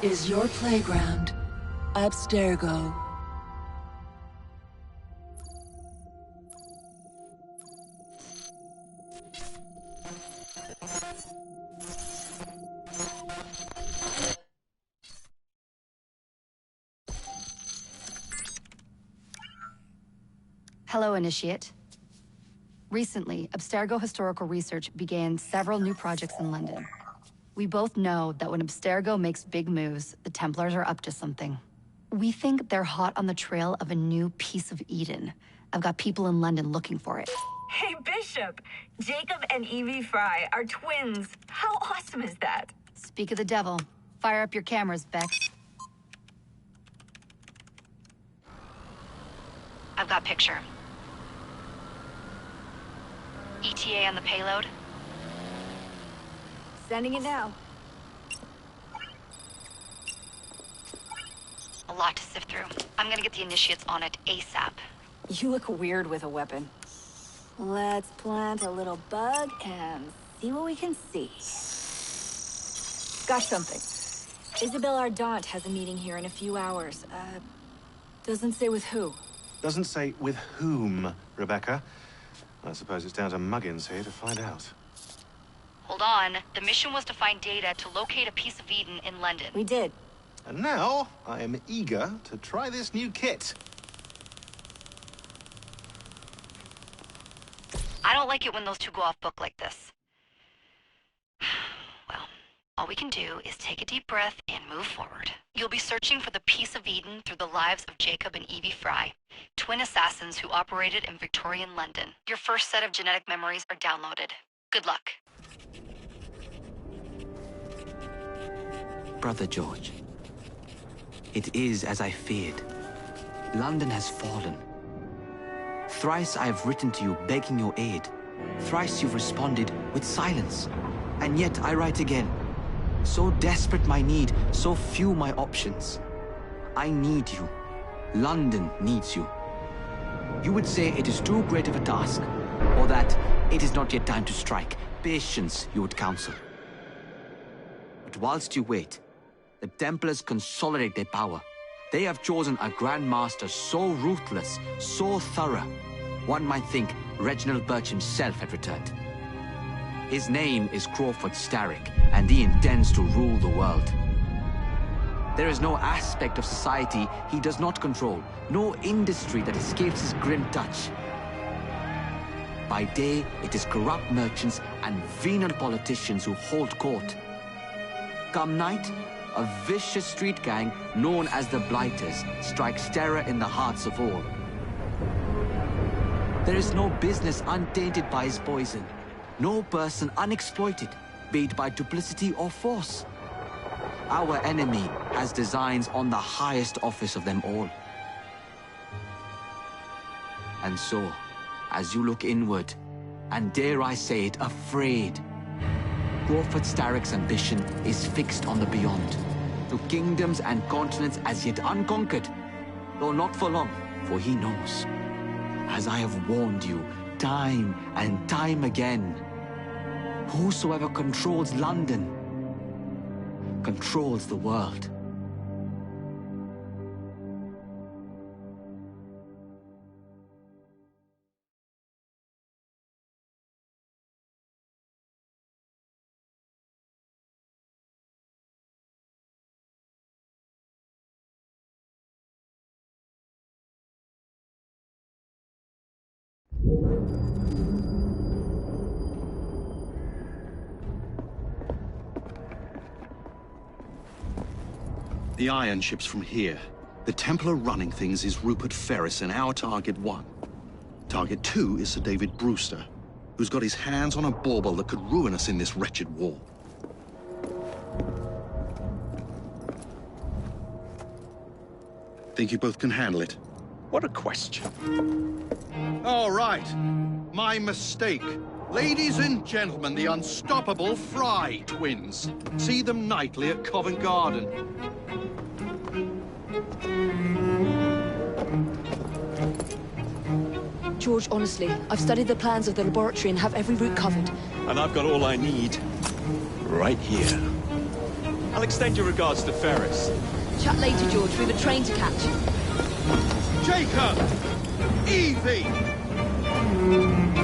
is your playground. Abstergo. Hello, Initiate. Recently, Abstergo Historical Research began several new projects in London. We both know that when Abstergo makes big moves, the Templars are up to something. We think they're hot on the trail of a new piece of Eden. I've got people in London looking for it. Hey, Bishop! Jacob and Evie Fry are twins. How awesome is that? Speak of the devil. Fire up your cameras, Bex. I've got picture. ETA on the payload? Sending it now. A lot to sift through. I'm gonna get the Initiates on it ASAP. You look weird with a weapon. Let's plant a little bug and see what we can see. Got something. Isabel Ardant has a meeting here in a few hours. Doesn't say with who. Doesn't say with whom, Rebecca. I suppose it's down to Muggins here to find out. Hold on. The mission was to find data to locate a piece of Eden in London. We did. And now, I am eager to try this new kit. I don't like it when those two go off book like this. Well, all we can do is take a deep breath and move forward. You'll be searching for the piece of Eden through the lives of Jacob and Evie Fry, twin assassins who operated in Victorian London. Your first set of genetic memories are downloaded. Good luck. Brother George, it is as I feared. London has fallen. Thrice I have written to you begging your aid. Thrice you've responded with silence. And yet I write again. So desperate my need, so few my options. I need you. London needs you. You would say it is too great of a task, or that it is not yet time to strike. Patience, you would counsel. But whilst you wait, the Templars consolidate their power. They have chosen a Grand Master so ruthless, so thorough, one might think Reginald Birch himself had returned. His name is Crawford Starrick, and he intends to rule the world. There is no aspect of society he does not control, no industry that escapes his grim touch. By day, it is corrupt merchants and venal politicians who hold court. Come night, a vicious street gang known as the Blighters strikes terror in the hearts of all. There is no business untainted by his poison, no person unexploited, be it by duplicity or force. Our enemy has designs on the highest office of them all. And so, as you look inward, and dare I say it, afraid, Crawford Starrick's ambition is fixed on the beyond, to kingdoms and continents as yet unconquered, though not for long, for he knows. As I have warned you, time and time again, whosoever controls London controls the world. The iron ship's from here. The Templar running things is Rupert Ferris and our target 1. Target 2 is Sir David Brewster, who's got his hands on a bauble that could ruin us in this wretched war. Think you both can handle it? What a question. All right. My mistake. Ladies and gentlemen, the unstoppable Fry twins. See them nightly at Covent Garden. George, honestly, I've studied the plans of the laboratory and have every route covered. And I've got all I need right here. I'll extend your regards to Ferris. Chat later, George. We've a train to catch. Jacob! Evie!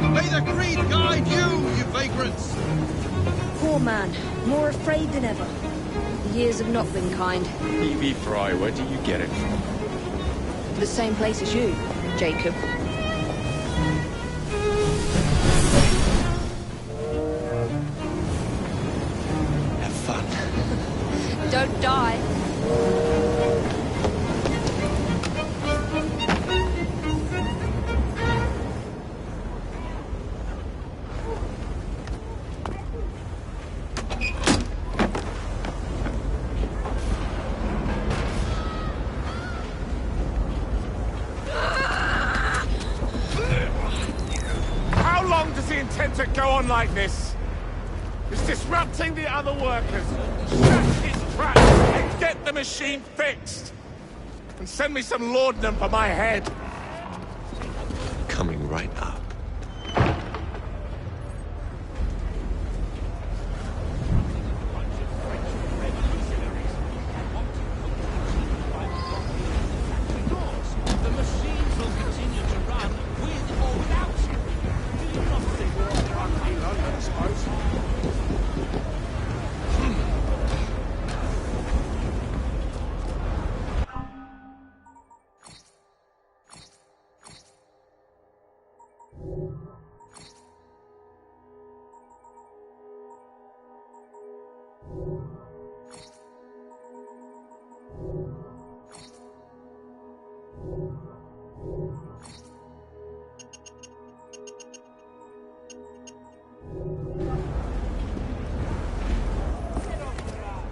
May the creed guide you vagrants! Poor man. More afraid than ever. The years have not been kind. Evie Fry, where do you get it from? The same place as you, Jacob. Have fun. Don't die. How long does he intend to go on like this? He's disrupting the other workers. Shut his trap and get the machine fixed. And send me some laudanum for my head. Coming right up. The machines will continue to run with or without you. Do you not think we're all in London, I suppose?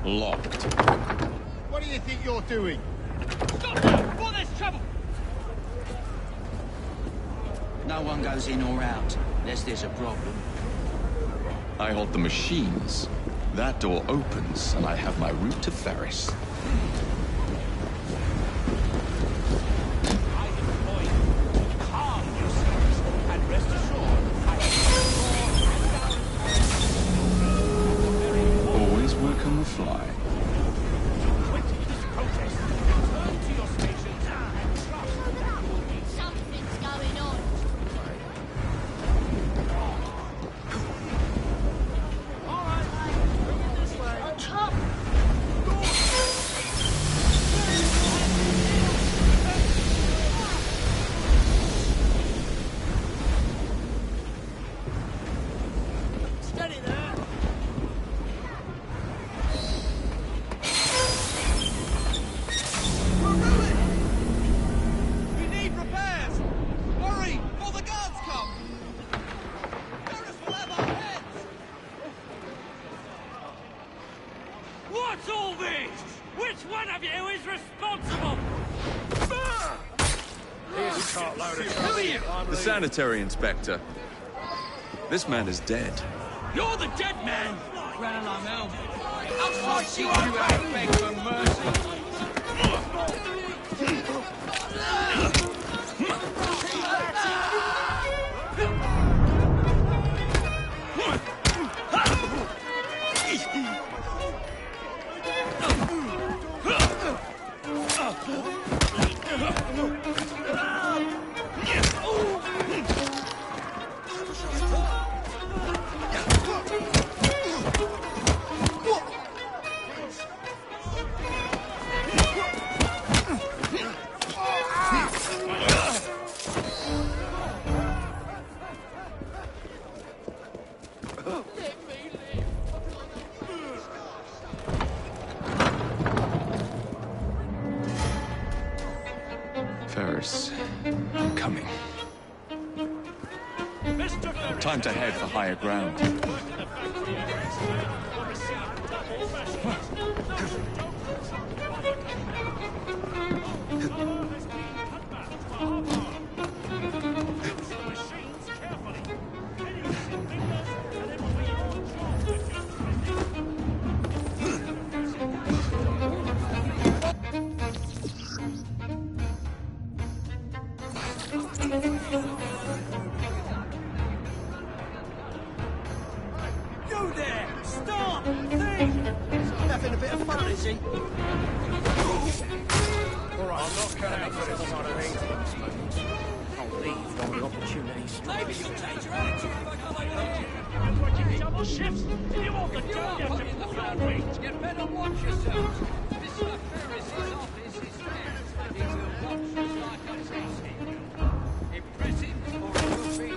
Locked. What do you think you're doing? No one goes in or out, unless there's a problem. I hold the machines. That door opens, and I have my route to Ferris. I employ you to calm yourselves and rest assured I Always work on the fly. quit this protest. Return to your stations and trust that will be Something's going on. On top. steady there. We need repairs! Hurry, before the guards come! Ferris will have our heads! What's all this? Which one of you is responsible? Here's a cartload of Who are you? The sanitary inspector. This man is dead. You're the dead man! Ran along home. I'll slice you out and beg for mercy. Ferris, I'm coming. Time to head for higher ground. You there! Stop! Think! Having a bit of fun easy. All right, I'm not cutting up for this sort of thing. I'll leave when the opportunity's strikes. Maybe you'll change your attitude if I come over here. I'm watching double shifts. You want the You are job putting the ground range. You better watch yourselves. Mr. Ferris's office is there. He will watch us like a tasty. Impressive, or it will be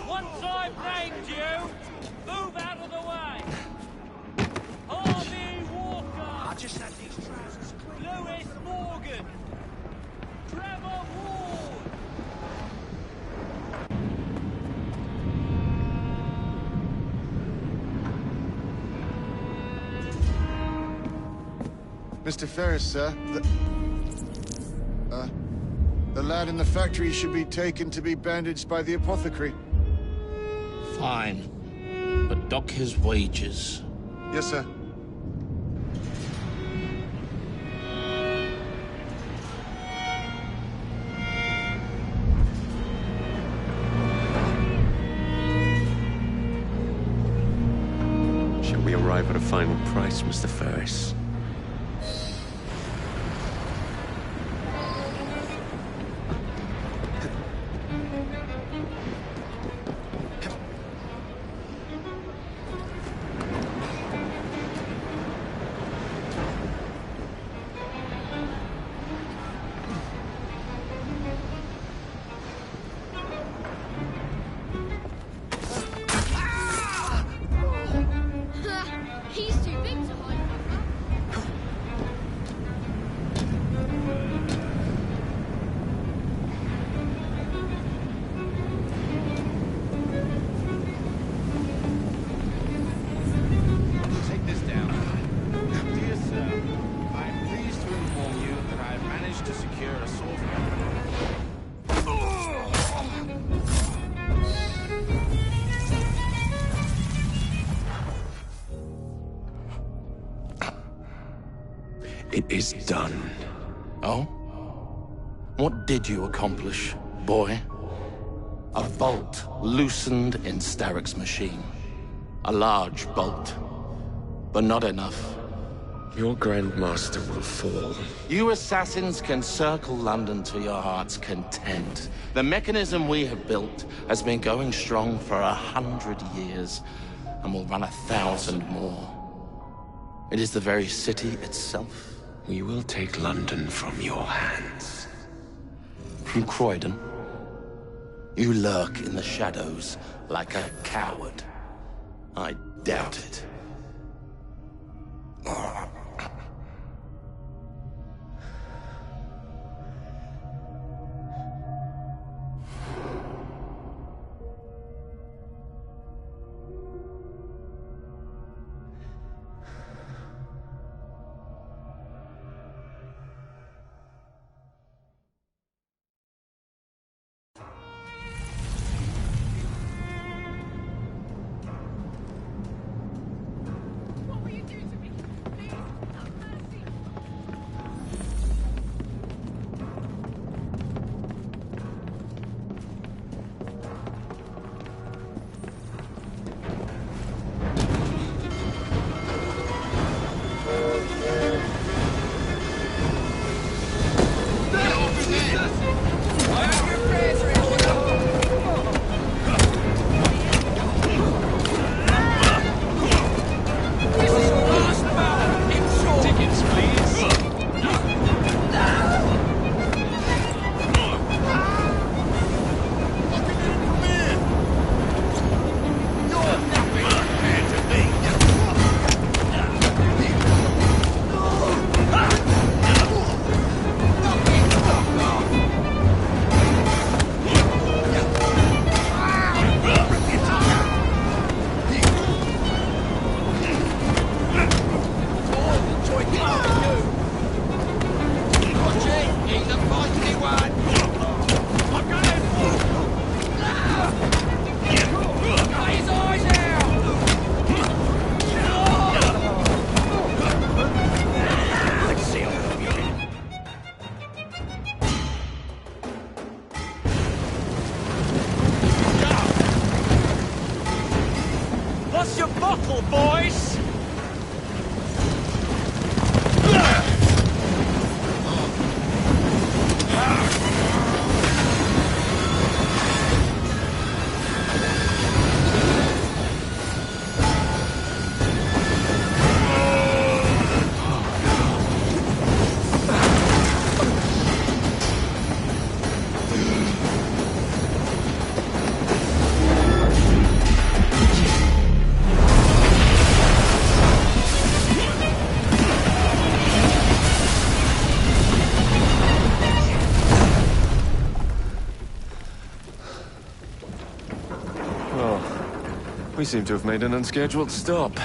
Once I've named you, move out of the way. Harvey Walker. I just had these trousers clean. Lewis Morgan. Trevor Ward. Mr. Ferris, sir, the lad in the factory should be taken to be bandaged by the apothecary. Fine. But dock his wages. Yes, sir. Shall we arrive at a final price, Mr. Ferris? He's too big to hide. Take this down. Dear sir, I am pleased to inform you that I have managed to secure a source. It is done. Oh? What did you accomplish, boy? A bolt loosened in Starrick's machine. A large bolt, but not enough. Your Grandmaster will fall. You assassins can circle London to your heart's content. The mechanism we have built has been going strong for 100 years, and will run 1,000 more. It is the very city itself. We will take London from your hands. From Croydon? You lurk in the shadows like a coward. I doubt it. What's your buckle, boys? We seem to have made an unscheduled stop.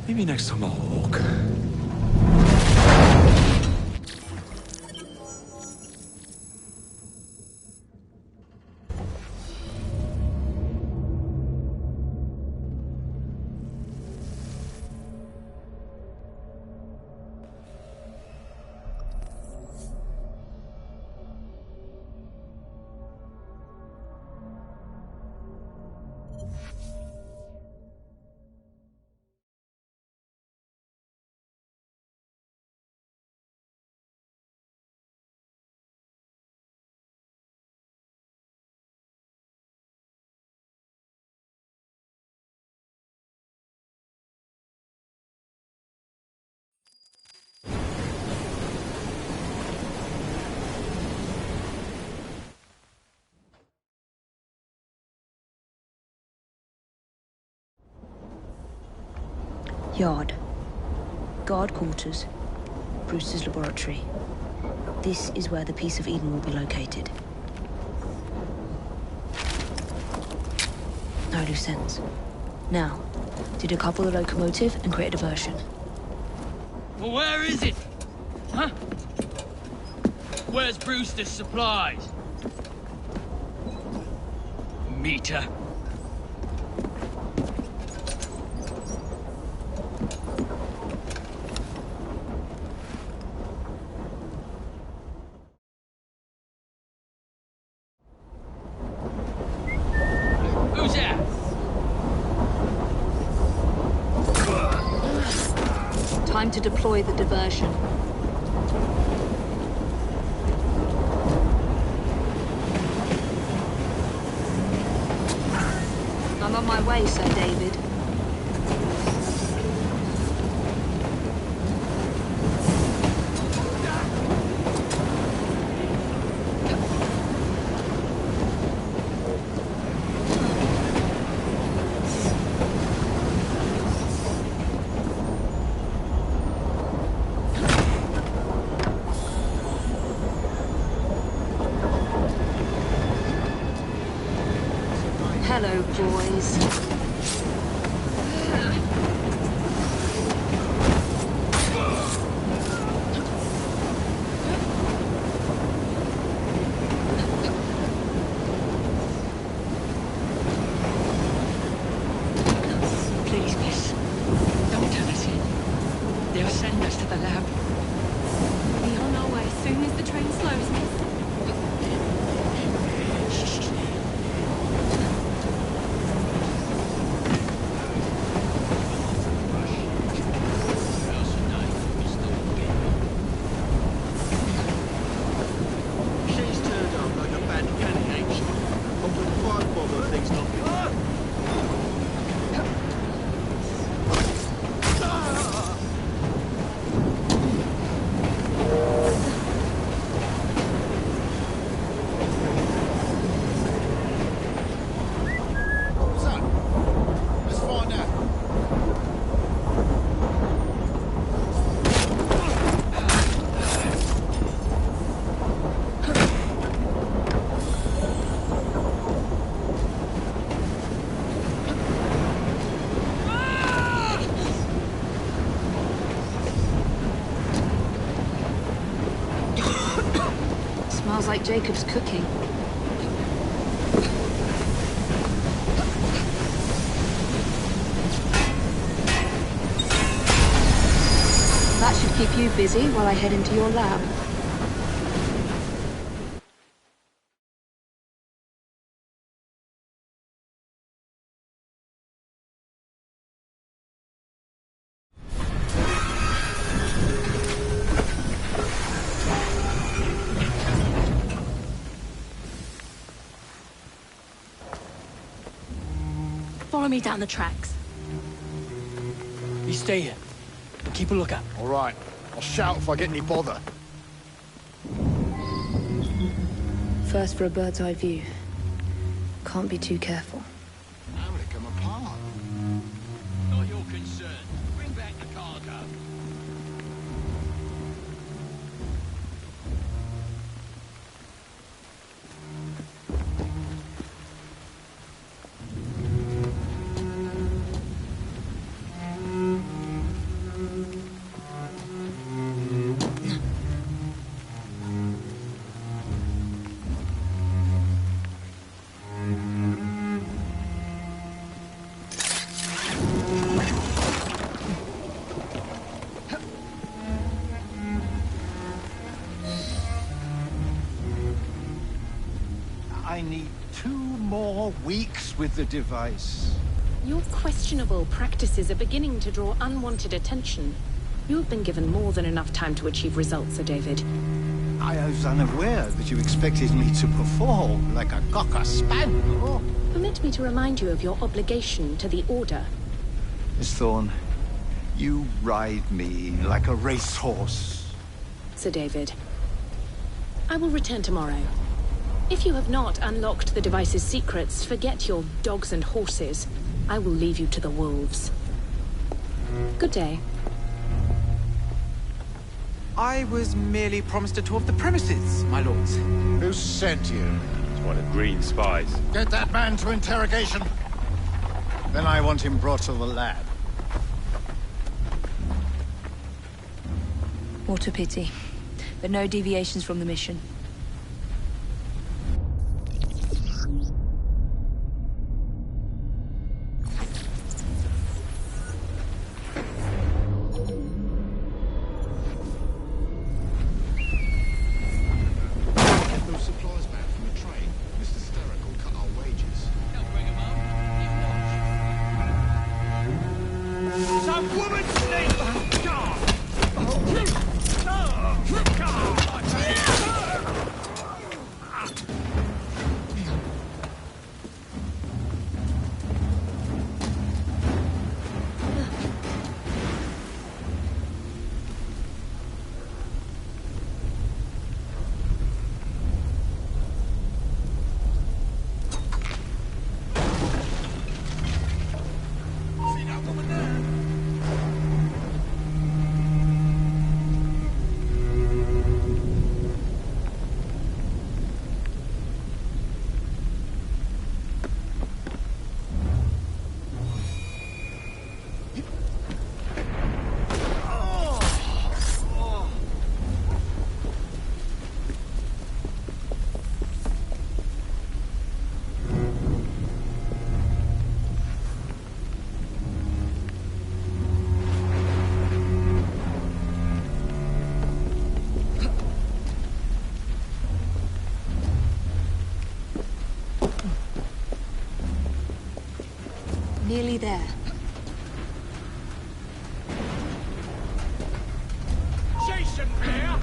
Maybe next time I'll walk. Yard. Guard quarters. Brewster's laboratory. This is where the piece of Eden will be located. No loose ends. Now, to decouple the locomotive and create a diversion. Well, where is it? Huh? Where's Brewster's supplies? Meter. Who's that? Time to deploy the diversion. I'm on my way, Sir David. Hello, boys. Please, miss. Don't turn us in. They'll send us to the lab. Be on our way as soon as the train slows, miss. She's turned up like a bad canning, ain't she? I'll put 5 bob on things knocking. What was that? Let's find out. Smells like Jacob's cooking. That should keep you busy while I head into your lab. Follow me down the tracks. You stay here. Keep a lookout. All right. I'll shout if I get any bother. First for a bird's eye view. Can't be too careful. How will it come apart? Not your concern. Bring back the cargo. I need 2 more weeks with the device. Your questionable practices are beginning to draw unwanted attention. You have been given more than enough time to achieve results, Sir David. I was unaware that you expected me to perform like a cocker spaniel. Permit me to remind you of your obligation to the Order. Miss Thorne, you ride me like a racehorse. Sir David. I will return tomorrow. If you have not unlocked the device's secrets, forget your dogs and horses. I will leave you to the wolves. Good day. I was merely promised a tour of the premises, my lords. Who sent you? It's one of Green's spies. Get that man to interrogation. Then I want him brought to the lab. What a pity. But no deviations from the mission. Nearly there. Jason there!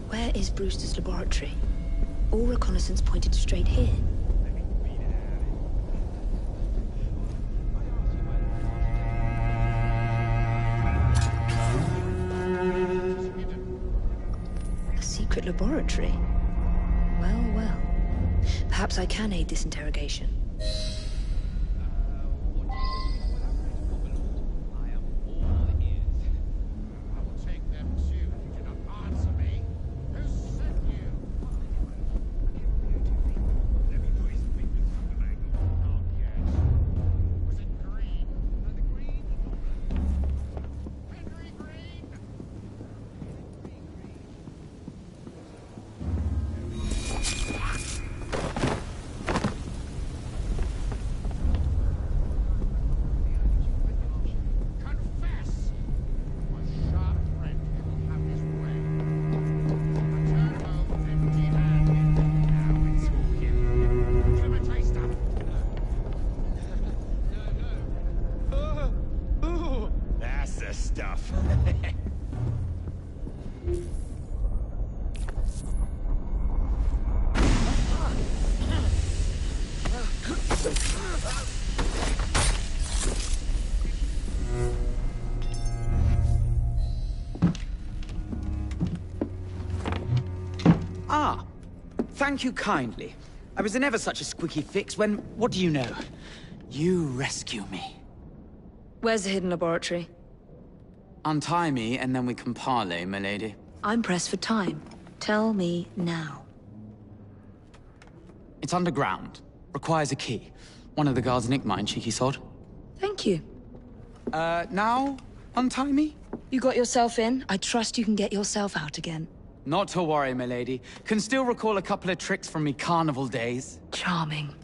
Where is Brewster's laboratory? All reconnaissance pointed straight here. A secret laboratory? Well, well. Perhaps I can aid this interrogation. Ah, thank you kindly. I was in ever such a squeaky fix when, what do you know? You rescue me. Where's the hidden laboratory? Untie me, and then we can parley, my lady. I'm pressed for time. Tell me now. It's underground. Requires a key. One of the guards nicked mine, cheeky sod. Thank you. Now? Untie me? You got yourself in. I trust you can get yourself out again. Not to worry, my lady. Can still recall a couple of tricks from me carnival days. Charming.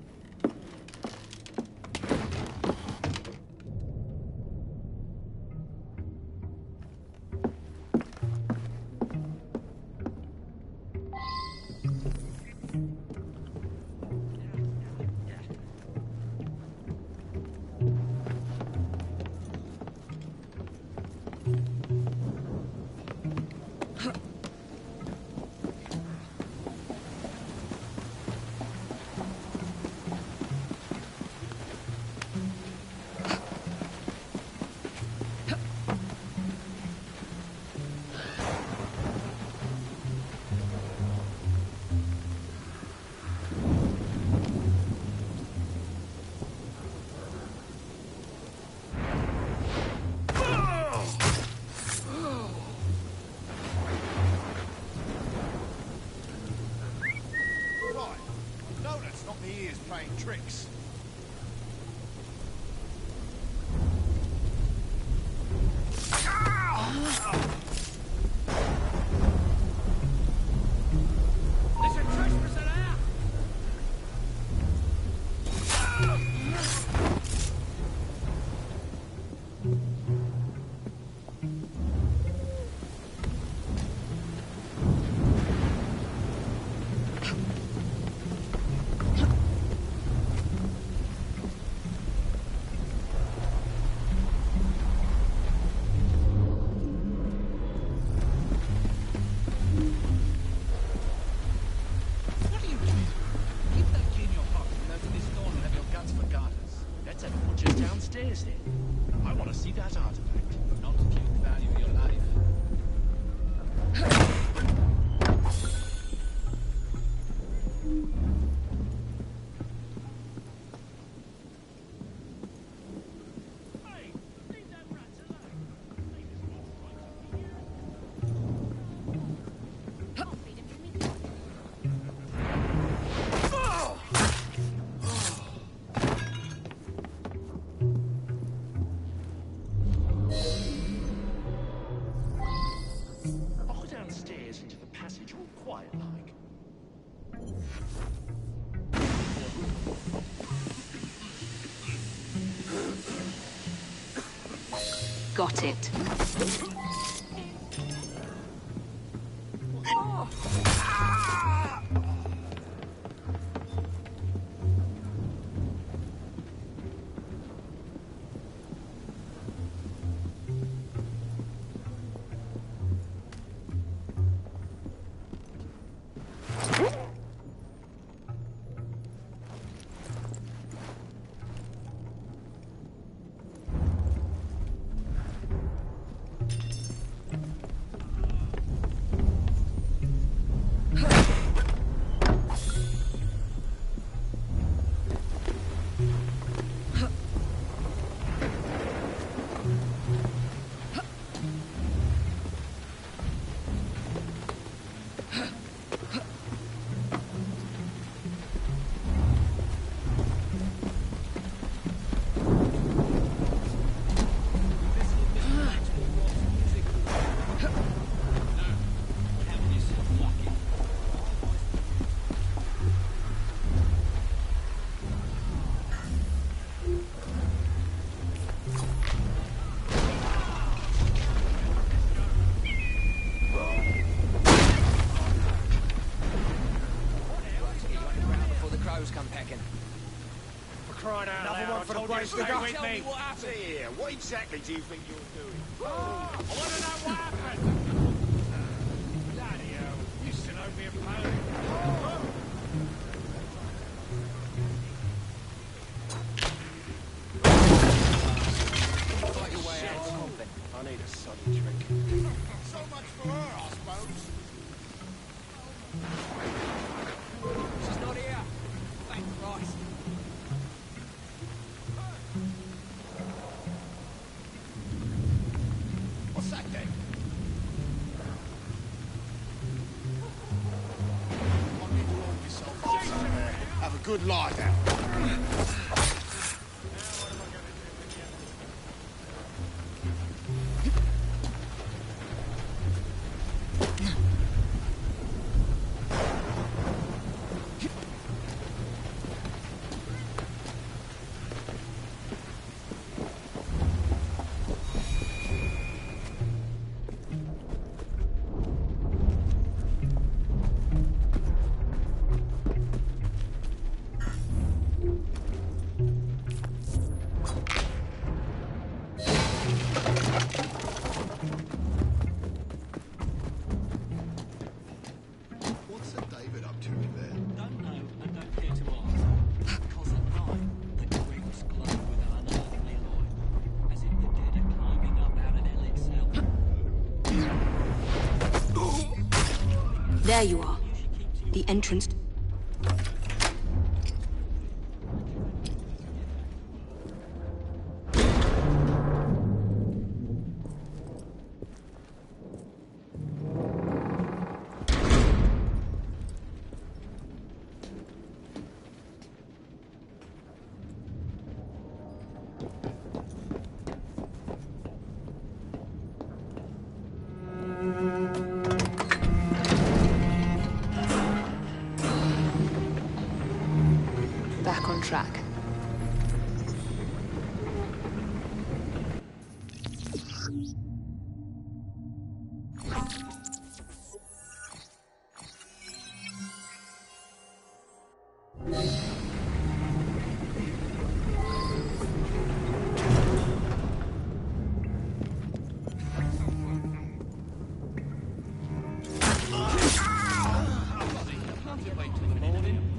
tricks. There's a trespasser there! What are you doing? Keep that key in your pocket and open this door and have your guts for garters. Let's have a look just downstairs then. I want to see that artifact, not to keep the value of your life. Walk downstairs into the passage all quiet like. Got it. Come packing. For crying out Another loud, one I for the told you to brains to stay go. with Tell me. me what happened. See here, what exactly do you think you're doing? I want to know what happened. Bloody hell, you still owe me a pound. Fight your way out of something. I need a sudden drink. So much for her, I suppose. She's not here. Thank Christ. What's that then? I need to roll myself up somewhere. Have a good lie down. What's Sir David up to in there? Don't know and don't care to ask. Because at night, the crypts glow with an unearthly light, as if the dead are climbing up out of hell itself. There you are. The entrance. track.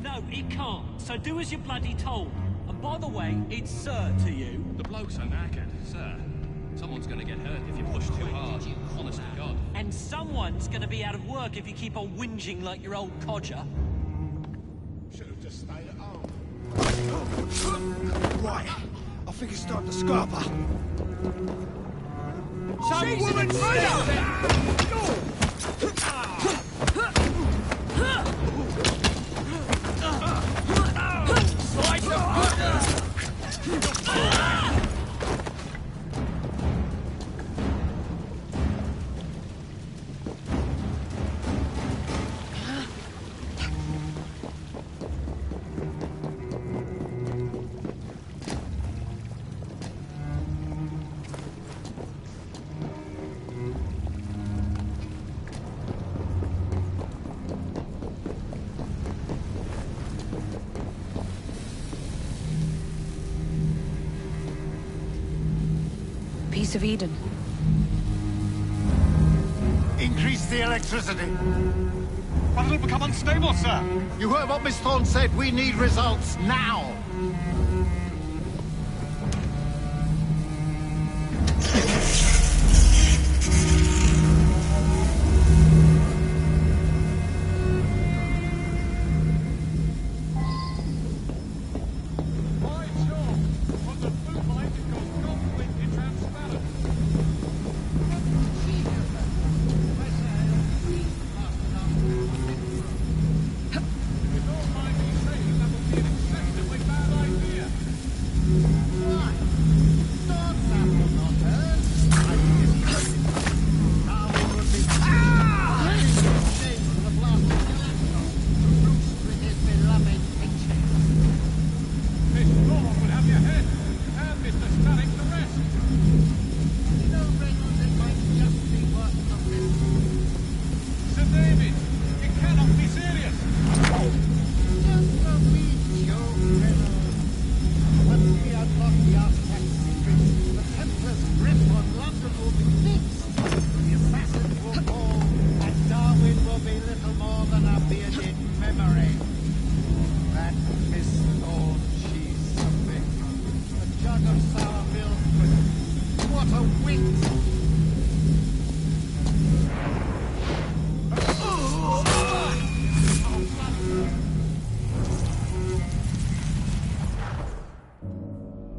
No, he can't. So do as you're bloody told. And by the way, it's sir to you. The blokes are knackered, sir. Someone's gonna get hurt if you push too hard. Honest to God. And someone's gonna be out of work if you keep on whinging like your old codger. Should have just stayed at home. Right. I think it's starting to scarper. Some woman Piece of Eden. Increase the electricity. But it'll become unstable, sir. You heard what Miss Thorne said. We need results now.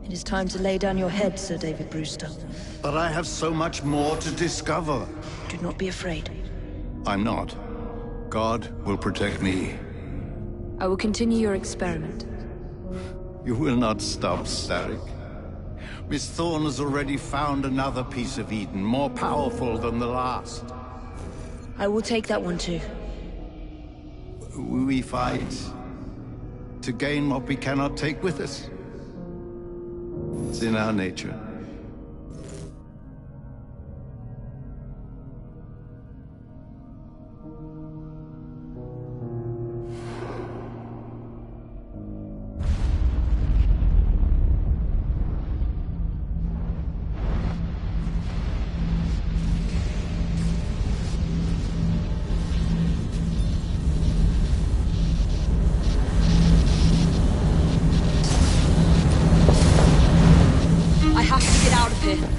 It is time to lay down your head, Sir David Brewster. But I have so much more to discover. Do not be afraid. I'm not. God will protect me. I will continue your experiment. You will not stop, Starrick. Miss Thorne has already found another piece of Eden, more powerful than the last. I will take that one too. We fight to gain what we cannot take with us. It's in our nature.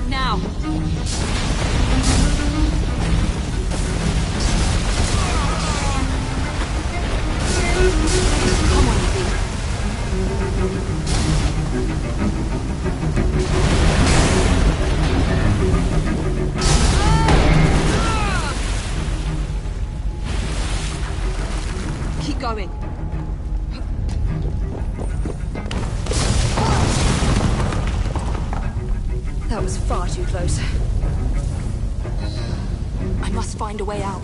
Now! Come on, keep going. That was far too close. I must find a way out.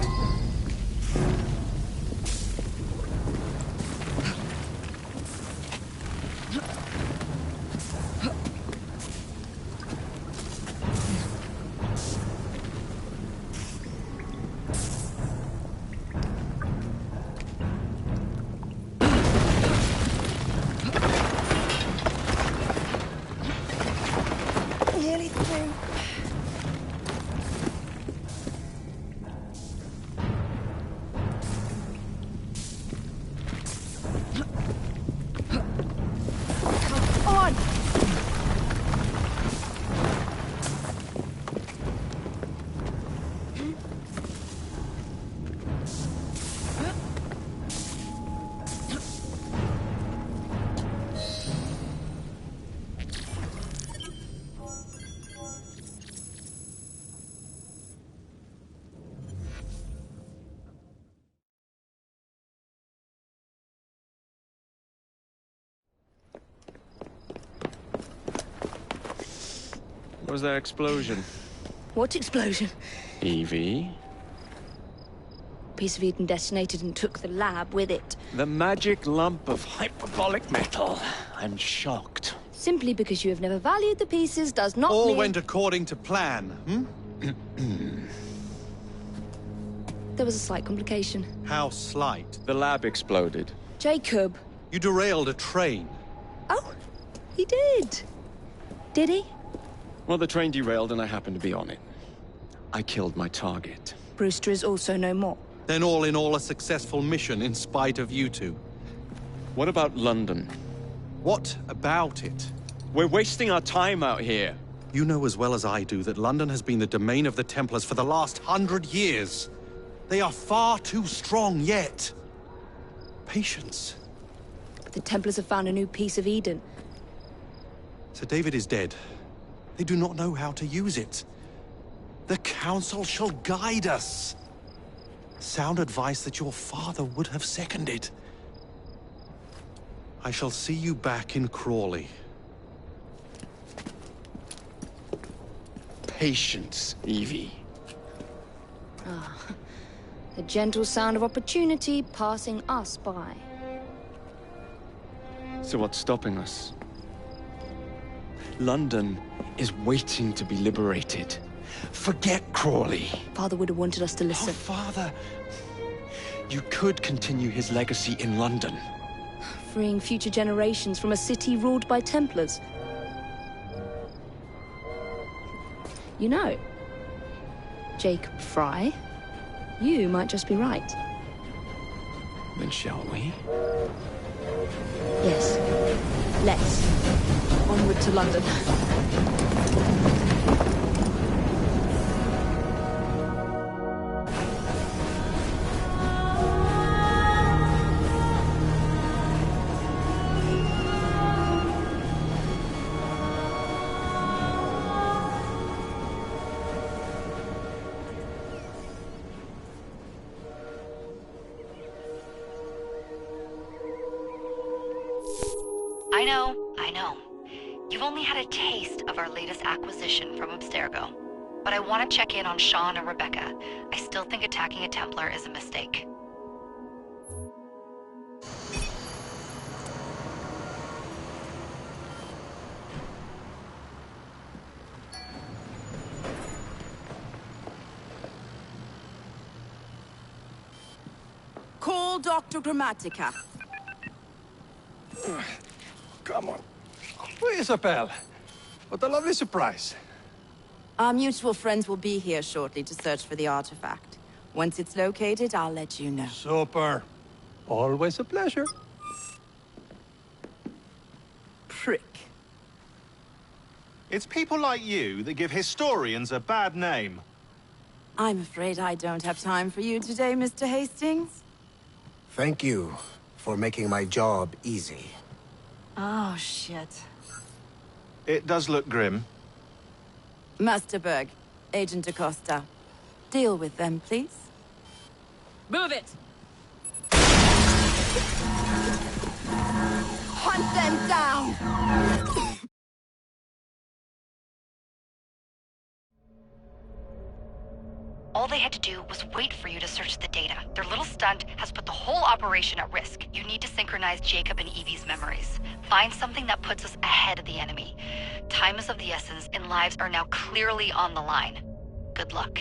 nearly through. Come on! What was that explosion? What explosion? Evie? Piece of Eden detonated and took the lab with it. The magic lump of hyperbolic metal. I'm shocked. Simply because you have never valued the pieces does not All mean... went according to plan, There was a slight complication. How slight? The lab exploded. Jacob. You derailed a train. Oh, he did. Did he? Well, the train derailed and I happened to be on it. I killed my target. Brewster is also no more. Then all in all a successful mission in spite of you two. What about London? What about it? We're wasting our time out here. You know as well as I do that London has been the domain of the Templars for the last 100 years. They are far too strong yet. Patience. But the Templars have found a new piece of Eden. Sir David is dead. They do not know how to use it. The Council shall guide us. Sound advice that your father would have seconded. I shall see you back in Crawley. Patience, Evie. Ah, the gentle sound of opportunity passing us by. So what's stopping us? London is waiting to be liberated. Forget Crawley. Father would have wanted us to listen. Oh, Father. You could continue his legacy in London. Freeing future generations from a city ruled by Templars. You know, Jacob Fry, you might just be right. Then shall we? Yes. Let's. Onward to London. I know. You've only had a taste of our latest acquisition from Abstergo. But I want to check in on Sean and Rebecca. I still think attacking a Templar is a mistake. Call Dr. Grammatica. Come on. Isabel. What a lovely surprise. Our mutual friends will be here shortly to search for the artifact. Once it's located, I'll let you know. Super. Always a pleasure. Prick. It's people like you that give historians a bad name. I'm afraid I don't have time for you today, Mr. Hastings. Thank you for making my job easy. Oh, shit. It does look grim. Master Berg, Agent Acosta. Deal with them, please. Move it! Hunt them down! All they had to do was wait for you to search the data. Their little stunt has put the whole operation at risk. You need to synchronize Jacob and Evie's memories. Find something that puts us ahead of the enemy. Time is of the essence, and lives are now clearly on the line. Good luck.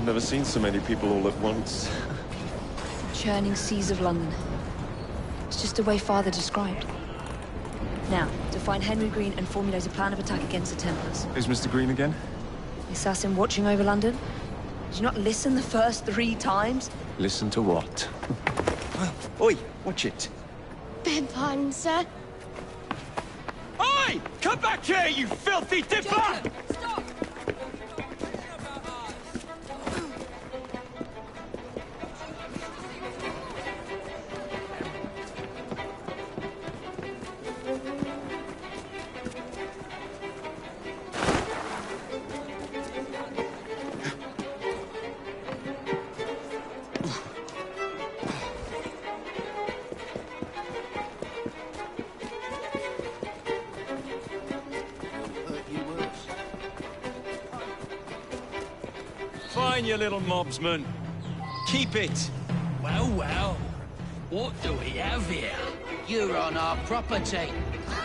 I've never seen so many people all at once. Churning seas of London. It's just the way Father described. Now, to find Henry Green and formulate a plan of attack against the Templars. Who's Mr. Green again? The assassin watching over London? Did you not listen the first 3 times? Listen to what? Oi, watch it. Beg pardon, sir. Oi! Come back here, you filthy dipper! Stop! Fine, you little mobsman. Keep it. Well, well. What do we have here? You're on our property.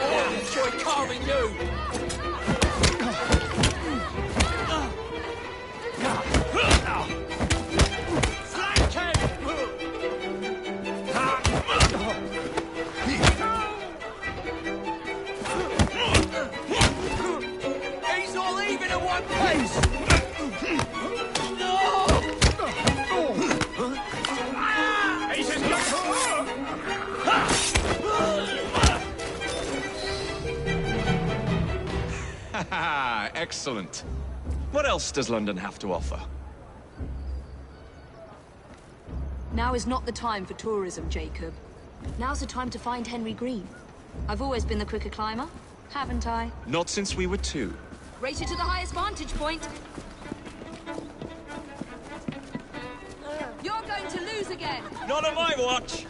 Oh, enjoy carving you! Flank him! He's all leaving at one pace! Excellent. What else does London have to offer? Now is not the time for tourism, Jacob. Now's the time to find Henry Green. I've always been the quicker climber, haven't I? Not since we were 2. Race it to the highest vantage point. You're going to lose again. Not on my watch!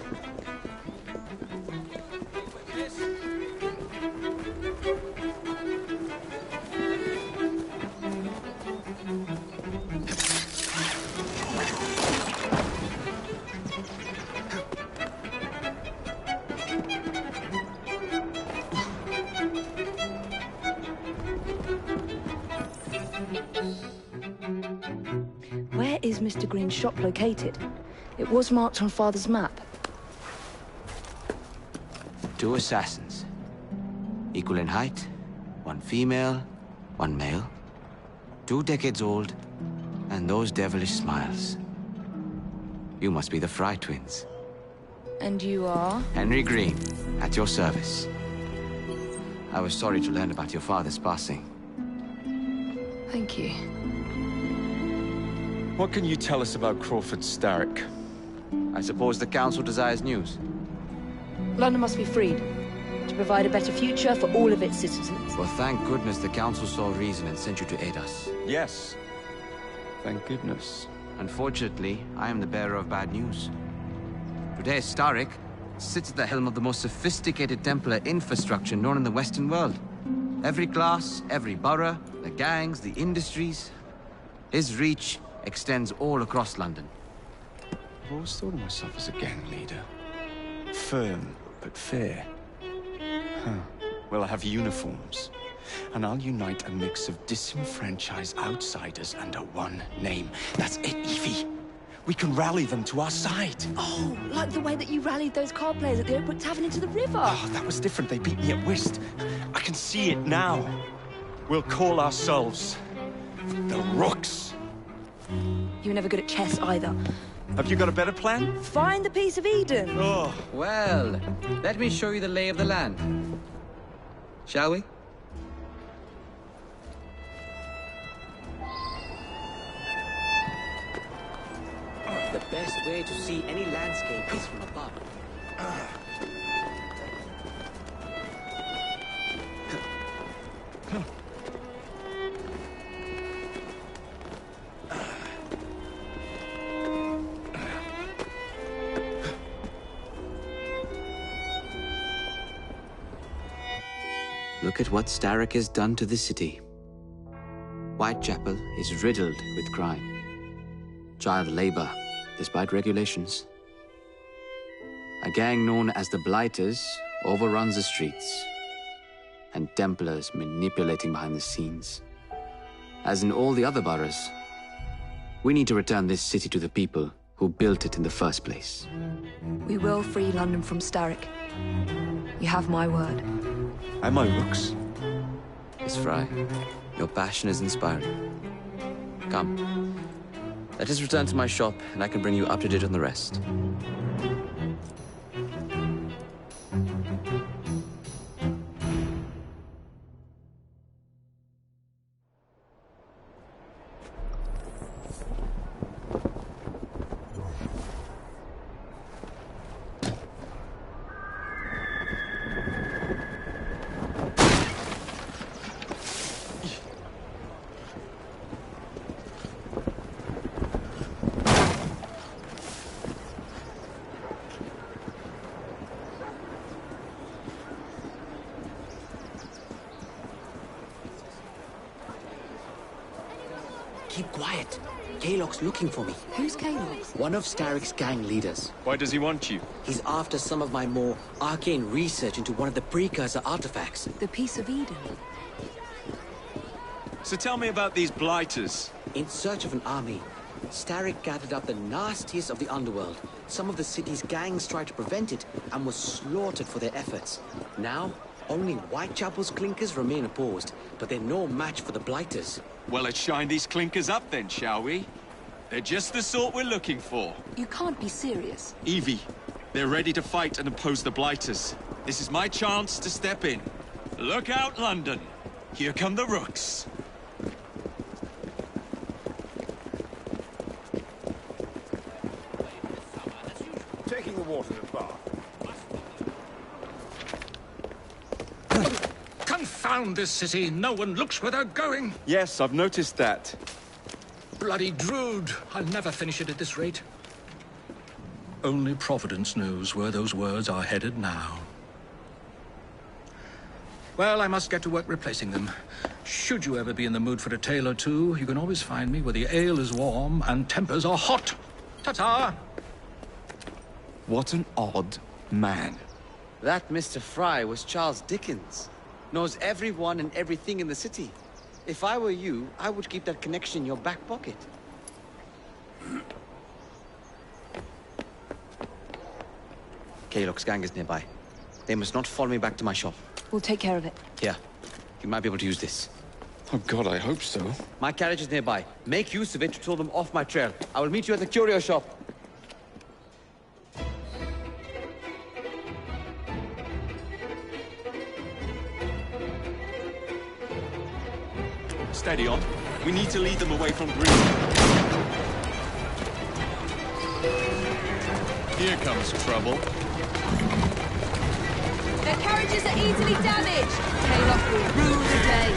Where is Mr. Green's shop located? It was marked on Father's map. 2 assassins. Equal in height, 1 female, 1 male. 2 decades old, and those devilish smiles. You must be the Fry twins. And you are? Henry Green, at your service. I was sorry to learn about your father's passing. Thank you. What can you tell us about Crawford Starrick? I suppose the Council desires news. London must be freed, to provide a better future for all of its citizens. Well, thank goodness the Council saw reason and sent you to aid us. Yes. Thank goodness. Unfortunately, I am the bearer of bad news. Today, Starrick sits at the helm of the most sophisticated Templar infrastructure known in the Western world. Every class, every borough, the gangs, the industries. His reach extends all across London. I've always thought of myself as a gang leader. Firm, but fair. Huh. Well, I have uniforms. And I'll unite a mix of disenfranchised outsiders under one name. That's it, Evie. We can rally them to our side. Oh, like the way that you rallied those card players at the Oakwood Tavern into the river. Oh, that was different. They beat me at whist. I can see it now. We'll call ourselves the Rooks. You were never good at chess either. Have you got a better plan? Find the piece of Eden. Oh. Well, let me show you the lay of the land. Shall we? The best way to see any landscape is from above. Look at what Starrick has done to the city. Whitechapel is riddled with crime. Child labor, despite regulations. A gang known as the Blighters overruns the streets, and Templars manipulating behind the scenes. As in all the other boroughs, We need to return this city to the people who built it in the first place. We will free London from Starrick. You have my word. And my looks. Miss Fry, your passion is inspiring. Come. Let us return to my shop, and I can bring you up to date on the rest. Keep quiet. Kalok's looking for me. Who's Kalok? One of Starrick's gang leaders. Why does he want you? He's after some of my more arcane research into one of the precursor artifacts. The Piece of Eden. So tell me about these blighters. In search of an army, Starrick gathered up the nastiest of the underworld. Some of the city's gangs tried to prevent it and were slaughtered for their efforts. Now, only Whitechapel's clinkers remain opposed, but they're no match for the blighters. Well, let's shine these clinkers up then, shall we? They're just the sort we're looking for. You can't be serious. Evie, they're ready to fight and oppose the blighters. This is my chance to step in. Look out, London. Here come the rooks. Taking the water at bath. Confound this city! No one looks where they're going! Yes, I've noticed that. Bloody Drood! I'll never finish it at this rate. Only Providence knows where those words are headed now. Well, I must get to work replacing them. Should you ever be in the mood for a tale or two, you can always find me where the ale is warm and tempers are hot. Ta-ta! What an odd man. That Mr. Fry was Charles Dickens. Knows everyone and everything in the city. If I were you, I would keep that connection in your back pocket. Kalok's gang is nearby. They must not follow me back to my shop. We'll take care of it. Here, you might be able to use this. Oh God, I hope so. My carriage is nearby. Make use of it to throw them off my trail. I will meet you at the curio shop. Steady on. We need to lead them away from Green. Here comes trouble. Their carriages are easily damaged. Kalok will rule the day.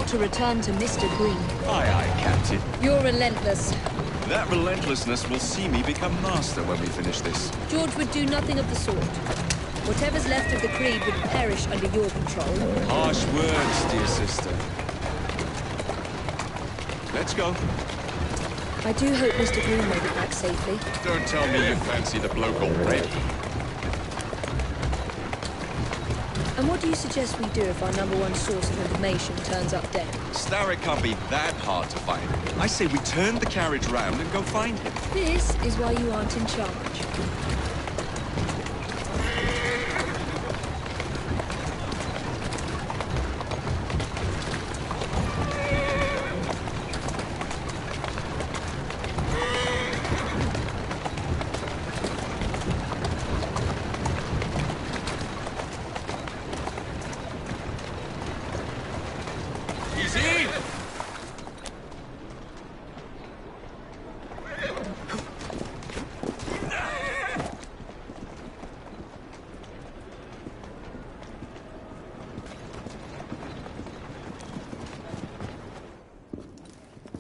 To return to Mr. Green. Aye, aye, Captain. You're relentless. That relentlessness will see me become master when we finish this. George would do nothing of the sort. Whatever's left of the Creed would perish under your control. Harsh words, dear sister. Let's go. I do hope Mr. Green made it back safely. Don't tell me you fancy the bloke already. And what do you suggest we do if our #1 source of information turns up dead? Starrick can't be that hard to find. I say we turn the carriage round and go find him. This is why you aren't in charge.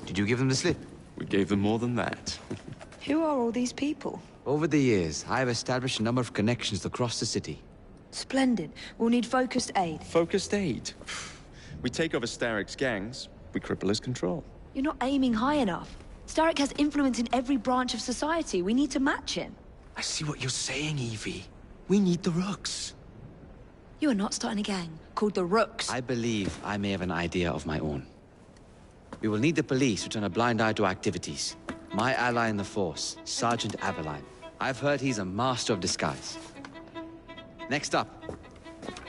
Did you give them the slip? We gave them more than that. Who are all these people? Over the years, I have established a number of connections across the city. Splendid. We'll need focused aid. Focused aid? We take over Starrick's gangs, we cripple his control. You're not aiming high enough. Starrick has influence in every branch of society. We need to match him. I see what you're saying, Evie. We need the Rooks. You are not starting a gang called the Rooks. I believe I may have an idea of my own. We will need the police to turn a blind eye to activities. My ally in the force, Sergeant Aveline. I've heard he's a master of disguise. Next up,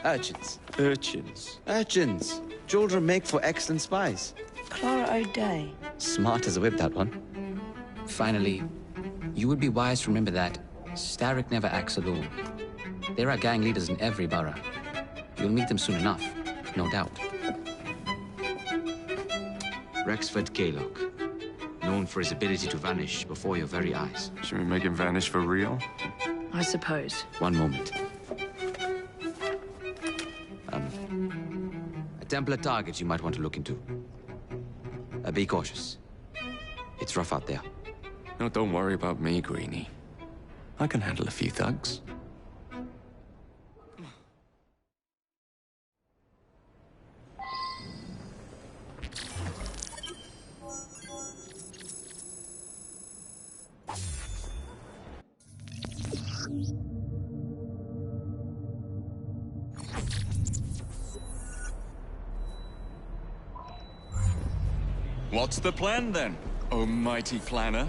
urchins. Urchins? Urchins. Children make for excellent spies. Clara O'Day. Smart as a whip, that one. Finally, you would be wise to remember that Starrick never acts alone. There are gang leaders in every borough. You'll meet them soon enough, no doubt. Rexford Gaylock, known for his ability to vanish before your very eyes. Should we make him vanish for real? I suppose. One moment. A Templar target you might want to look into. Be cautious. It's rough out there. No, don't worry about me, Greenie. I can handle a few thugs. What's the plan, then, oh mighty planner?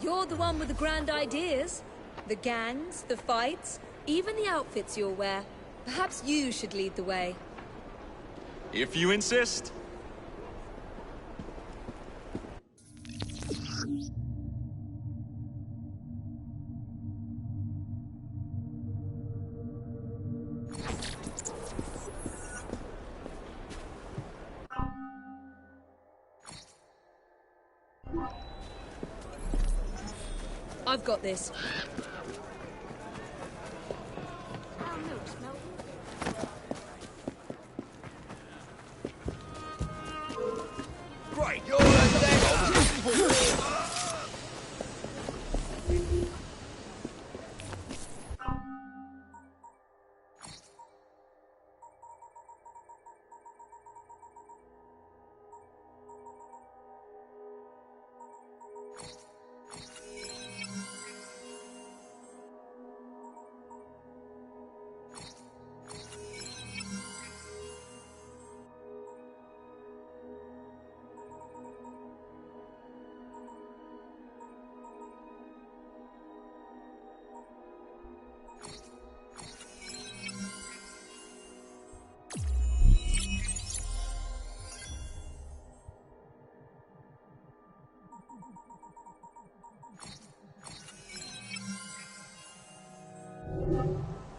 You're the one with the grand ideas. The gangs, the fights, even the outfits you'll wear. Perhaps you should lead the way. If you insist. I've got this. Right, you're a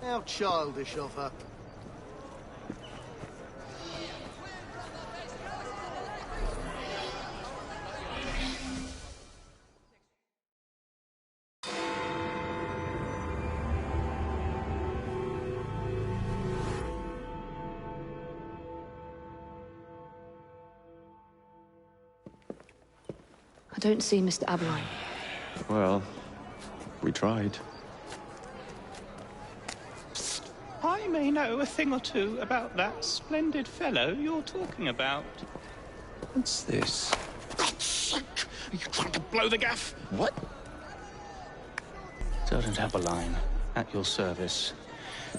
How childish of her. I don't see Mr. Aveline. Well, we tried. I may know a thing or two about that splendid fellow you're talking about. What's this? God's sake! Are you trying to blow the gaff? What? Sergeant Aveline, at your service.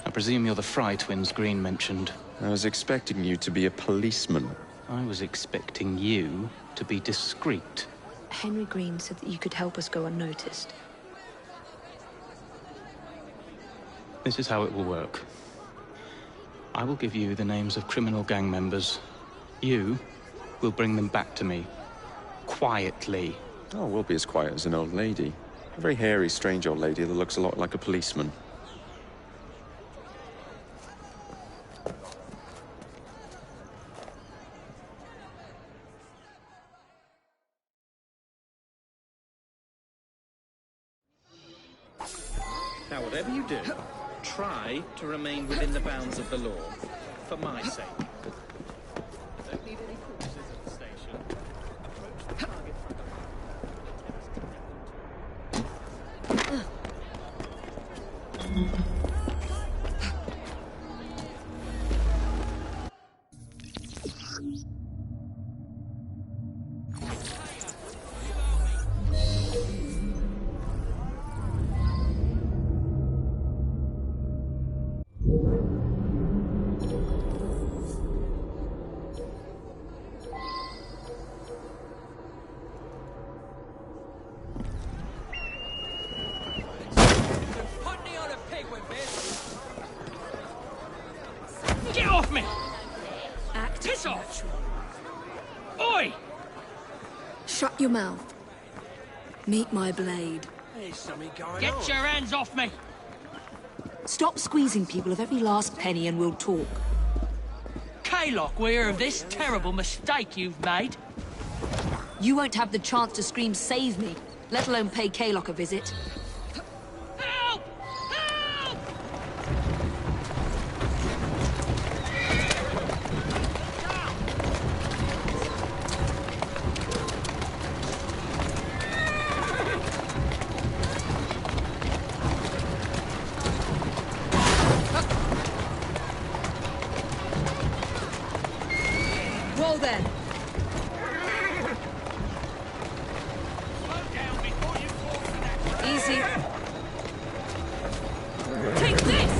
I presume you're the Fry twins Green mentioned. I was expecting you to be a policeman. I was expecting you to be discreet. Henry Green said that you could help us go unnoticed. This is how it will work. I will give you the names of criminal gang members. You will bring them back to me. Quietly. Oh, we'll be as quiet as an old lady. A very hairy, strange old lady that looks a lot like a policeman. Now, whatever you do, try to remain within the bounds of the law, for my sake. Don't need any horses at the station. Approach the target front. Shut your mouth. Meet my blade. There's something going on. Get your hands off me! Stop squeezing people of every last penny and we'll talk. Kaylock, we hear of this terrible mistake you've made. You won't have the chance to scream save me, let alone pay Kaylock a visit. Help! Help! Roll then. Easy. Take this!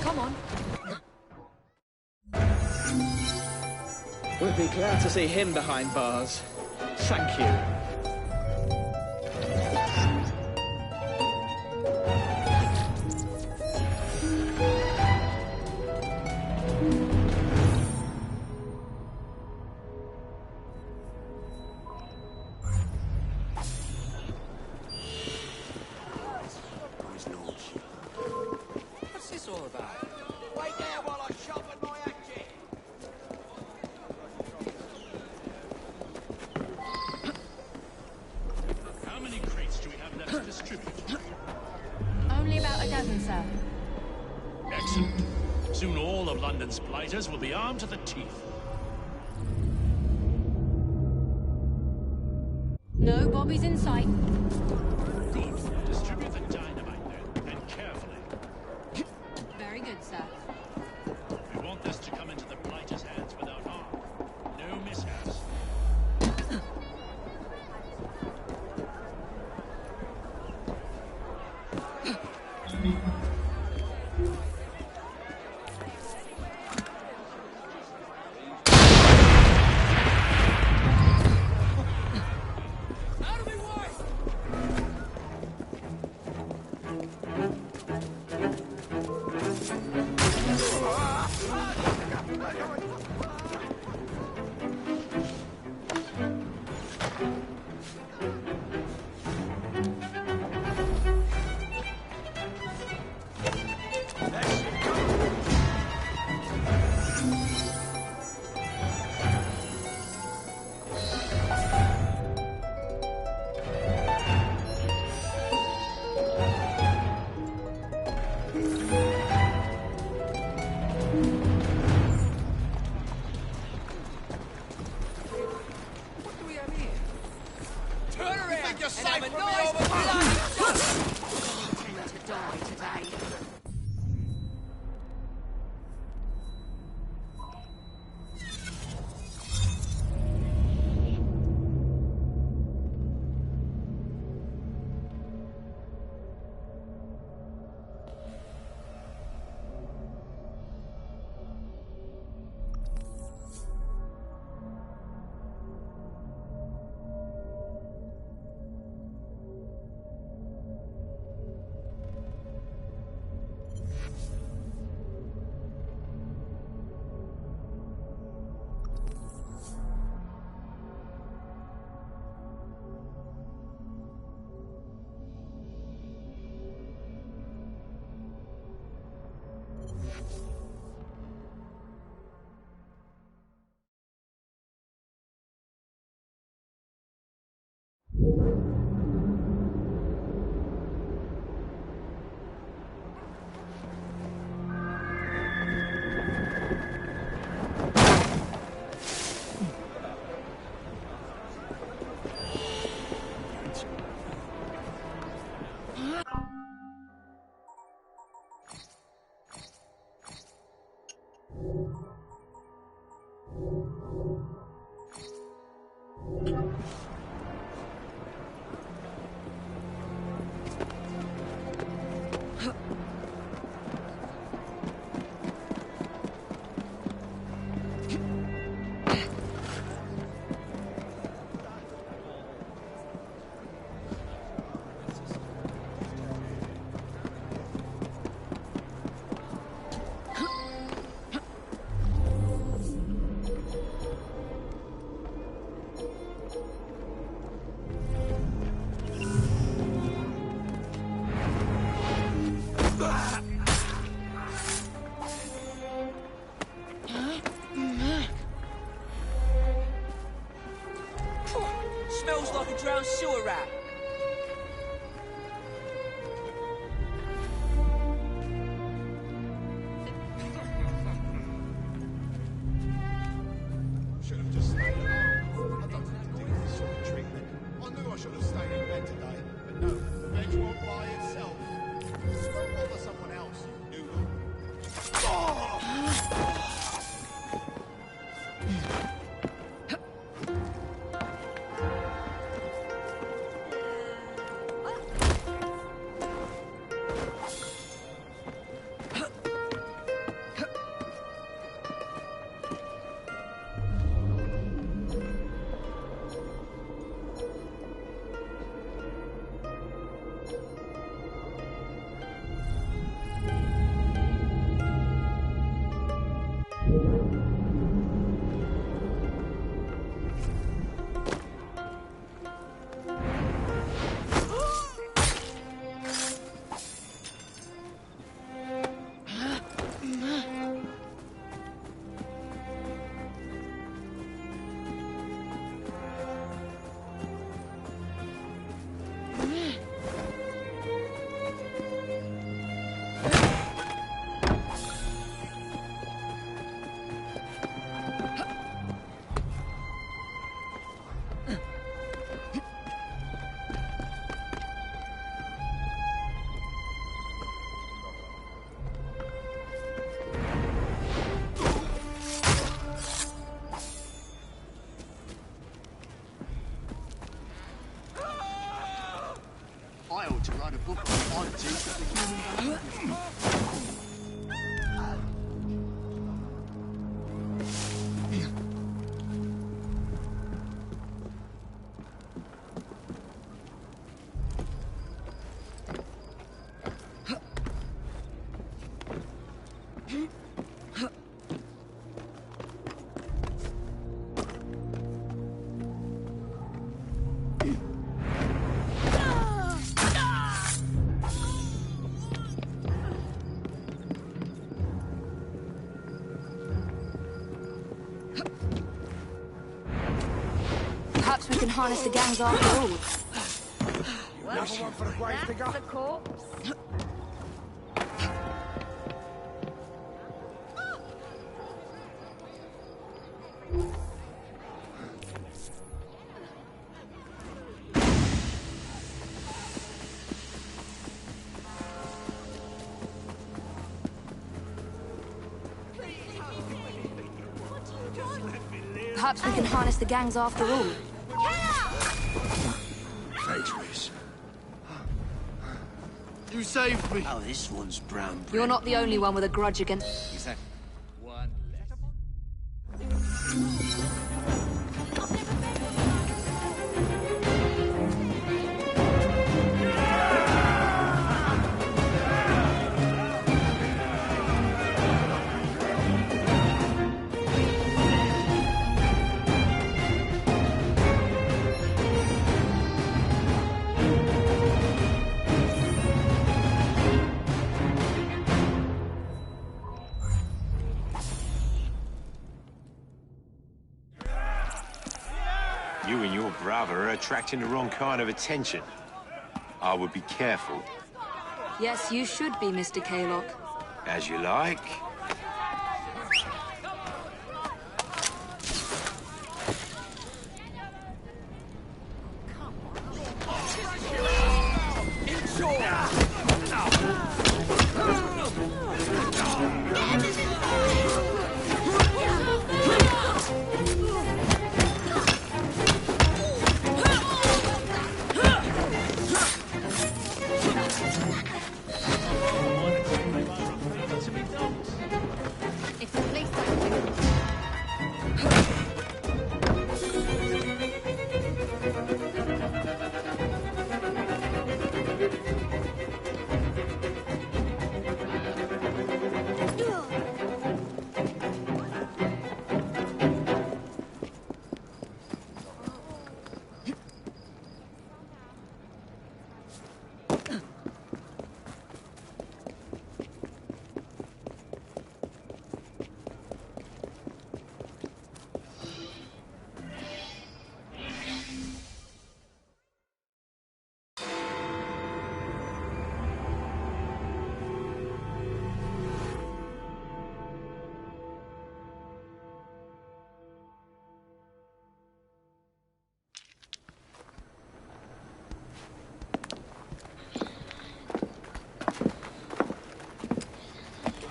Come on. We'll be glad to see him behind bars. Thank you. What's this all about? Wait there while I sharpen my hatchet. How many crates do we have left to distribute? Only about a dozen, sir. Excellent. Soon all of London's blighters will be armed to the teeth. No bobbies in sight. Good. Distribute the dynamite then, and carefully. Very good, sir. We want this to come into the blighters' hands without harm. No mishaps. Looks like a drowned sewer rat. Should have just stayed at home. I don't think to do this sort of treatment. I knew I should have stayed in bed today, but no, the bed won't by itself. Just go bother someone else, you noodle. I ought to write a book on the oddities of the human behavior. Perhaps we can harness the gangs after all. Another one for the grave digger. That's a corpse. Perhaps we can harness the gangs after all. Thanks, you saved me. Oh, this one's brown bread. You're not the only one with a grudge against... Exactly. One You and your brother are attracting the wrong kind of attention. I would be careful. Yes, you should be, Mr. Kaylock. As you like.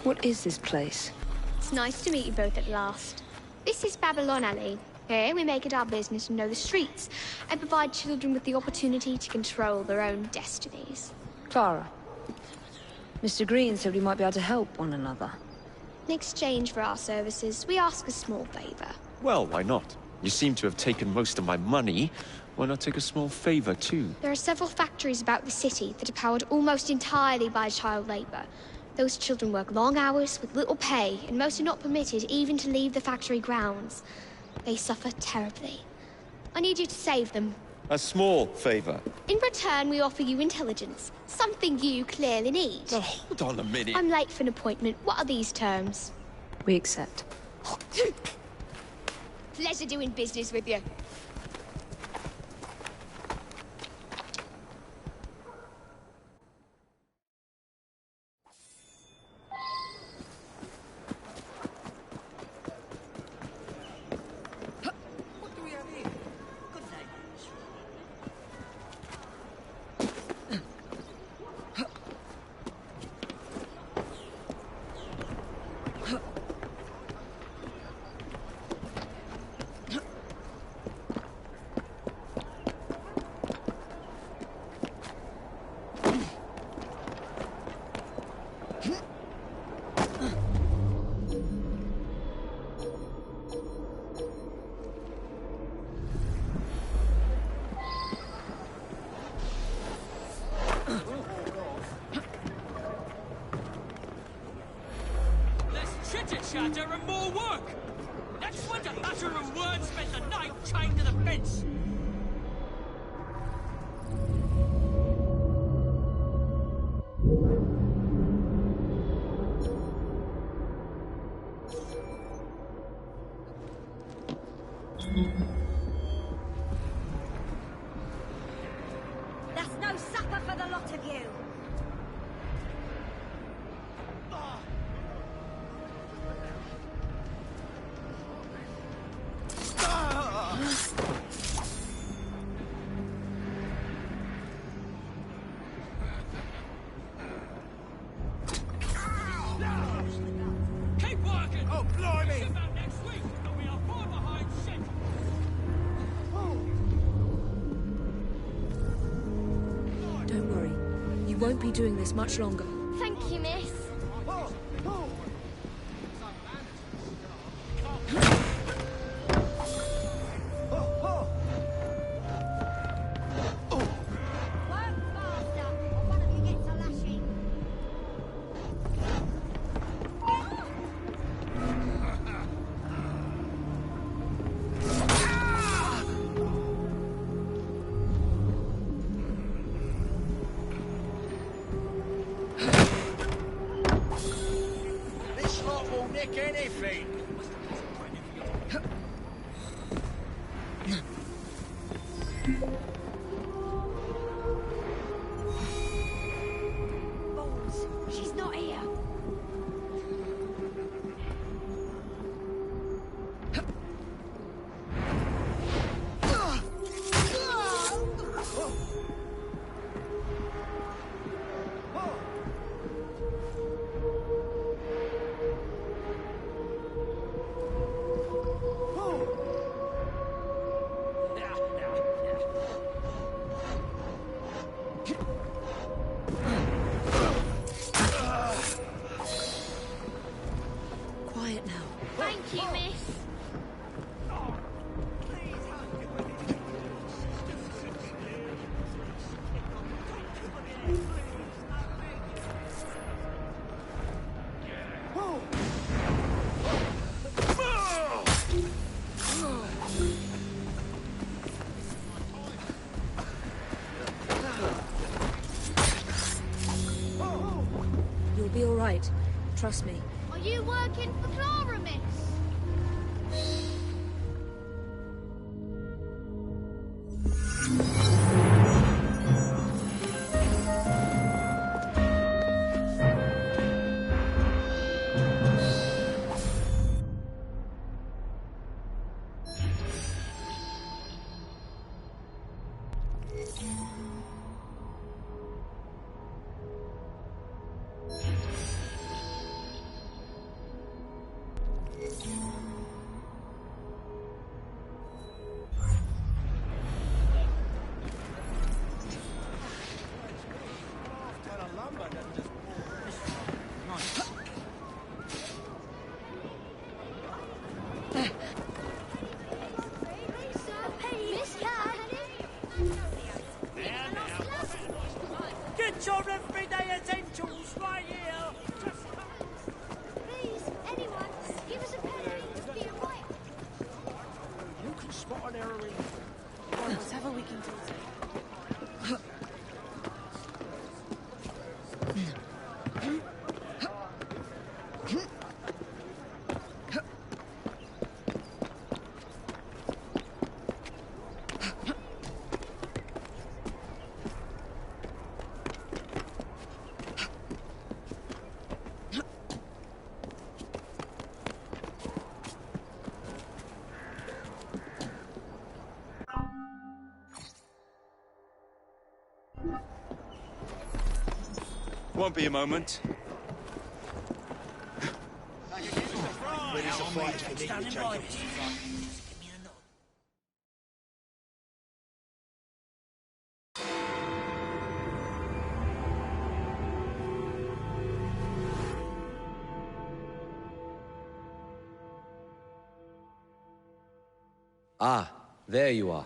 What is this place? It's nice to meet you both at last. This is Babylon Alley. Here we make it our business to know the streets and provide children with the opportunity to control their own destinies. Clara. Mr. Green said we might be able to help one another. In exchange for our services, we ask a small favor. Well, why not? You seem to have taken most of my money. Why not take a small favor, too? There are several factories about the city that are powered almost entirely by child labor. Those children work long hours with little pay, and most are not permitted even to leave the factory grounds. They suffer terribly. I need you to save them. A small favor. In return, we offer you intelligence, something you clearly need. Now, hold on a minute. I'm late for an appointment. What are these terms? We accept. Pleasure doing business with you. Chatter and more work! That's what a matter of words spent the night chained to the fence! That's no supper for the lot of you! Keep working! Oh, blimey! Ship out next week, and we are far behind schedule. Don't worry. You won't be doing this much longer. Thank you, miss. This lot will nick anything. Balls. She's not here. Quiet now. Thank you, miss. You'll be all right. Trust me. Are you working for Clara, miss? Get your everyday essentials right here! Please, anyone, give us a penny. It'd be a right. You can spot an heroine. Whatever we can do. Won't be a moment. Standing by me. Ah, there you are.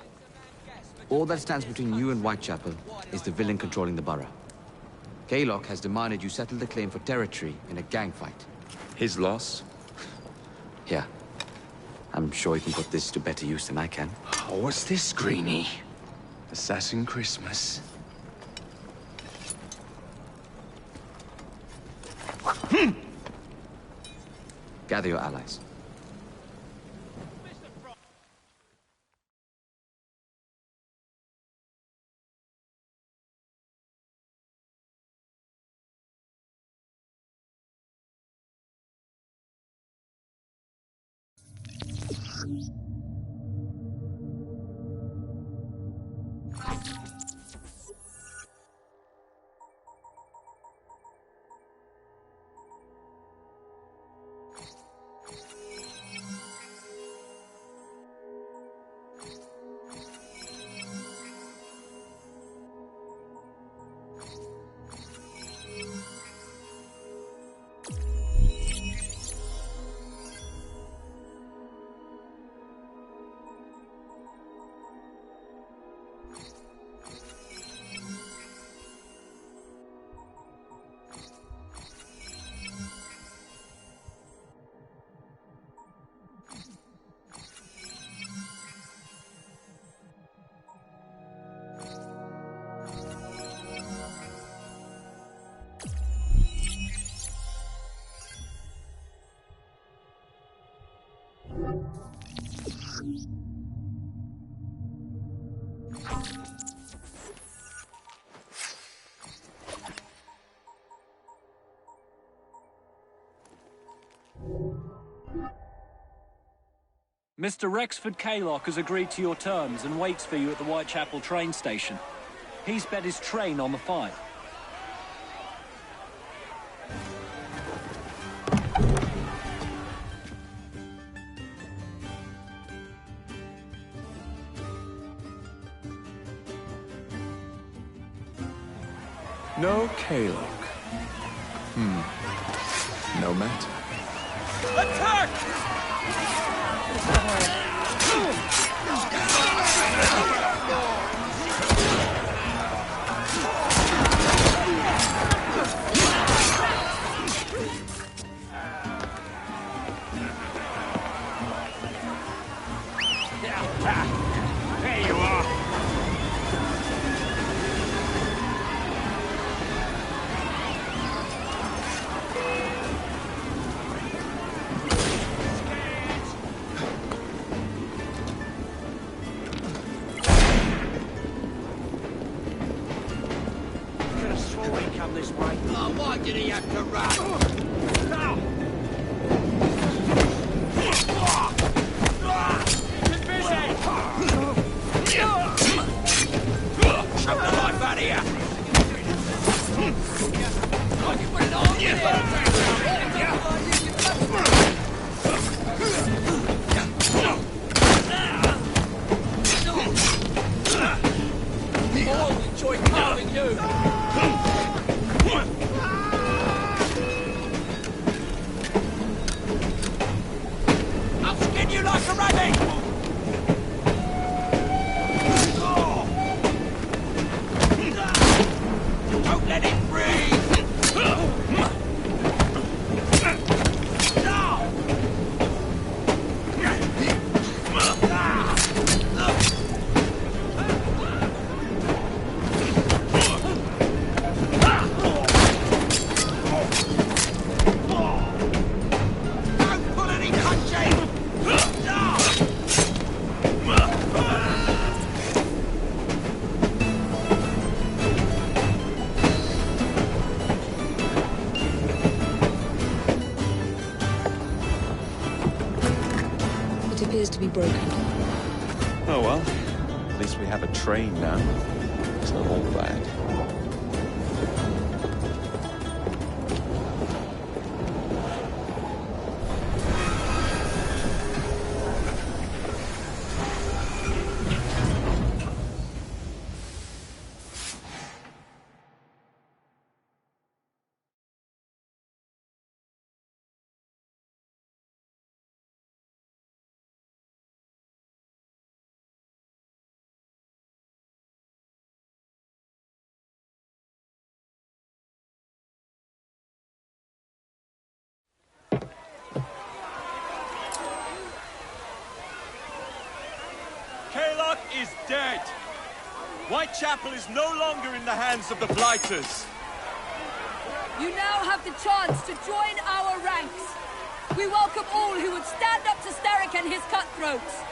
All that stands between you and Whitechapel is the villain controlling the borough. Kaylock has demanded you settle the claim for territory in a gang fight. His loss? Yeah. I'm sure he can put this to better use than I can. Oh, what's this, Greenie? Assassin Christmas. Gather your allies. Mr. Rexford Kaylock has agreed to your terms and waits for you at the Whitechapel train station. He's bet his train on the fight. No Kaylock. No matter. Attack! There you are. Could have swore he'd come this way. Oh, why did he have to run? Shove the life out of here! I can put it on I'll enjoy killing you! Don't let it breathe! It appears to be broken. Oh well, at least we have a train now. It's not all bad. Kaylock is dead. Whitechapel is no longer in the hands of the Blighters. You now have the chance to join our ranks. We welcome all who would stand up to Starrick and his cutthroats.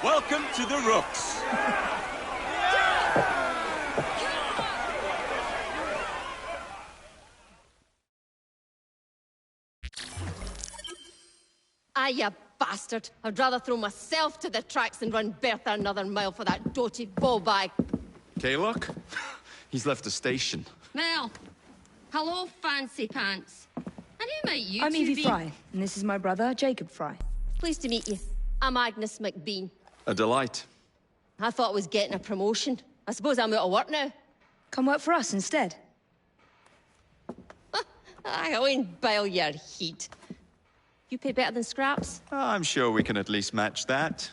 Welcome to the Rooks. Ah, you bastard. I'd rather throw myself to the tracks than run Bertha another mile for that doty ballbag. Kaylock? He's left the station. Mel. Hello, fancy pants. And who might you I'm two Evie be? Fry, and this is my brother, Jacob Fry. Pleased to meet you. I'm Agnes McBean. A delight. I thought I was getting a promotion. I suppose I'm out of work now. Come work for us instead. I won't bile your heat. You pay better than scraps? I'm sure we can at least match that.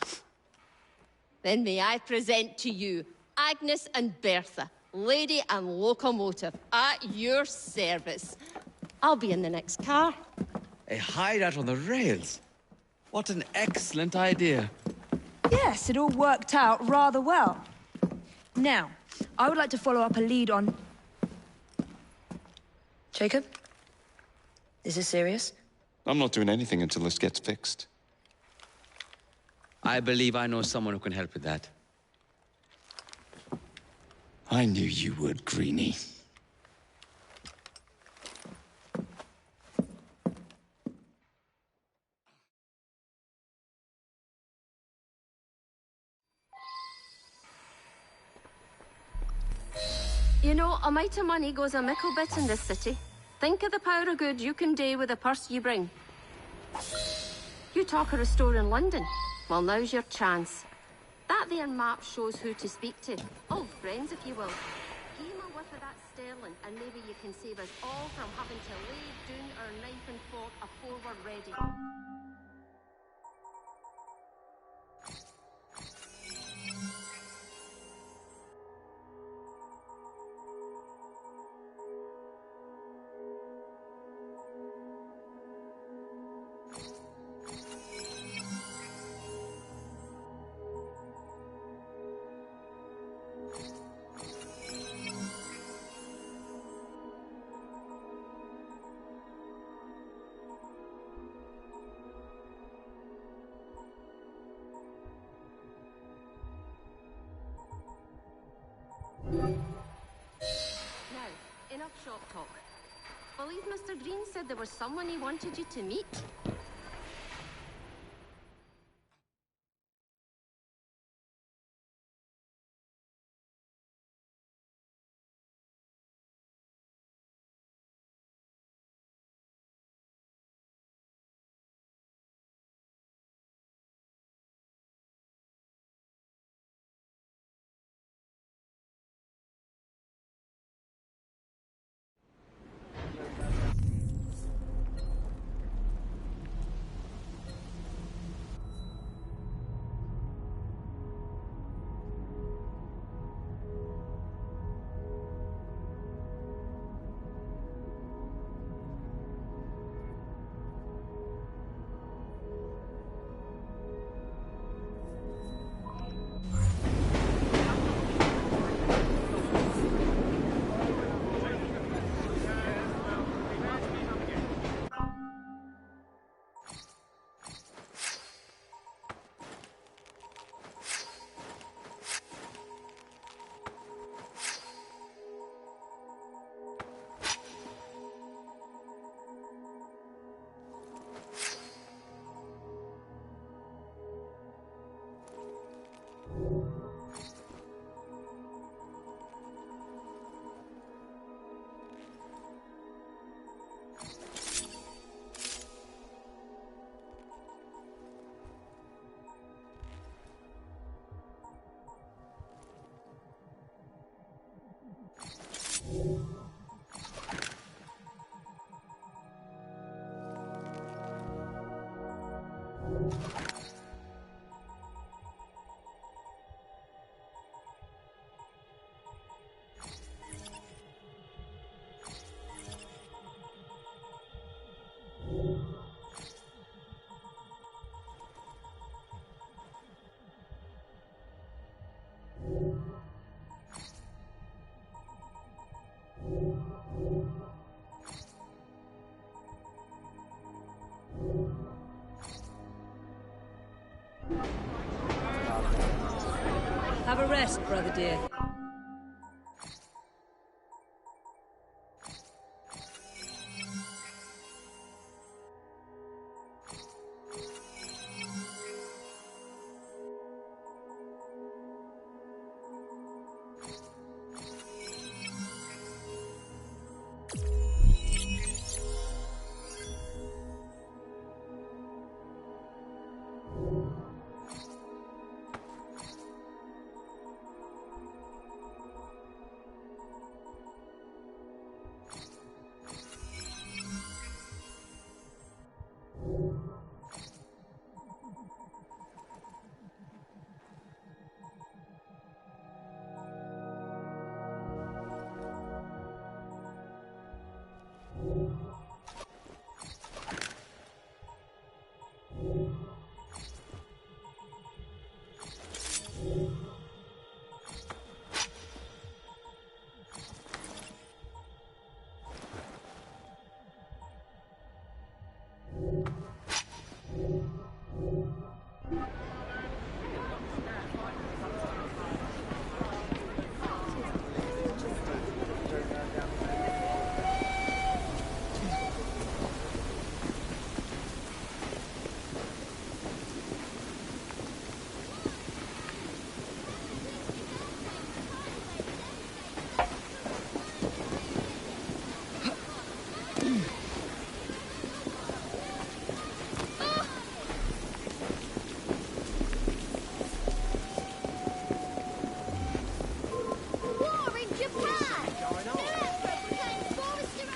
Then may I present to you Agnes and Bertha, lady and locomotive, at your service. I'll be in the next car. A hideout on the rails. What an excellent idea. Yes, it all worked out rather well. Now, I would like to follow up a lead on... Jacob? Is this serious? I'm not doing anything until this gets fixed. I believe I know someone who can help with that. I knew you would, Greenie. You know, a mite of money goes a mickle bit in this city. Think of the power of good you can do with the purse you bring. You talk of a store in London. Well, now's your chance. That there map shows who to speak to. Old friends, if you will. Give him a whiff of that sterling, and maybe you can save us all from having to lay down our knife and fork afore we're ready. Now, enough shop talk. Believe Mr. Green said there was someone he wanted you to meet. rest, brother dear. War in Japan! For restoration!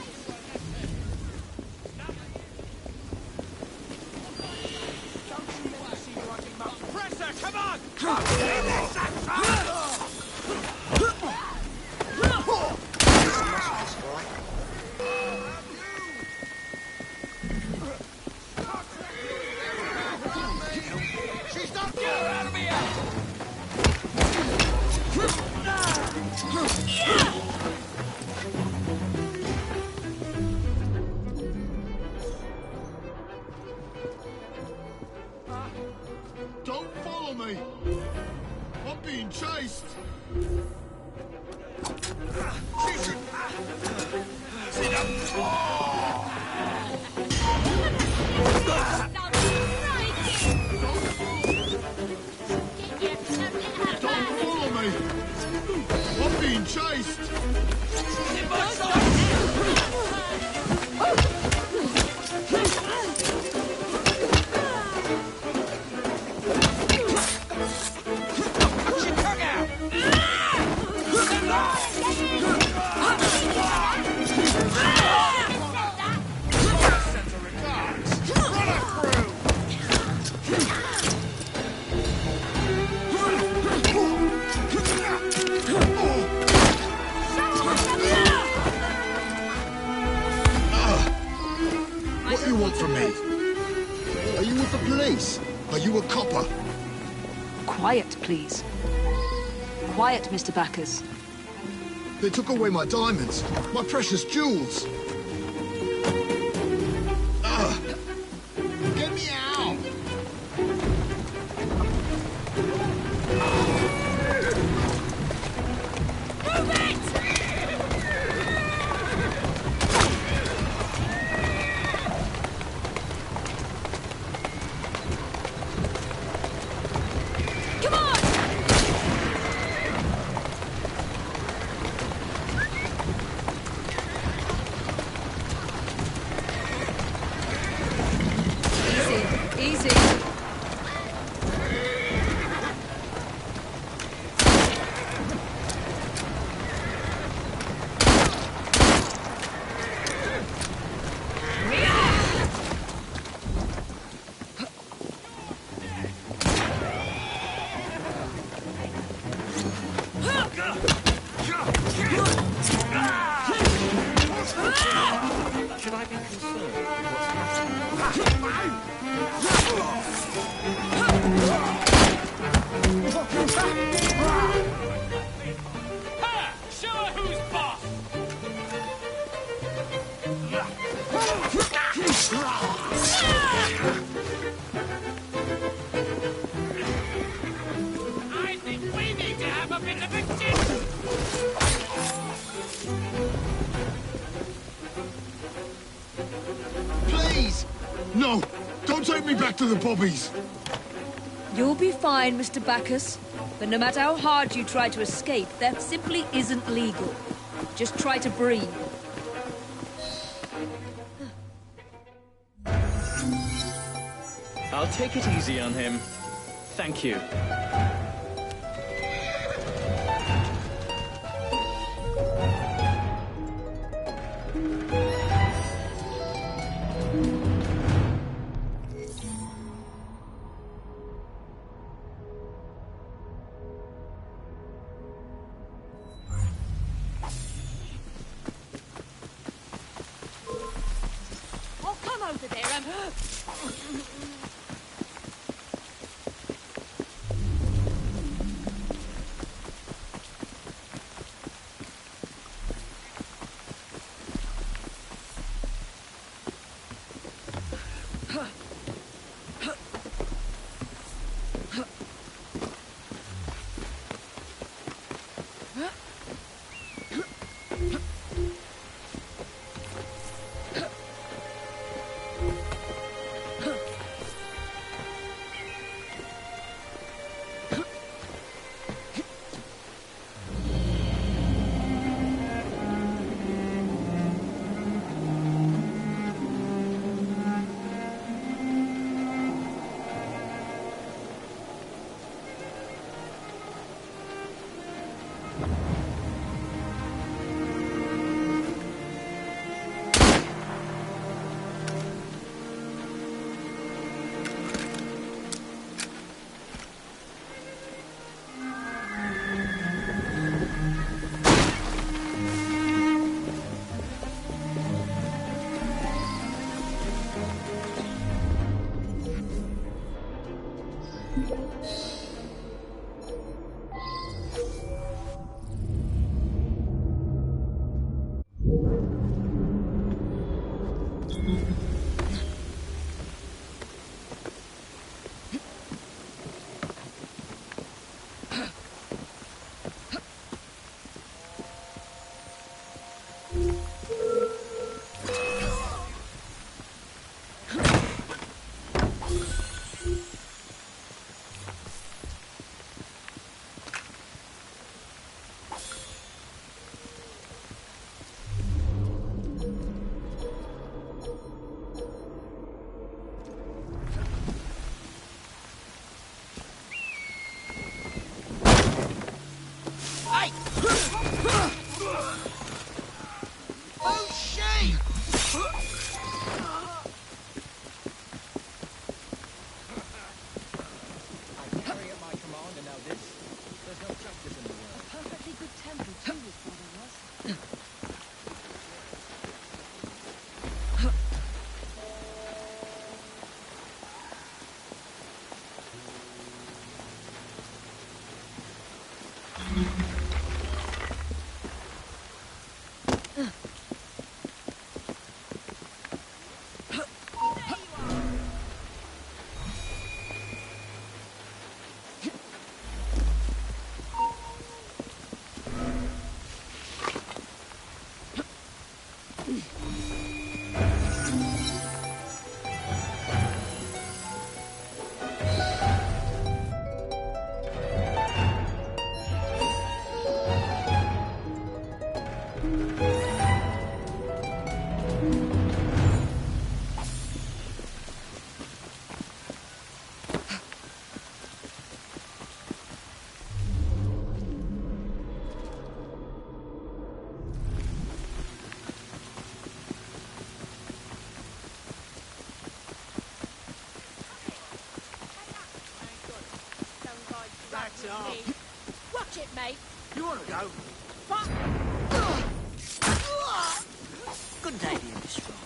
Presser, come on! She's not getting out of here! Don't follow me! I'm being chased! Don't follow me! I'm being chased! What do you want from me? Are you with the police? Are you a copper? Quiet, please. Quiet, Mr. Bacchus. They took away my diamonds, my precious jewels. Get me out! Move it! Come on! Easy, easy. Should I be concerned with what's Ha! Show her who's boss! I think we need to have a Please! No! Don't take me back to the Bobbies! You'll be fine, Mr. Bacchus. But no matter how hard you try to escape, that simply isn't legal. Just try to breathe. I'll take it easy on him. Thank you. Oh, come over there, Watch it, mate. You want to go? Fuck! Good day being this strong.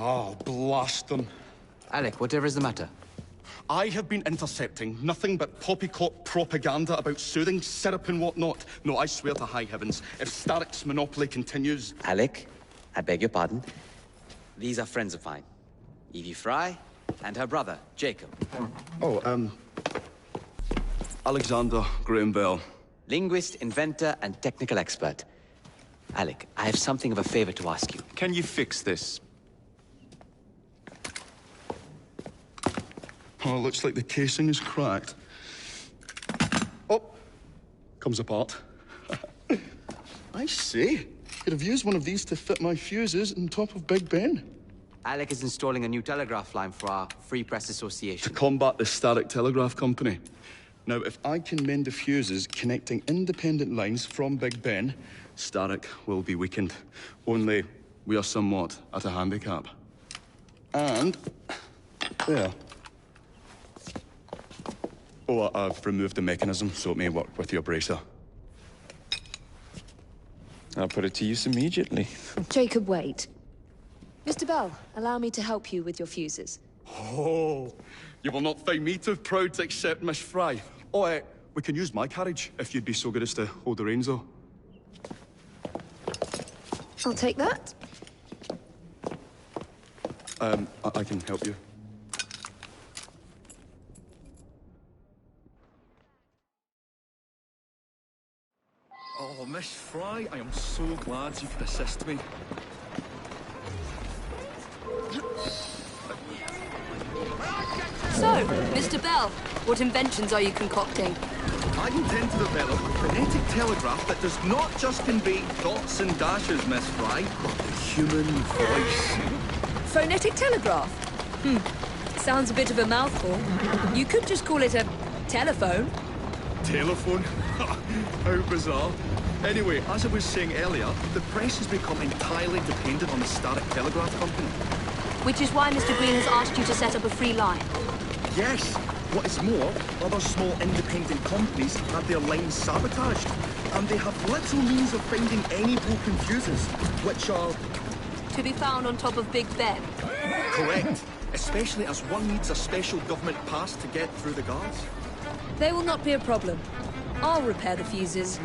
Oh, blast them. Alec, whatever is the matter? I have been intercepting nothing but poppycock propaganda about soothing syrup and whatnot. No, I swear to high heavens, if Starrick's monopoly continues... Alec, I beg your pardon. These are friends of mine. Evie Fry and her brother, Jacob. Oh, Alexander Graham Bell. Linguist, inventor, and technical expert. Alec, I have something of a favor to ask you. Can you fix this? Oh, looks like the casing is cracked. Oh, comes apart. I say, could have used one of these to fit my fuses on top of Big Ben. Alec is installing a new telegraph line for our Free Press Association. To combat the Starrick Telegraph Company. Now, if I can mend the fuses connecting independent lines from Big Ben, Starrick will be weakened. Only we are somewhat at a handicap. And... there. Oh, I've removed the mechanism so it may work with your bracer. I'll put it to use immediately. Jacob, wait. Mr. Bell, allow me to help you with your fuses. Oh, you will not find me too proud to accept Miss Fry. Oh, we can use my carriage, if you'd be so good as to hold the reins, though. I'll take that. I can help you. Oh, Miss Fry, I am so glad you could assist me. So, Mr. Bell, what inventions are you concocting? I intend to develop a phonetic telegraph that does not just convey dots and dashes, Miss Fry, but the human voice. Phonetic telegraph? Sounds a bit of a mouthful. You could just call it a telephone. Telephone? How bizarre. Anyway, as I was saying earlier, the press has become entirely dependent on the Starrick Telegraph Company. Which is why Mr. Green has asked you to set up a free line. Yes. What is more, other small independent companies have their lines sabotaged, and they have little means of finding any broken fuses, which are... To be found on top of Big Ben. Correct. Especially as one needs a special government pass to get through the guards. They will not be a problem. I'll repair the fuses.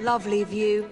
Lovely view.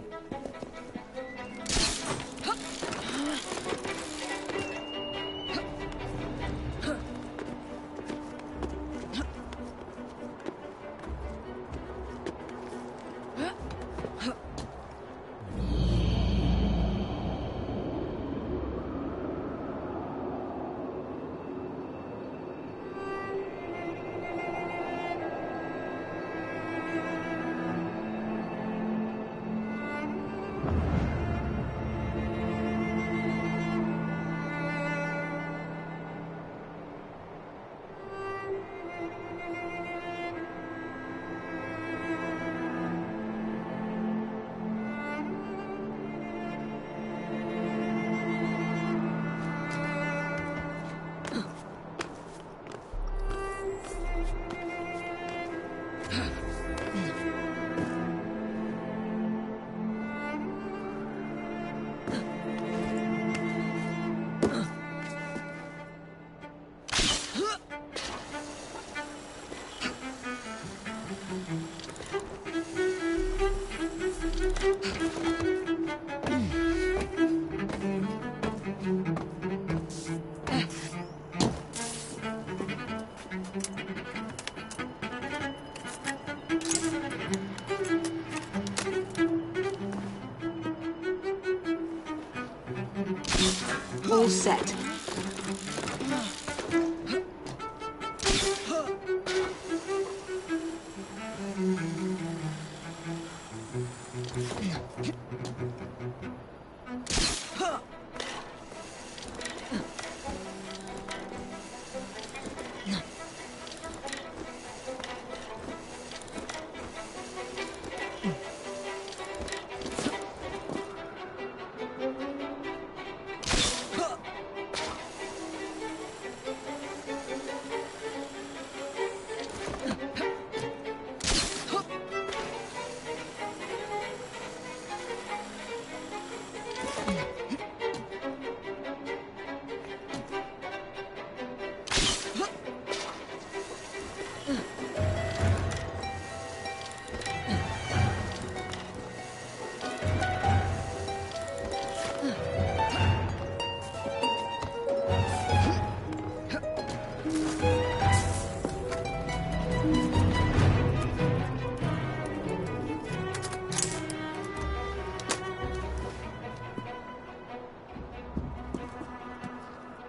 All set.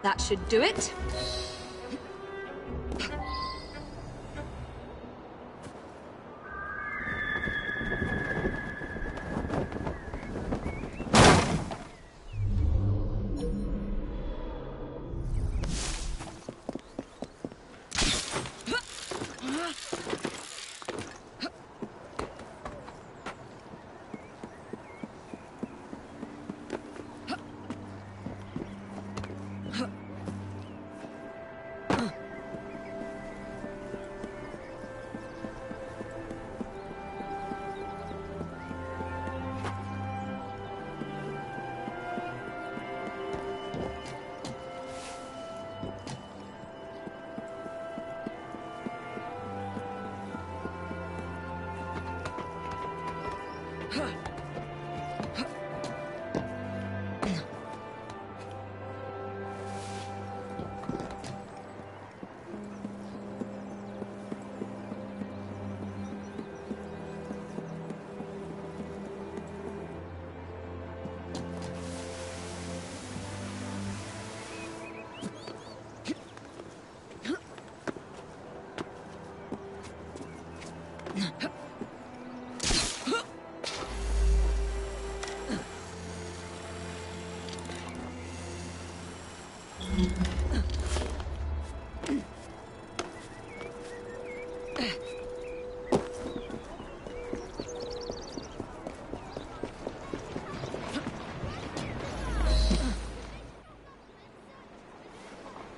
That should do it.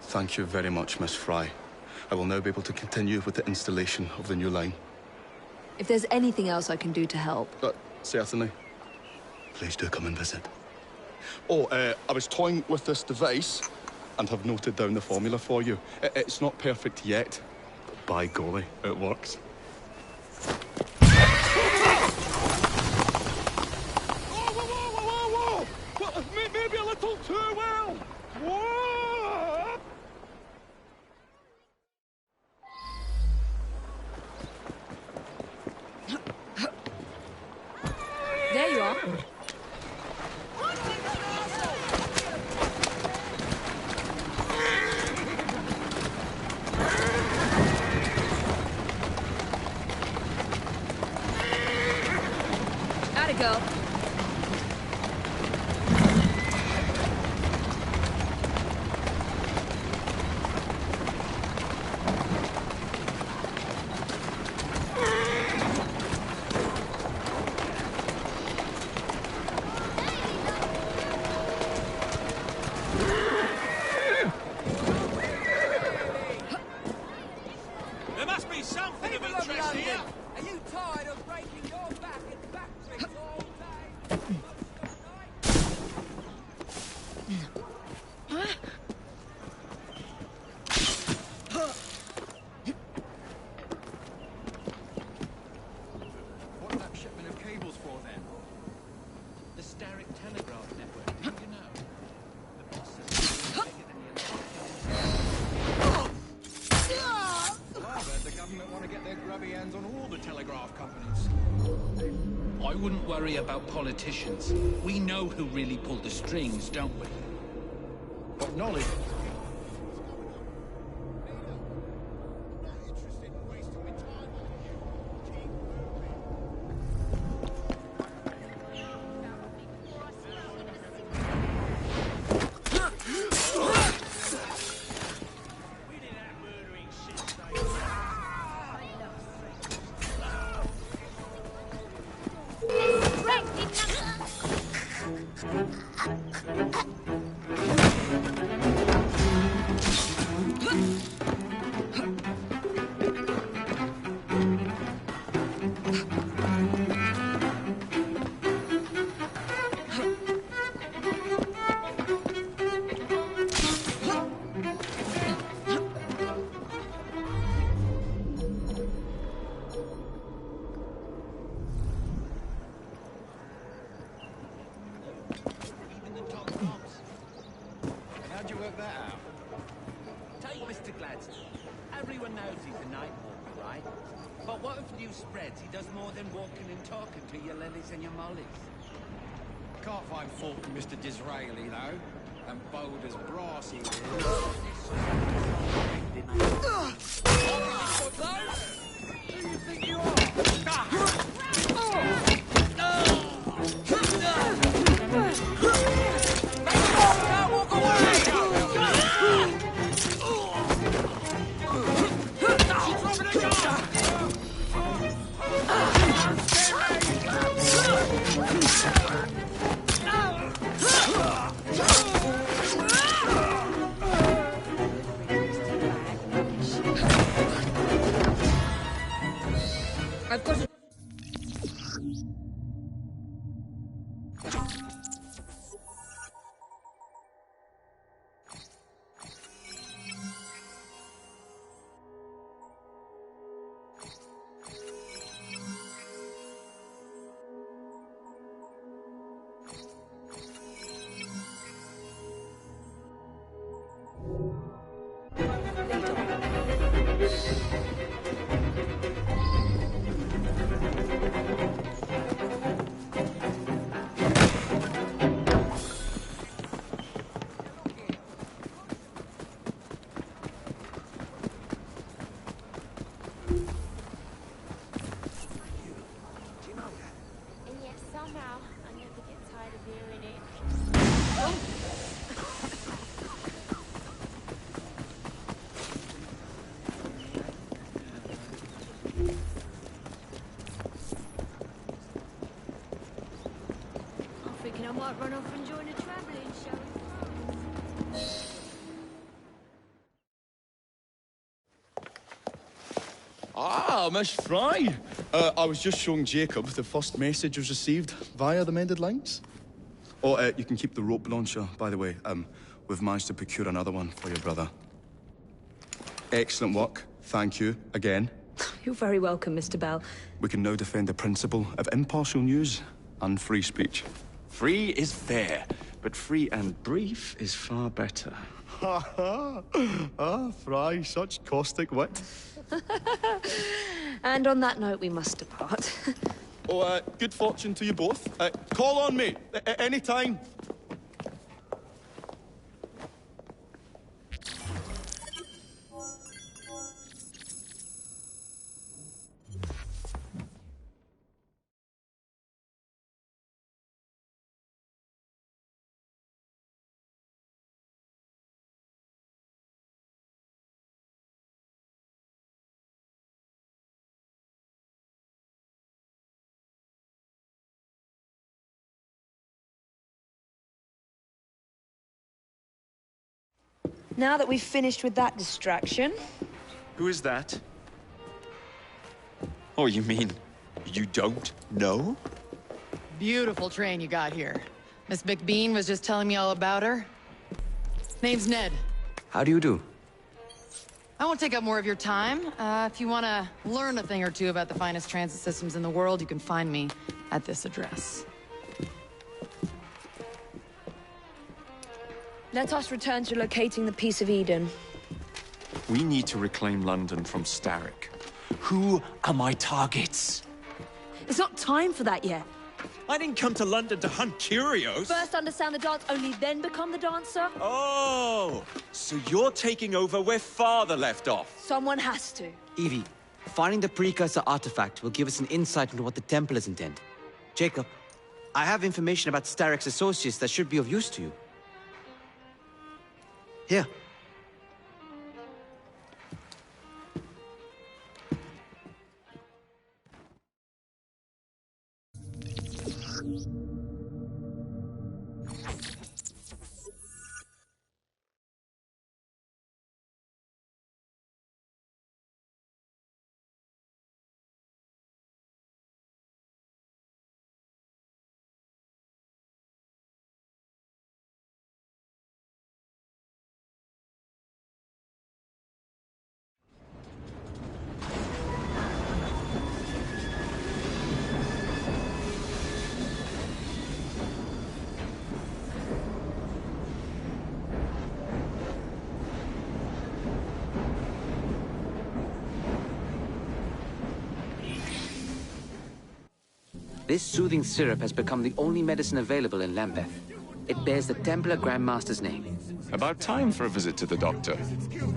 Thank you very much, Miss Fry. I will now be able to continue with the installation of the new line. If there's anything else I can do to help... Certainly. Please do come and visit. Oh, I was toying with this device and have noted down the formula for you. It's not perfect yet, but by golly, it works. Whoa! Maybe a little too well! Whoa! There you are. Atta girl. There must be something of interest here. Are you tired of breaking your back in factories all day? What's that shipment of cables for, then? The Starrick Telegraph Network, didn't you know? The boss says it's bigger than Well, I heard the government want to get their grubby hands on all the telegraph companies. I wouldn't worry about politicians. We know who really pulled the strings, don't we? What knowledge? How'd you work that out? Take Mr. Gladstone. Everyone knows he's a night walker, right? But what if news spreads he does more than walking and talking to your lilies and your mollies? Can't find fault with Mr. Disraeli, though. And bold as brass he is. Who do you think you are? I've got a... And yet somehow I never get tired of hearing it. I'm thinking I might run off and join a travelling show. Ah, Miss Fry. I was just showing Jacob the first message was received via the mended lines. Oh, you can keep the rope launcher, by the way. We've managed to procure another one for your brother. Excellent work. Thank you again. You're very welcome, Mr. Bell. We can now defend the principle of impartial news and free speech. Free is fair, but free and brief is far better. Ha ha! Ah, Fry, such caustic wit. And on that note, we must depart. Oh, good fortune to you both. Call on me at any time. Now that we've finished with that distraction... Who is that? Oh, you mean you don't know? Beautiful train you got here. Miss McBean was just telling me all about her. Name's Ned. How do you do? I won't take up more of your time. If you want to learn a thing or two about the finest transit systems in the world, you can find me at this address. Let us return to locating the Piece of Eden. We need to reclaim London from Starrick. Who are my targets? It's not time for that yet. I didn't come to London to hunt curios. First understand the dance, only then become the dancer? Oh, so you're taking over where Father left off. Someone has to. Evie, finding the precursor artifact will give us an insight into what the Templars intend. Jacob, I have information about Starrick's associates that should be of use to you. Here. This soothing syrup has become the only medicine available in Lambeth. It bears the Templar Grandmaster's name. About time for a visit to the doctor.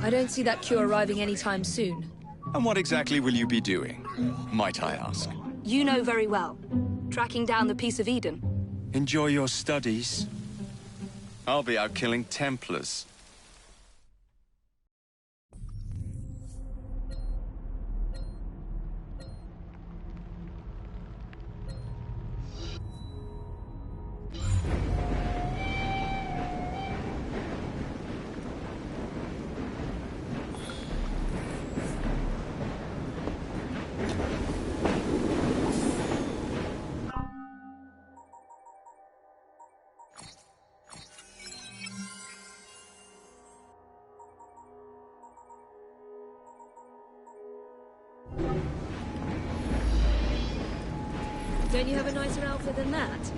I don't see that cure arriving anytime soon. And what exactly will you be doing, might I ask? You know very well. Tracking down the Piece of Eden. Enjoy your studies. I'll be out killing Templars. Don't you have a nicer outfit than that?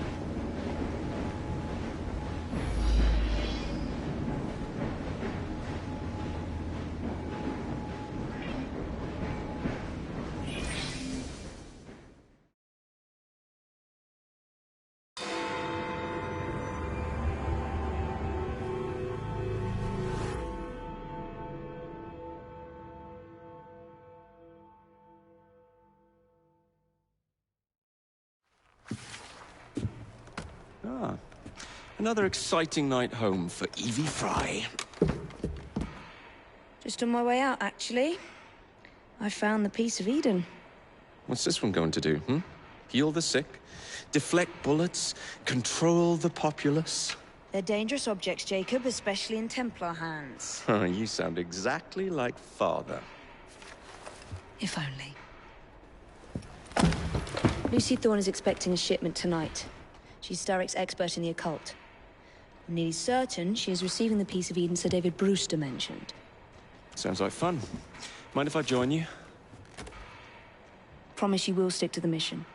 Ah, another exciting night home for Evie Fry. Just on my way out, actually. I found the Piece of Eden. What's this one going to do, Heal the sick, deflect bullets, control the populace? They're dangerous objects, Jacob, especially in Templar hands. You sound exactly like Father. If only. Lucy Thorne is expecting a shipment tonight. She's Starrick's expert in the occult. I'm nearly certain she is receiving the Piece of Eden Sir David Brewster mentioned. Sounds like fun. Mind if I join you? Promise you will stick to the mission.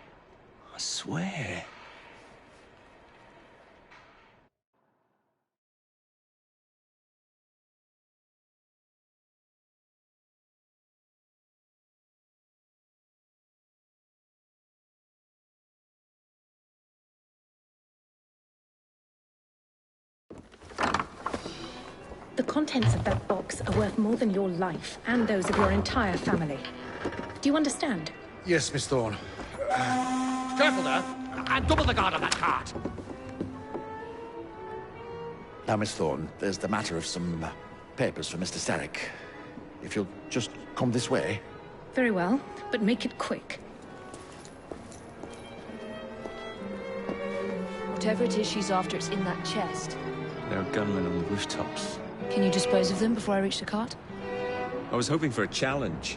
I swear. The contents of that box are worth more than your life, and those of your entire family. Do you understand? Yes, Miss Thorne. Careful there! And double the guard on that cart! Now, Miss Thorne, there's the matter of some papers for Mr. Starrick. If you'll just come this way. Very well, but make it quick. Whatever it is she's after, it's in that chest. There are gunmen on the rooftops. Can you dispose of them before I reach the cart? I was hoping for a challenge.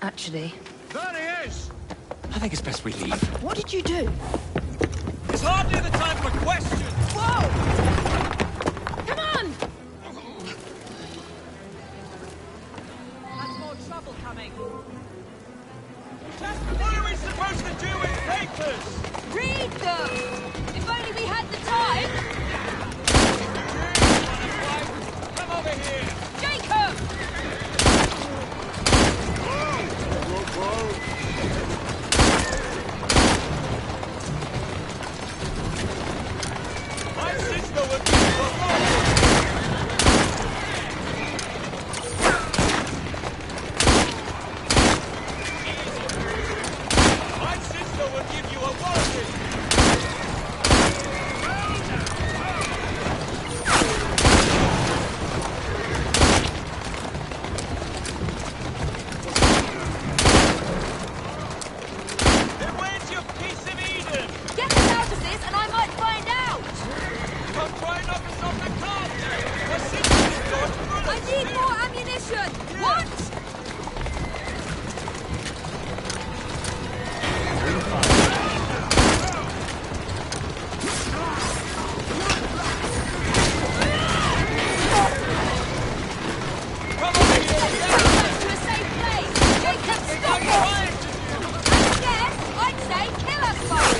Actually, There he is! I think it's best we leave. What did you do? It's hardly the time for questions! Whoa! Come on! That's more trouble coming. What are we supposed to do with papers? Read them! If only we had the time! Come over here! Jacob! My sister would be My sister will give you a warning! Then where's your piece of Eden? Get us out of this and I might find out! Come try and knock us off the cart! My sister's got bullets! I need more ammunition! What? Come over here! To a safe place! Jacob, stop us! And yes, I'd say kill us both!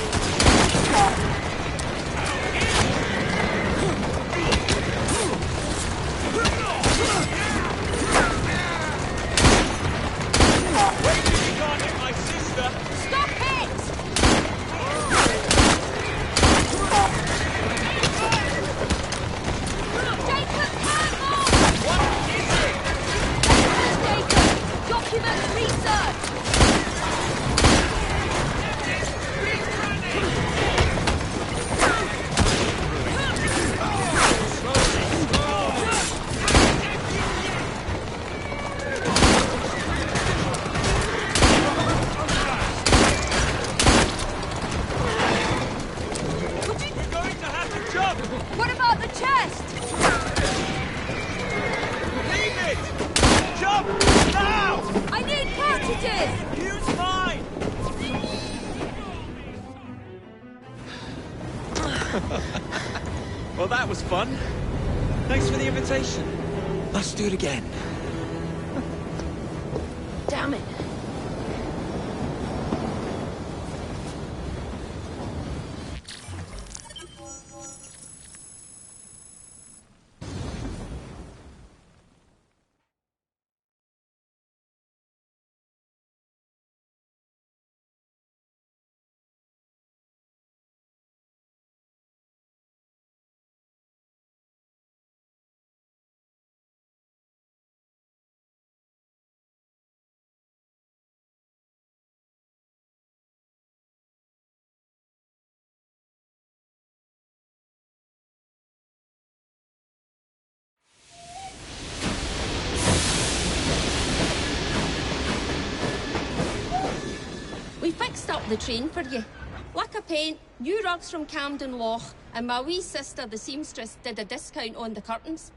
Wait till you can't hit my sister! Stop it! Jacob, turn off! What is it? Jacob, document research! We're going to have to jump! What about the chest? Leave it! Jump! Now! I need cartridges! Use mine! Well, that was fun. Thanks for the invitation. Let's do it again. Damn it. We fixed up the train for you. Lacquer paint, new rugs from Camden Loch, and my wee sister, the seamstress, did a discount on the curtains.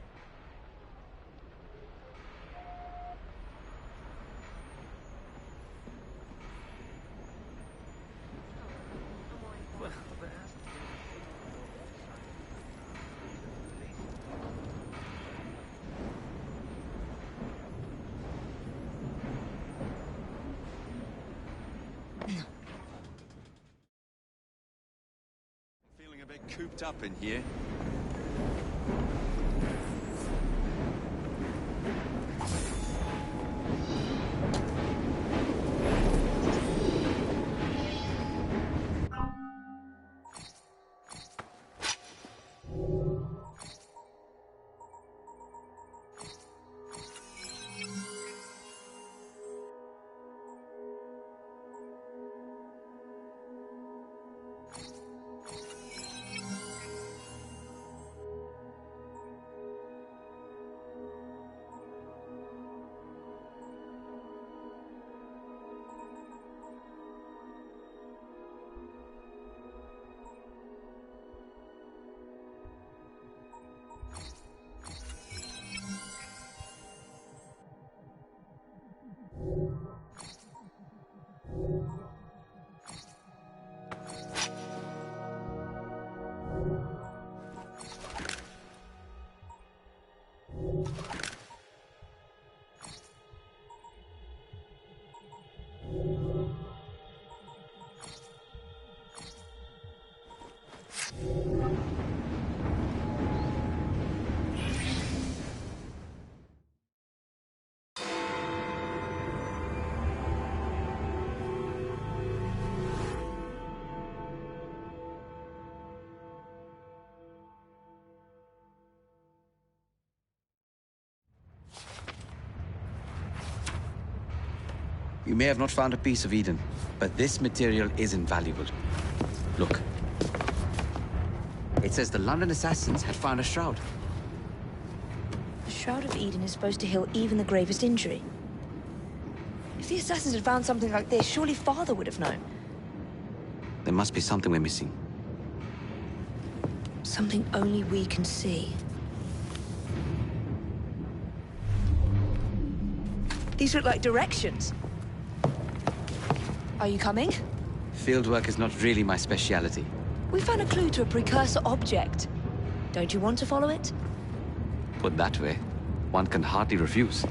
Feeling a bit cooped up in here. You may have not found a piece of Eden, but this material is invaluable. Look. It says the London assassins had found a shroud. The Shroud of Eden is supposed to heal even the gravest injury. If the assassins had found something like this, surely Father would have known. There must be something we're missing. Something only we can see. These look like directions. Are you coming? Fieldwork is not really my speciality. We found a clue to a precursor object. Don't you want to follow it? Put that way, one can hardly refuse.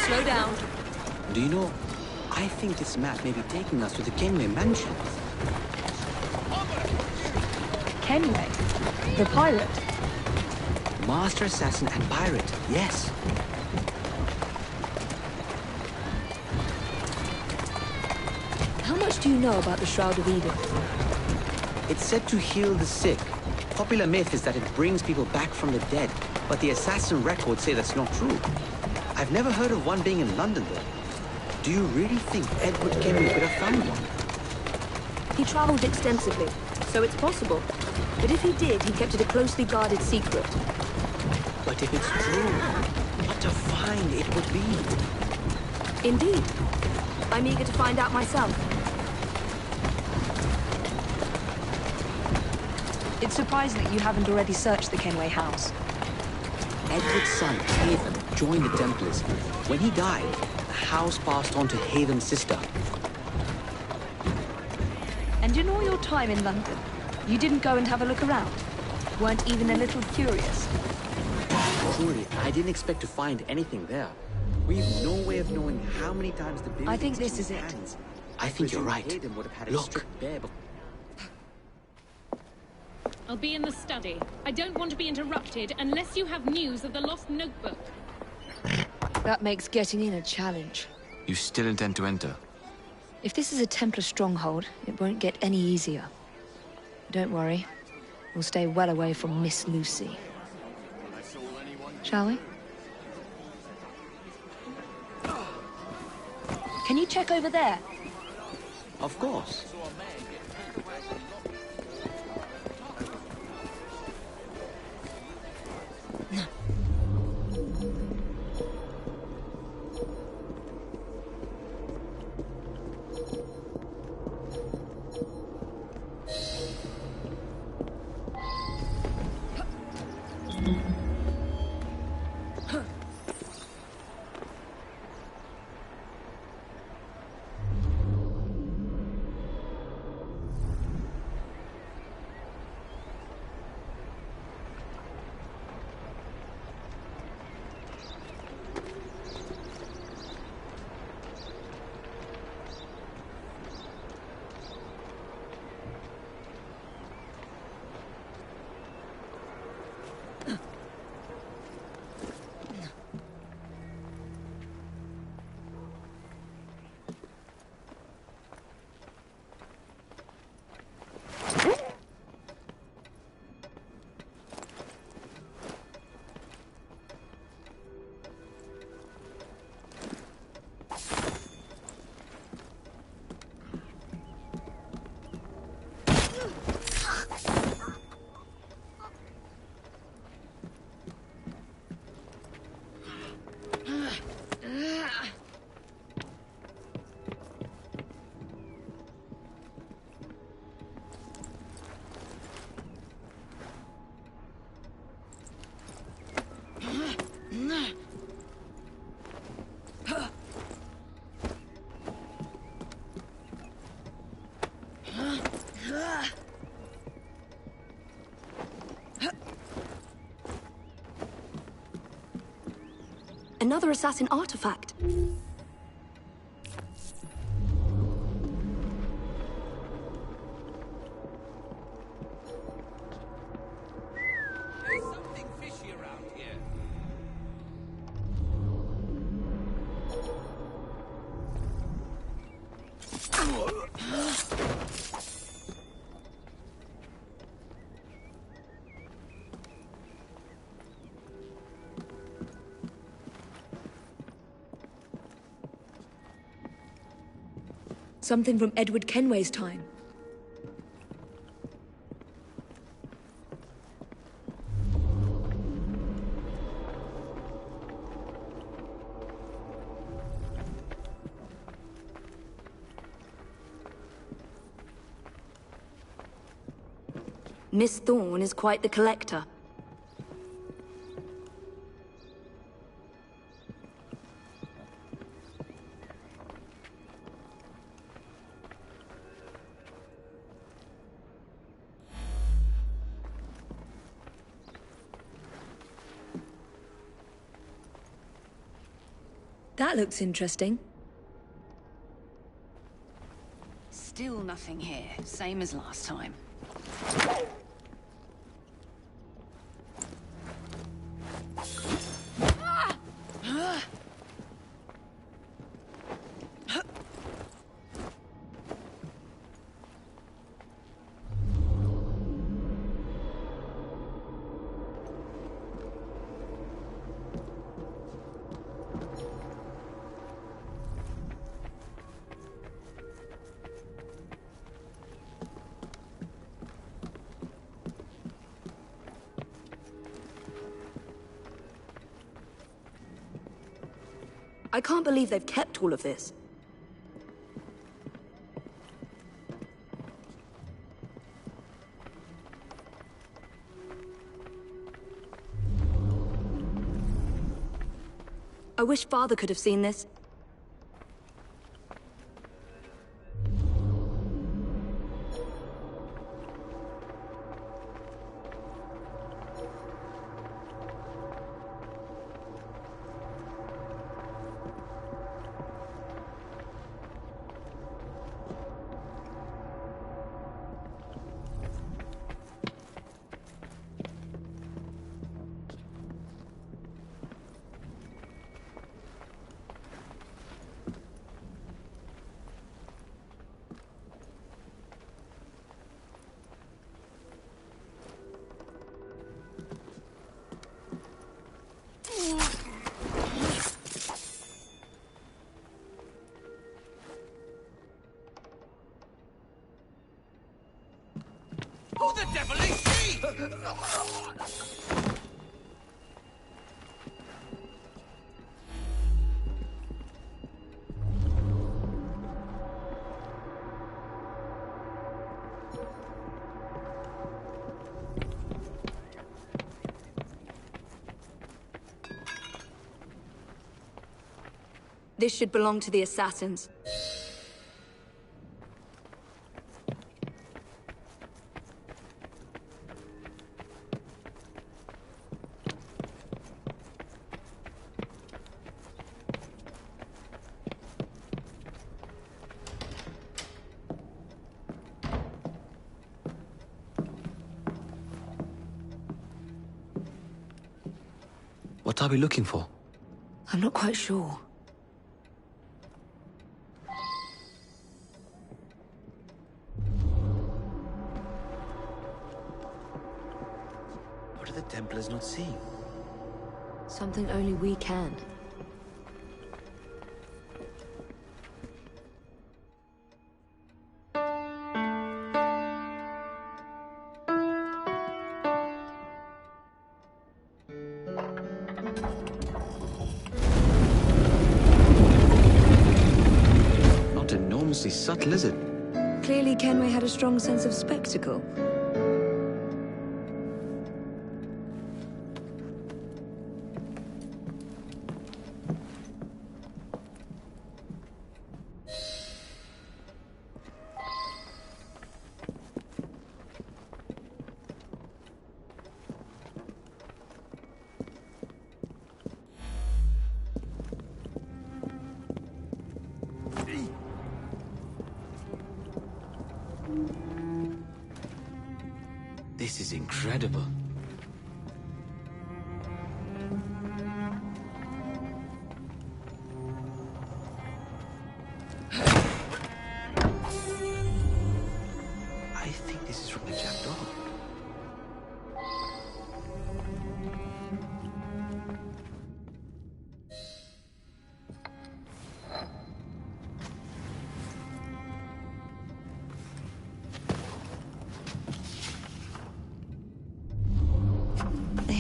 Slow down. Do you know, I think this map may be taking us to the Kenway mansion. Kenway? The pirate? Master assassin and pirate, yes. How much do you know about the Shroud of Eden? It's said to heal the sick. Popular myth is that it brings people back from the dead, but the assassin records say that's not true. I've never heard of one being in London, though. Do you really think Edward Kenway could have found one? He travelled extensively, so it's possible. But if he did, he kept it a closely guarded secret. But if it's true, what a find it would be. Indeed. I'm eager to find out myself. It's surprising that you haven't already searched the Kenway house. Edward's son, Haven, joined the Templars. When he died, the house passed on to Haven's sister. And in all your time in London, you didn't go and have a look around? Weren't even a little curious? Truly, I didn't expect to find anything there. We've no way of knowing how many times the building... I think this is it. I think you're right. Look. I'll be in the study. I don't want to be interrupted unless you have news of the lost notebook. That makes getting in a challenge. You still intend to enter? If this is a Templar stronghold, it won't get any easier. Don't worry. We'll stay well away from Miss Lucy. Shall we? Can you check over there? Of course. Another assassin artifact. Something from Edward Kenway's time. Miss Thorne is quite the collector. That looks interesting. Still nothing here. Same as last time. I can't believe they've kept all of this. I wish Father could have seen this. Who the devil is she? This should belong to the assassins. What are we looking for? I'm not quite sure. What are the Templars not seeing? Something only we can. Not enormously subtle, is it? Clearly Kenway had a strong sense of spectacle. This is incredible. I think this is from the jackdaw.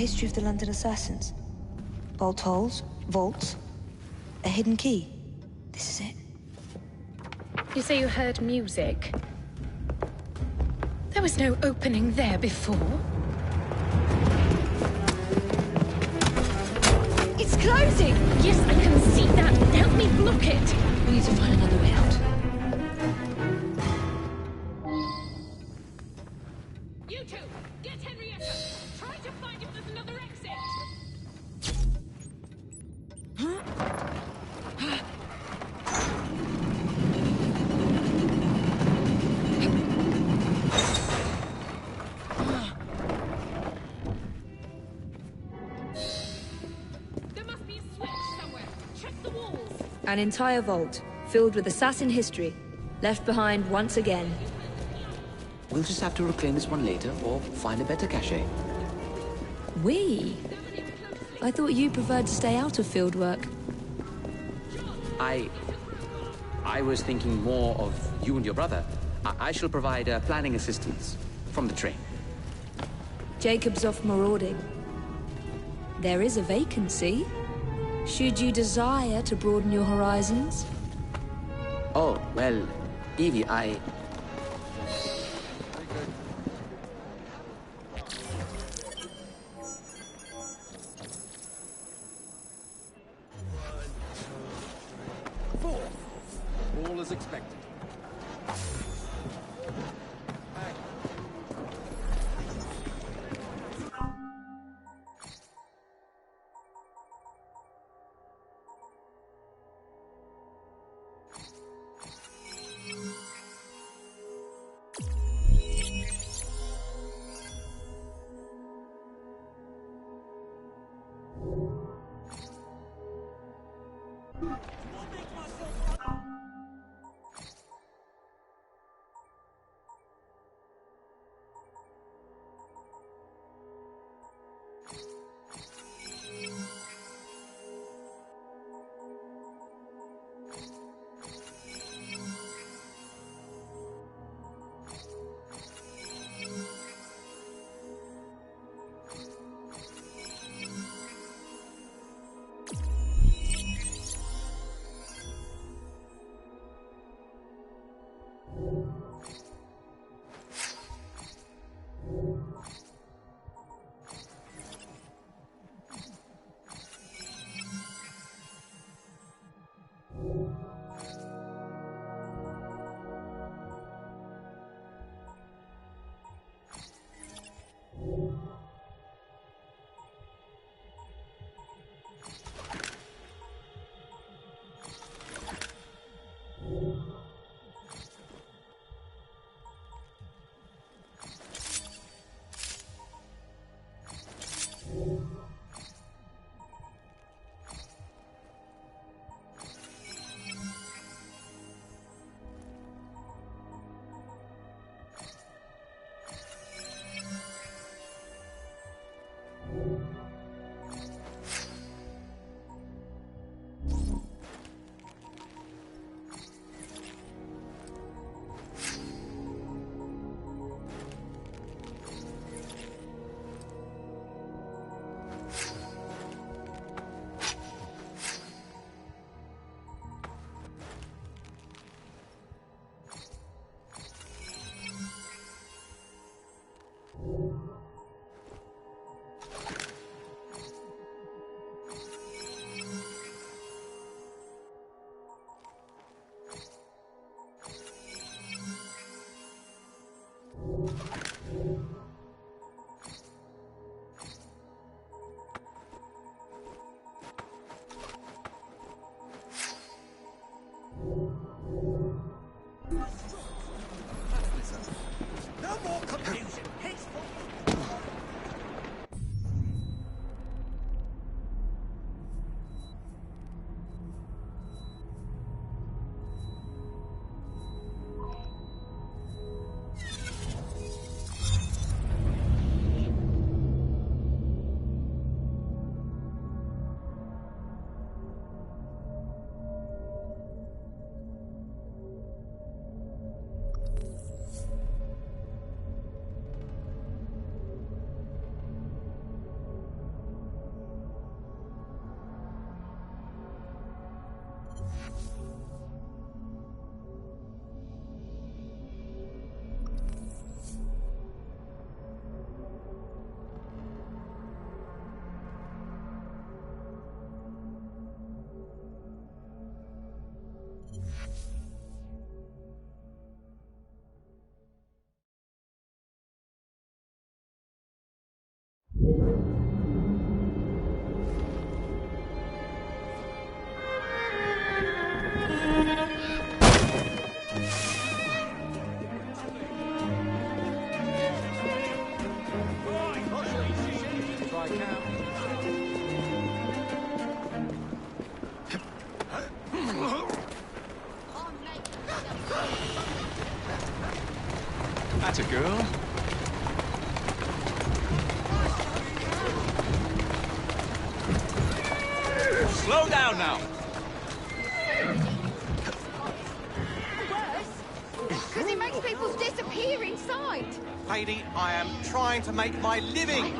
history of the London assassins. Bolt holes, vaults, a hidden key. This is it. You say you heard music? There was no opening there before. It's closing! Yes, I can see that. Help me block it. We need to find another way out. You two, get Henrietta. Try to find if there's another exit. An entire vault, filled with assassin history, left behind once again. We'll just have to reclaim this one later, or find a better cache. We? I thought you preferred to stay out of field work. I was thinking more of you and your brother. I shall provide planning assistance from the train. Jacob's off marauding. There is a vacancy. Should you desire to broaden your horizons? Oh, well, Evie, I... All as expected. That's a girl. Slow down now. Because it makes people disappear inside. Lady, I am trying to make my living.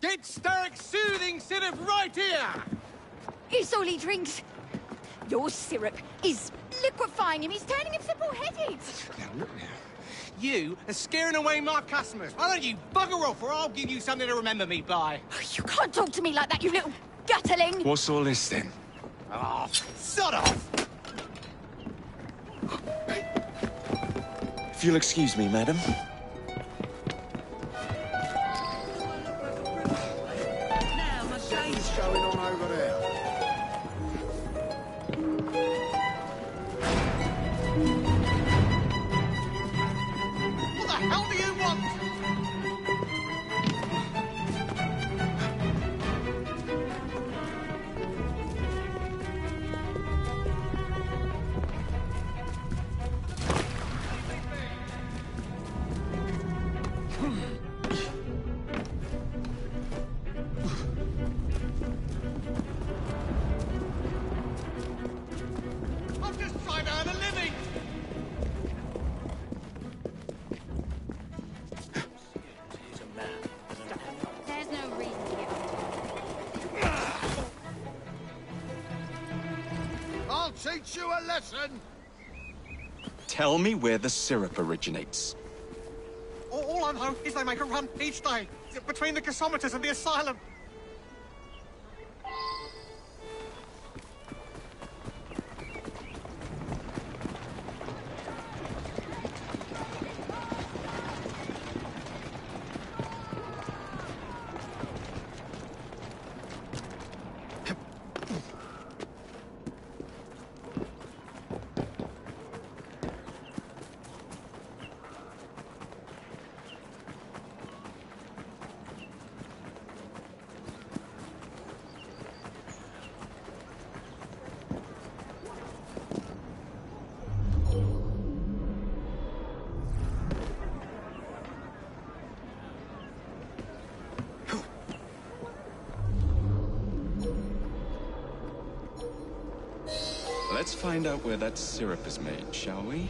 Get Starrick's soothing syrup right here! It's all he drinks. Your syrup is liquefying him. He's turning him simple-headed. Now, look now. You are scaring away my customers. Why don't you bugger off, or I'll give you something to remember me by. You can't talk to me like that, you little gutterling. What's all this then? Oh, sod off! If you'll excuse me, madam. Now, my days going on over there. What the hell do you want? I'm just trying to earn a living! There's no reason to get I'll teach you a lesson! Tell me where the syrup originates. All I know is they make a run each day between the gasometers and the asylum. Let's find out where that syrup is made, shall we?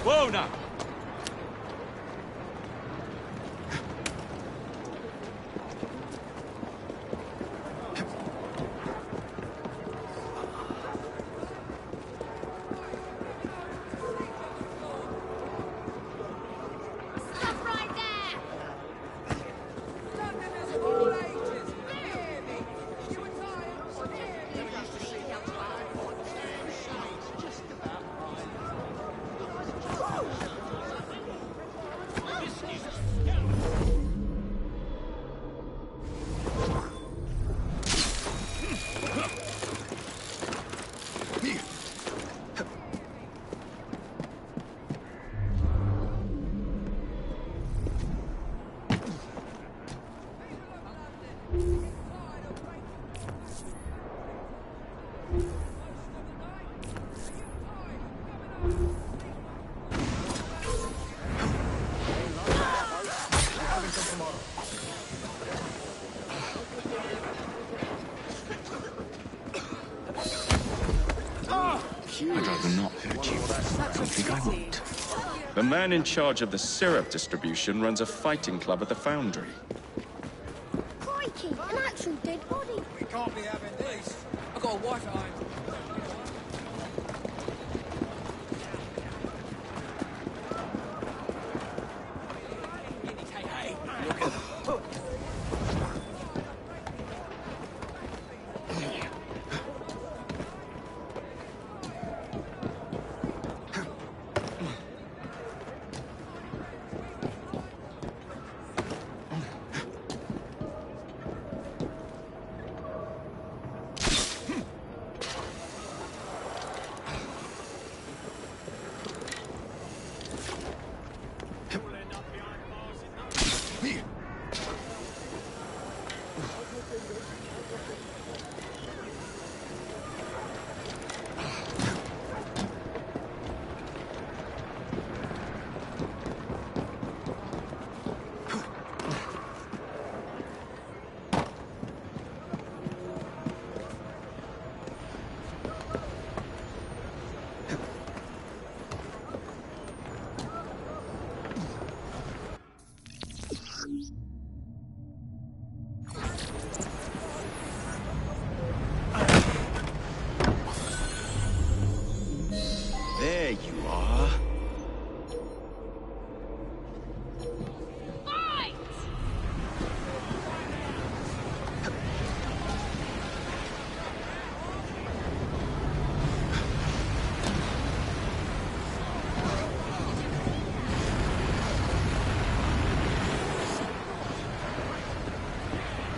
Whoa now! Stop right there! will not hurt you. I don't think I won't. The man in charge of the syrup distribution runs a fighting club at the foundry. Crikey, an actual dead body. We can't be having this. I've got a wife at home. There you are.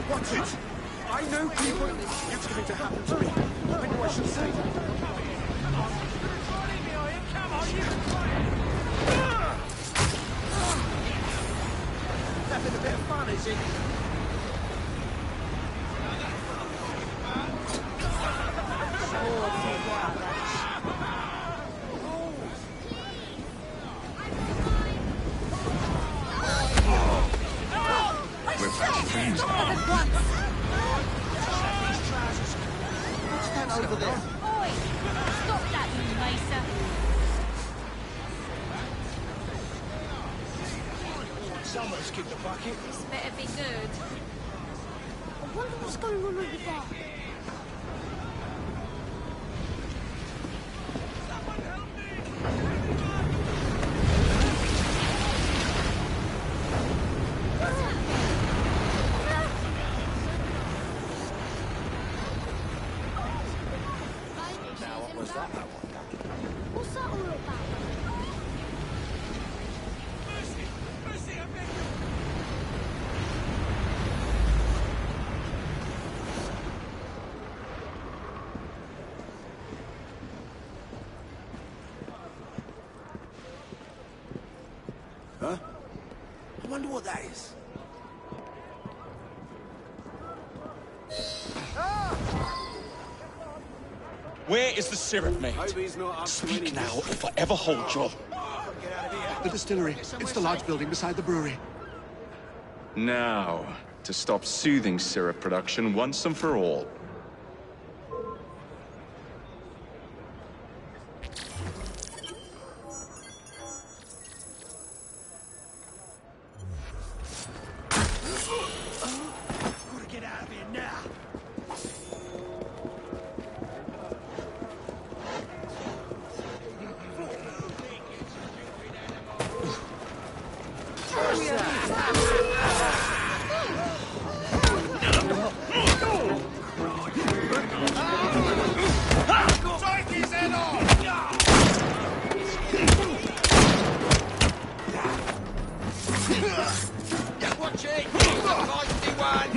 What's it? I know people. It's going to happen to me. I know I should say. Having a bit of fun, is it? We're fast friends. What's that over there? Oi! Stop that, you macer! Someone's kicked the bucket. This better be good. I wonder what's going on over there. Now, what was that, I wonder? What's that all about? Huh? I wonder what that is. Where is the syrup, mate? Hope he's not up to Speak any now or mischief. forever hold your... Get out of here. The distillery. It's the large building beside the brewery. Now, to stop soothing syrup production once and for all. Gotta get out of here now. Take his head off! Watch it! Feisty one!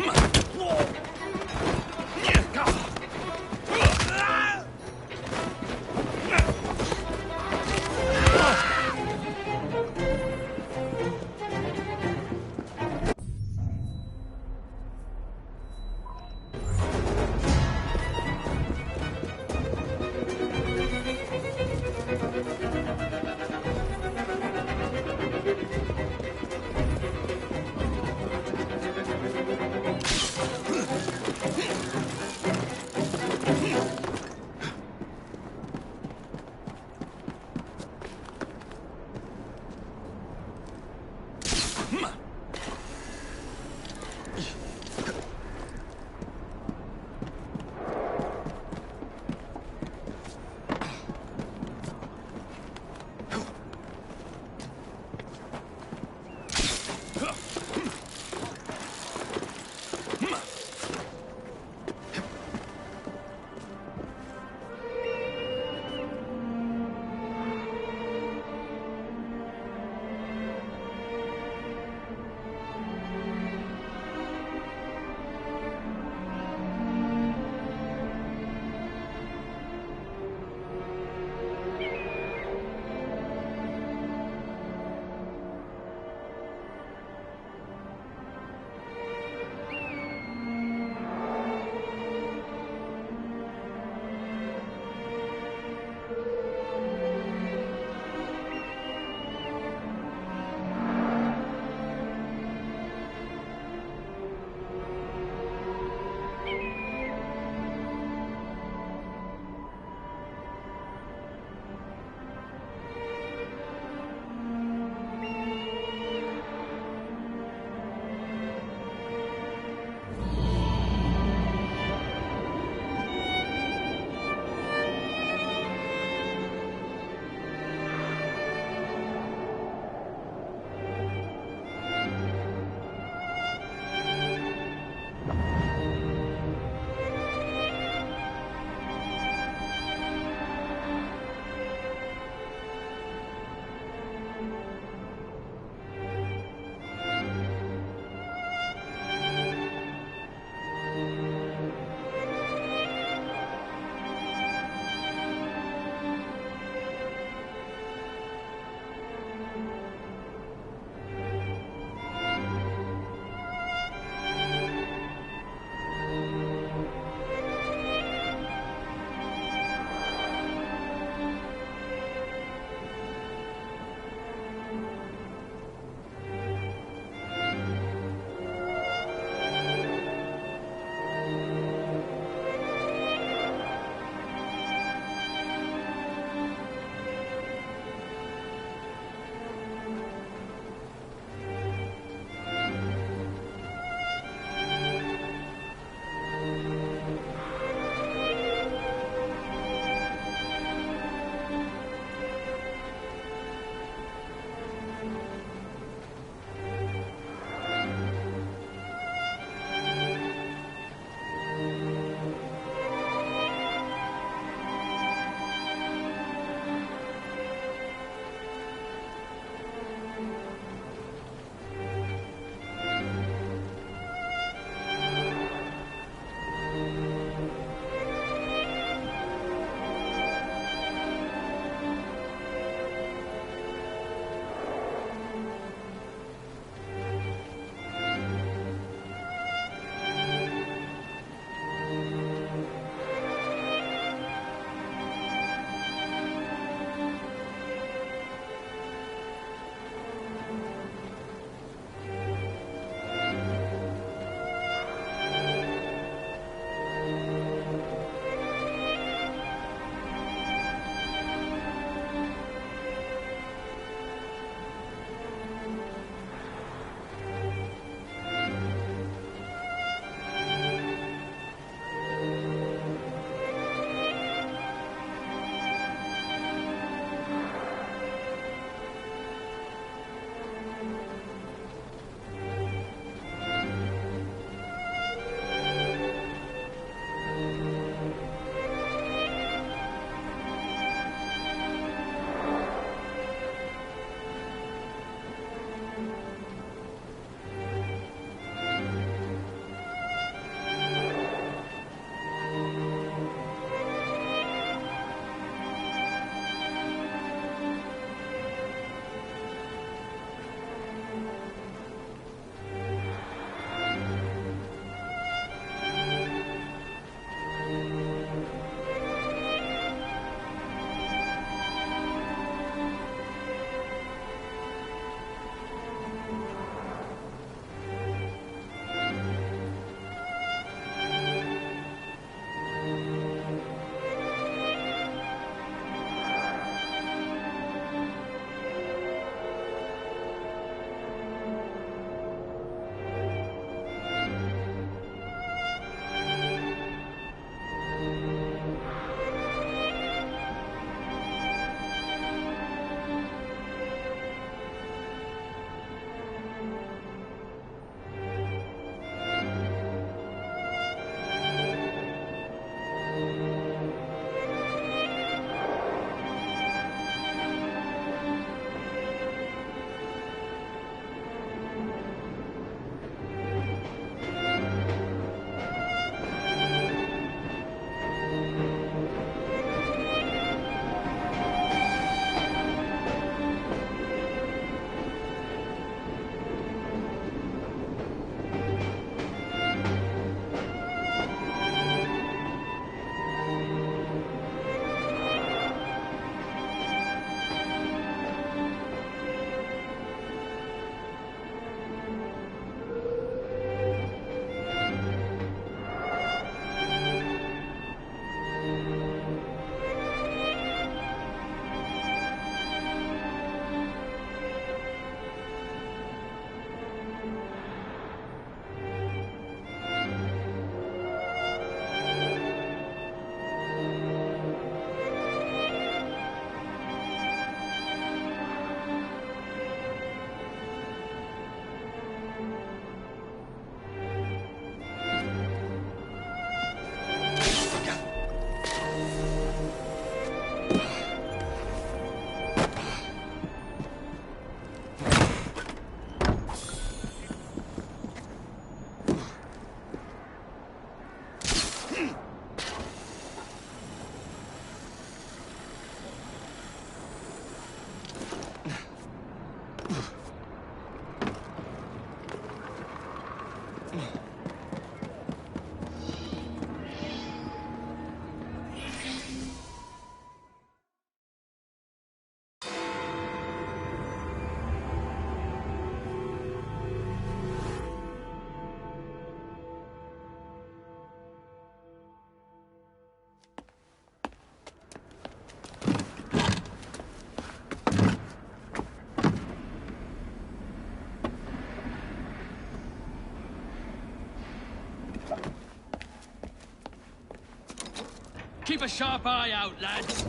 Keep a sharp eye out, lads.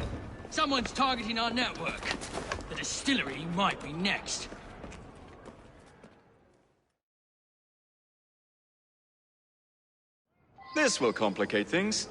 Someone's targeting our network. The distillery might be next. This will complicate things.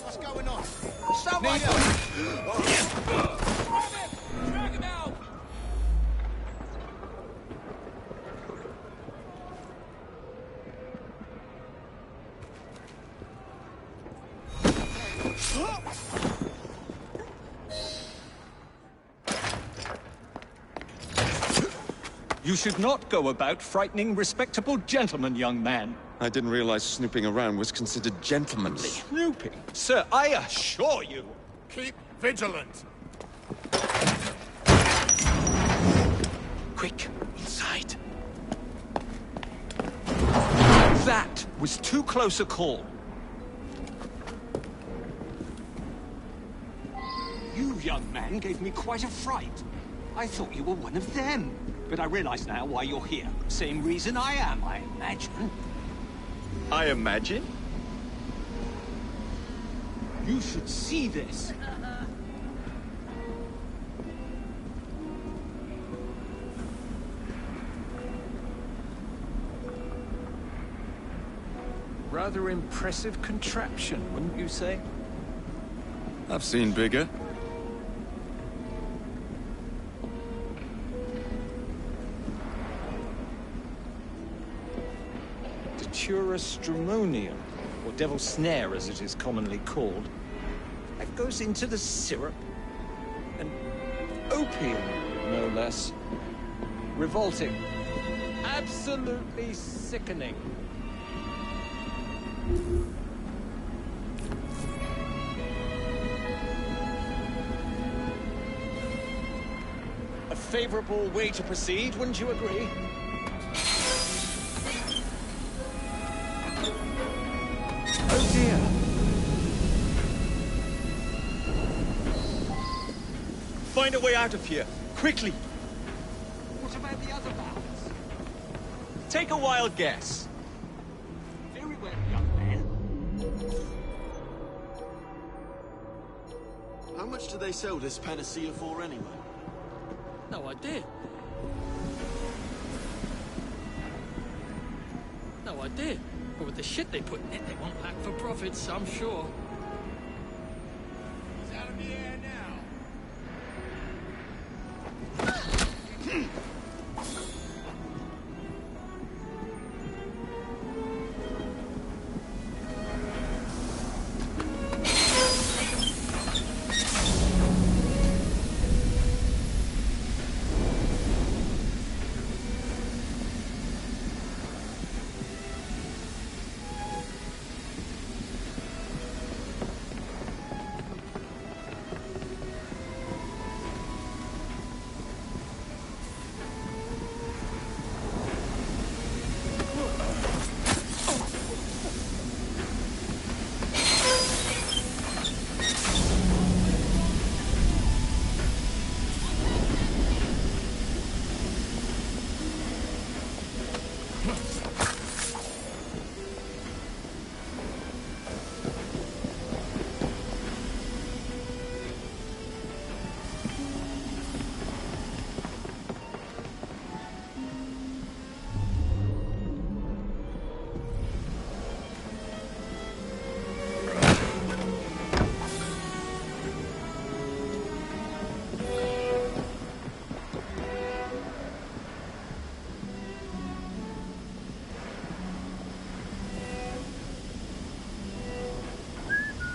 What's going on? Somebody drag him out! You should not go about frightening respectable gentlemen, young man. I didn't realize snooping around was considered gentlemanly. Snooping? Sir, I assure you. Keep vigilant. Quick, inside. That was too close a call. You, young man, gave me quite a fright. I thought you were one of them. But I realize now why you're here. Same reason I am, I imagine. I imagine? You should see this. Rather impressive contraption, wouldn't you say? I've seen bigger. Stramonium, or devil's snare as it is commonly called. That goes into the syrup. And opium, no less. Revolting. Absolutely sickening. A favorable way to proceed, wouldn't you agree? Oh dear. Find a way out of here, quickly. What about the other valves? Take a wild guess. Very well, young man. How much do they sell this panacea for anyway? No idea. No idea. But with the shit they put in it, they won't lack for profits, I'm sure. He's out of the air now.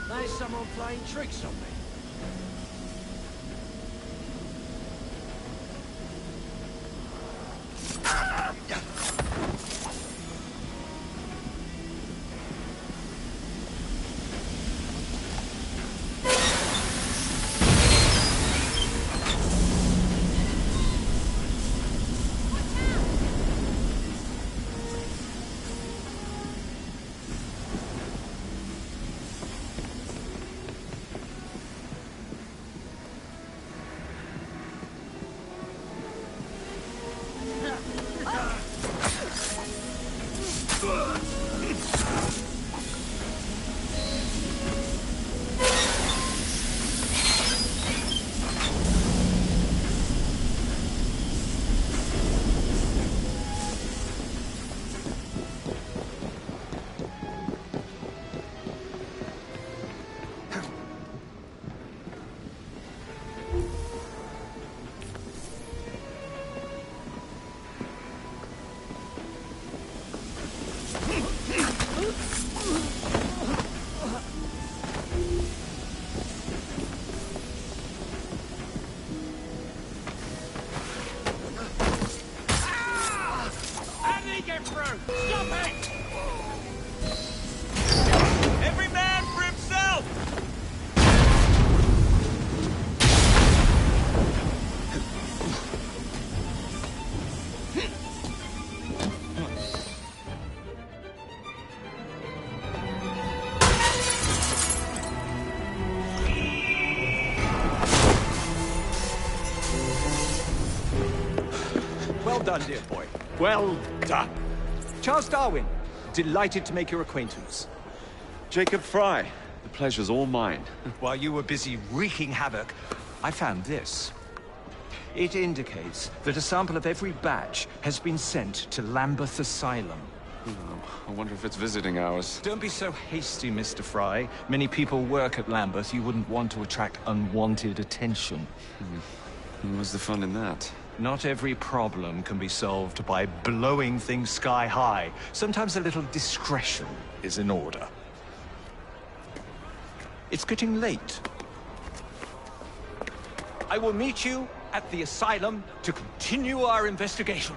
There's someone playing tricks on me. Stop it! Every man for himself! Well done, dear boy. Well done. Charles Darwin, delighted to make your acquaintance. Jacob Fry, the pleasure's all mine. While you were busy wreaking havoc, I found this. It indicates that a sample of every batch has been sent to Lambeth Asylum. I wonder if it's visiting hours. Don't be so hasty, Mr. Fry. Many people work at Lambeth. You wouldn't want to attract unwanted attention. What's the fun in that? Not every problem can be solved by blowing things sky high. Sometimes a little discretion is in order. It's getting late. I will meet you at the asylum to continue our investigation.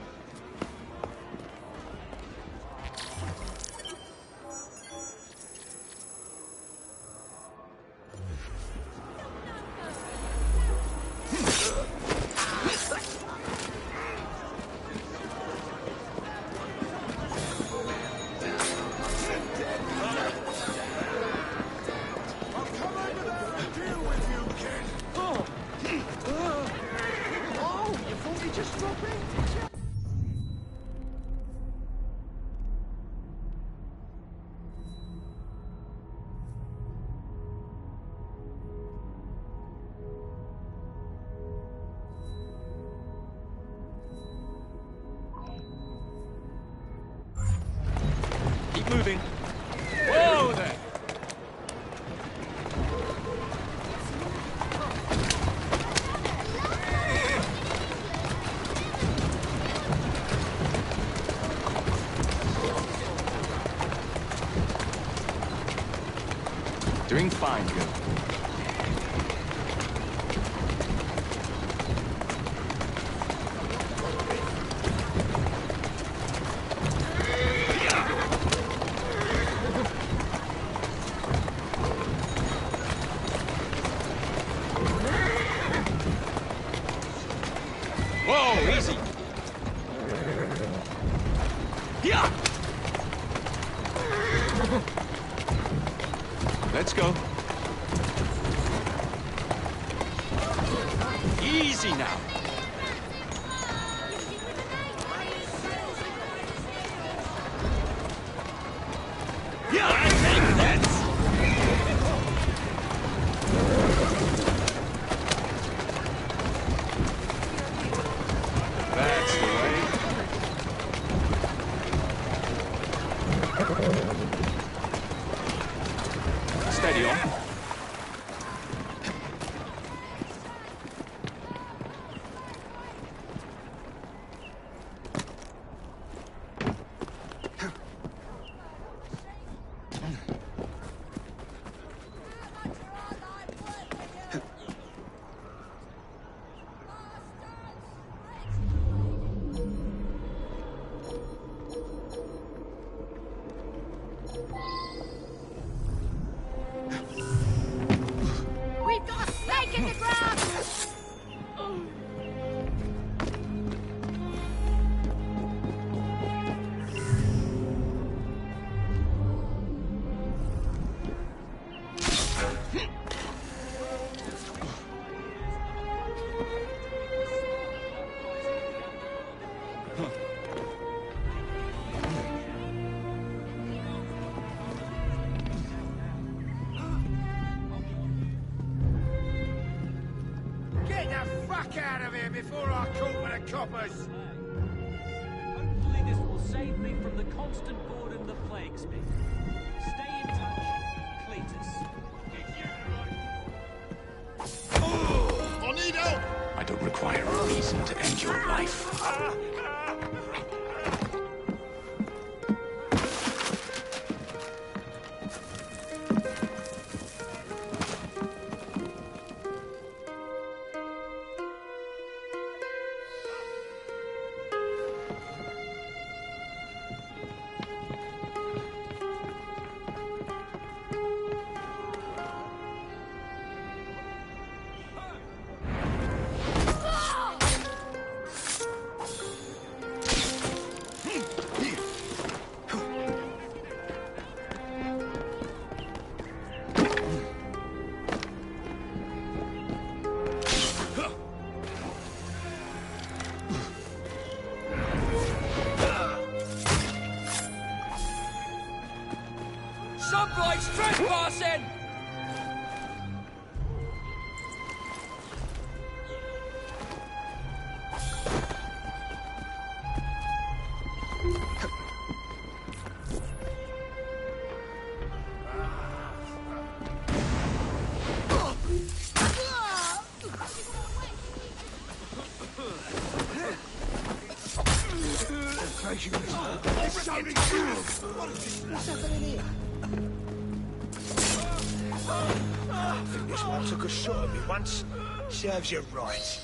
Keep moving. Whoa there! Doing fine, Gil. Whoa, easy! Yeah! Let's go. Easy now! Yeah, I take that! That's the way. Steady on. We've got a snake in the ground! Get the fuck out of here before I call with the coppers! Hopefully this will save me from the constant boredom that plagues me. Stay in touch, Cletus. I need help! I don't require a reason to end your life. trespassing! What's happening here? I think this one took a shot at me once. Serves you right.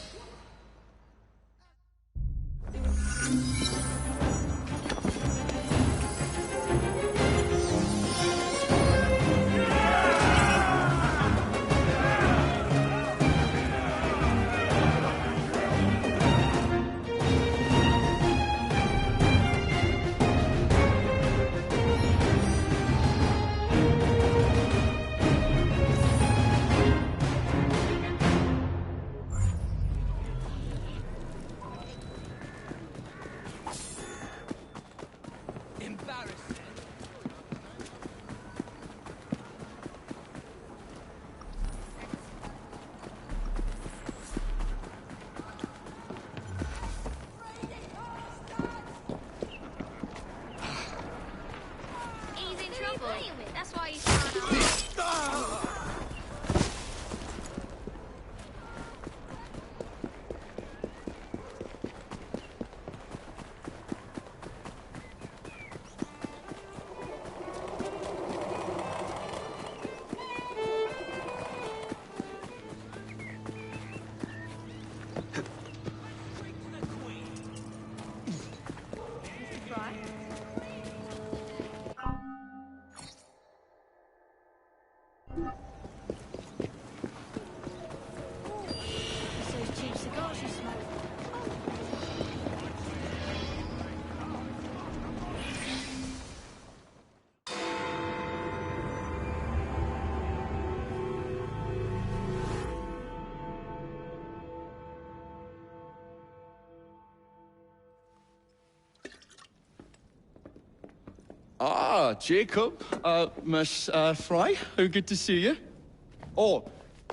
That's why he's trying to... Ah, Jacob. Miss Fry, how good to see you. Oh,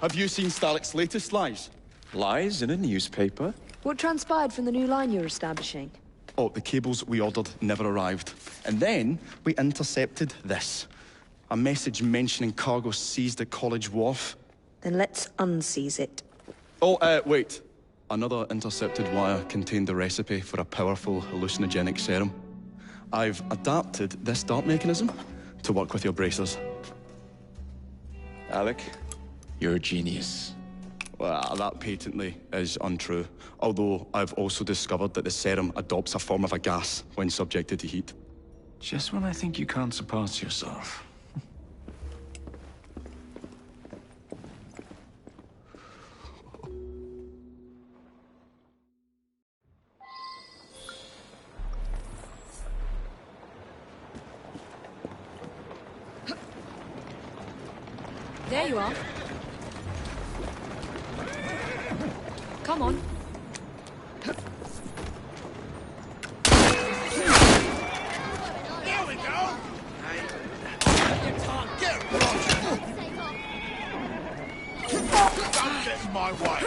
have you seen Starrick's latest lies? Lies in a newspaper? What transpired from the new line you're establishing? Oh, the cables we ordered never arrived. And then we intercepted this. A message mentioning cargo seized at College Wharf. Then let's unseize it. Oh, wait. Another intercepted wire contained the recipe for a powerful hallucinogenic serum. I've adapted this dart mechanism to work with your bracers. Alec, you're a genius. Well, that patently is untrue. Although I've also discovered that the serum adopts a form of a gas when subjected to heat. Just when I think you can't surpass yourself. There you are. Come on. There we go! You can't get Roger! Don't get in my way!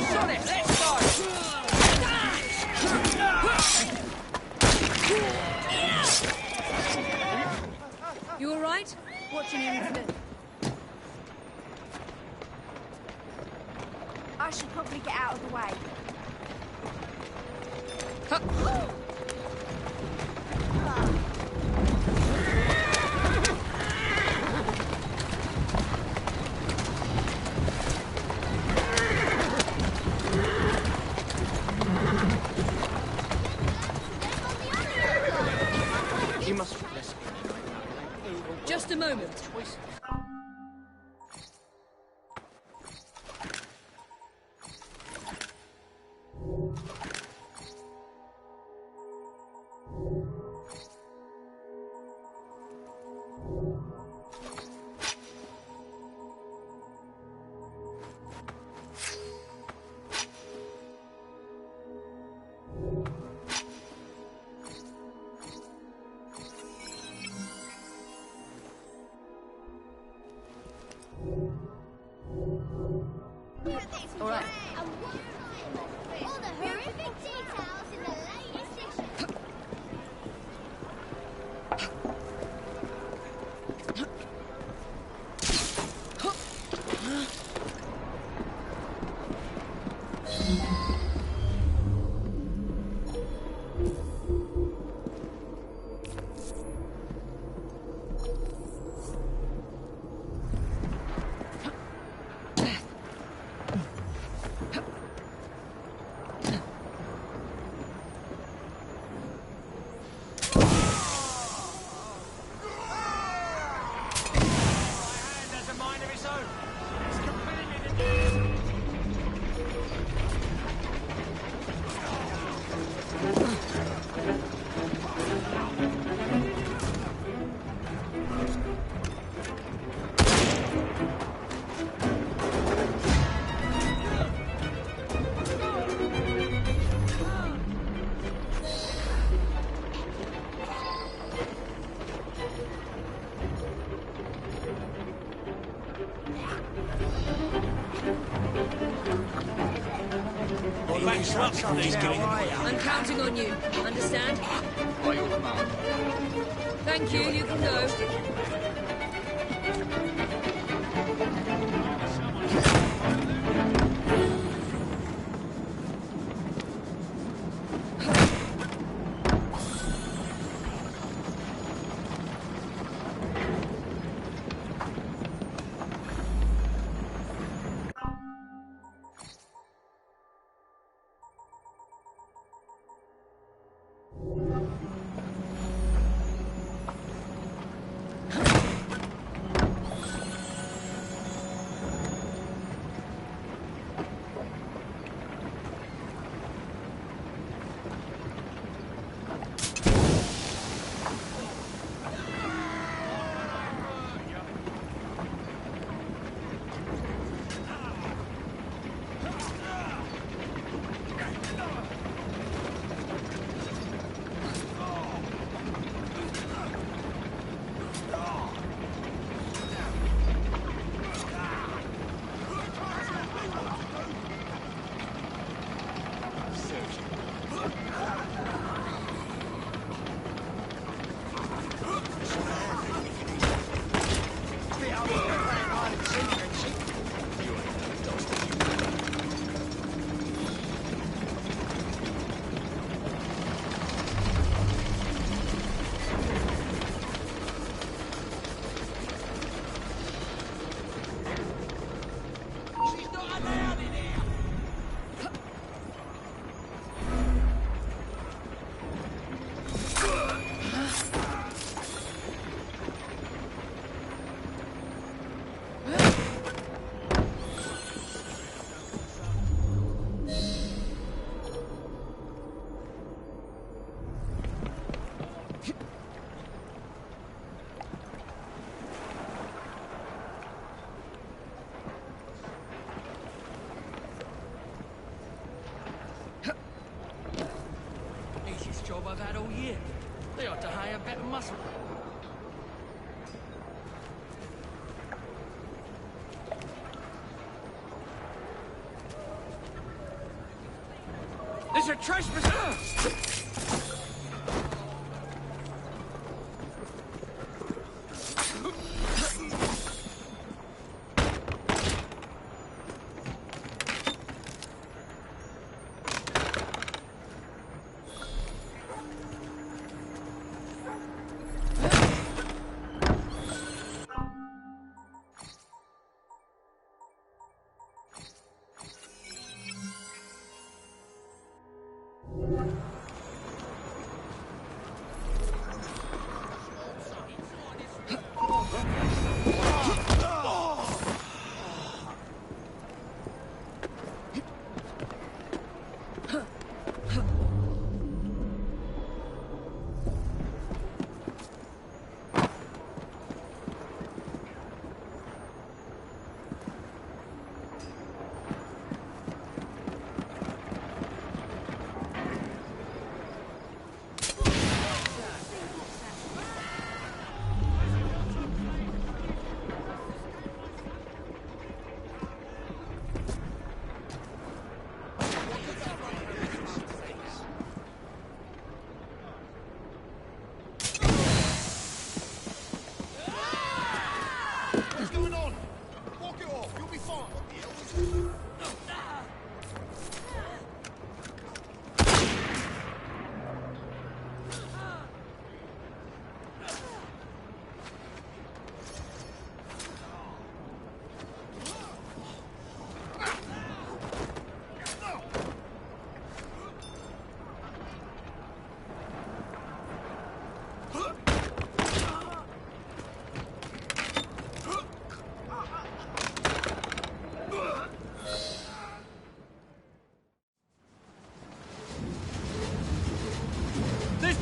Sonic, let's go! You all right? What do you need to do? I should probably get out of the way. You must... Just a moment. All right. All the horrific details in the latest issue. I'm counting on you. Understand? Thank you. You can go. Easiest job I've had all year. They ought to hire better muscle. There's a trespass!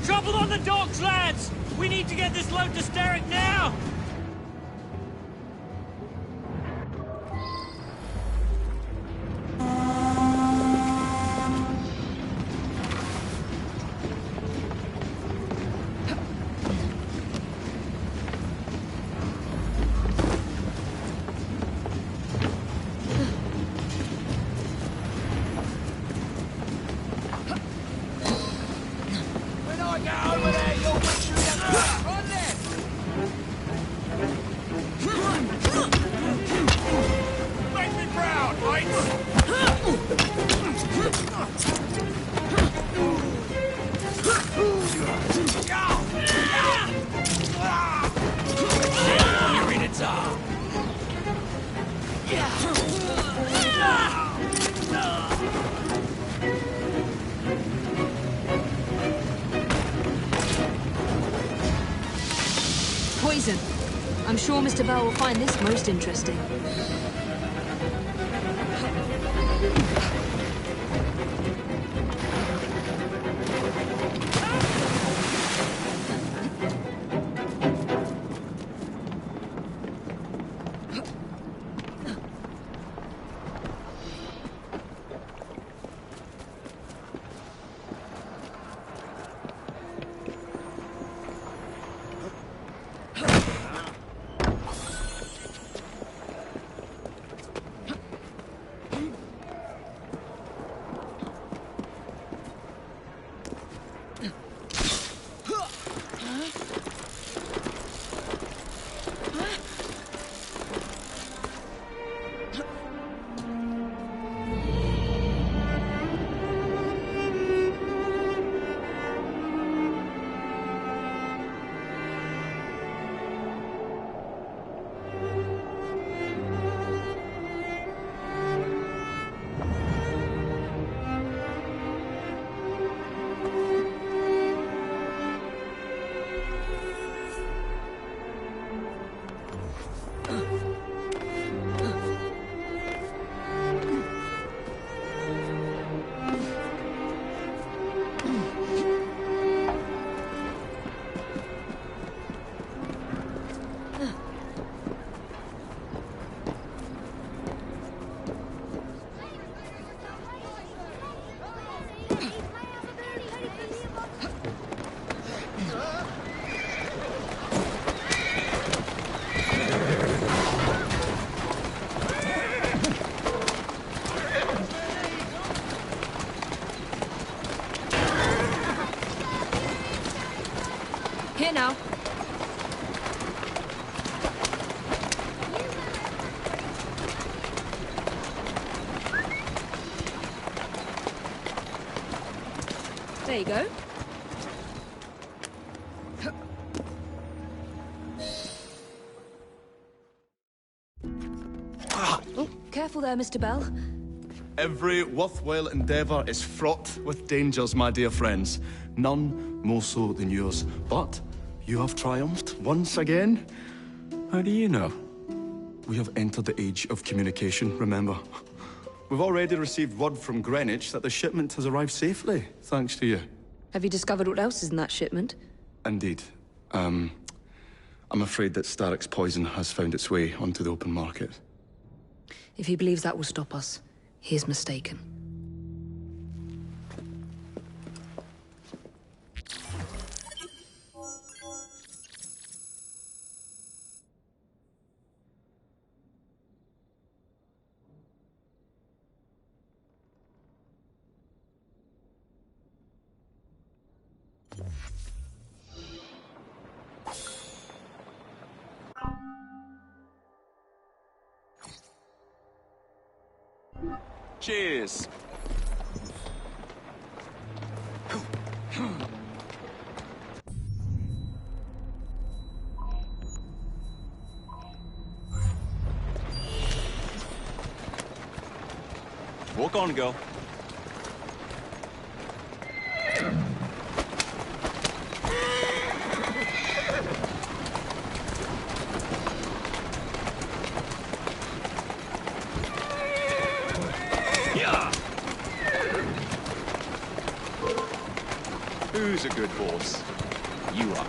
Trouble on the docks, lads! We need to get this load to Starrick now! When I get over there, you'll wish you never... On left! Make me proud, mates! You're in its arm! Poison. I'm sure Mr. Bell will find this most interesting. Here now. There you go. Oh, careful there, Mr. Bell. Every worthwhile endeavour is fraught with dangers, my dear friends. None more so than yours. But you have triumphed once again. How do you know? We have entered the age of communication, remember. We've already received word from Greenwich that the shipment has arrived safely, thanks to you. Have you discovered what else is in that shipment? Indeed. I'm afraid that Starrick's poison has found its way onto the open market. If he believes that will stop us, he is mistaken. Cheers. Walk on, girl. Who's a good horse. You are.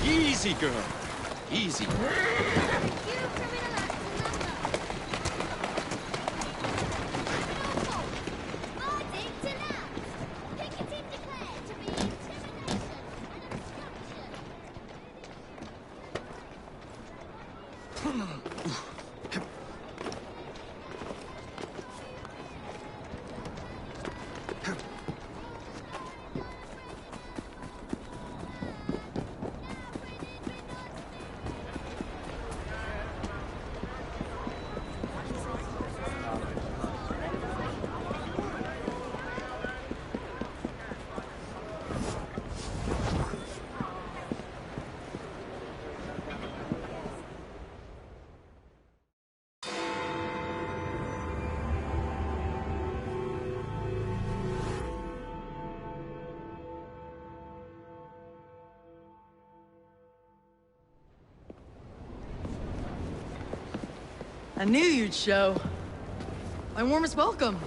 Easy, girl. Easy. I knew you'd show. My warmest welcome.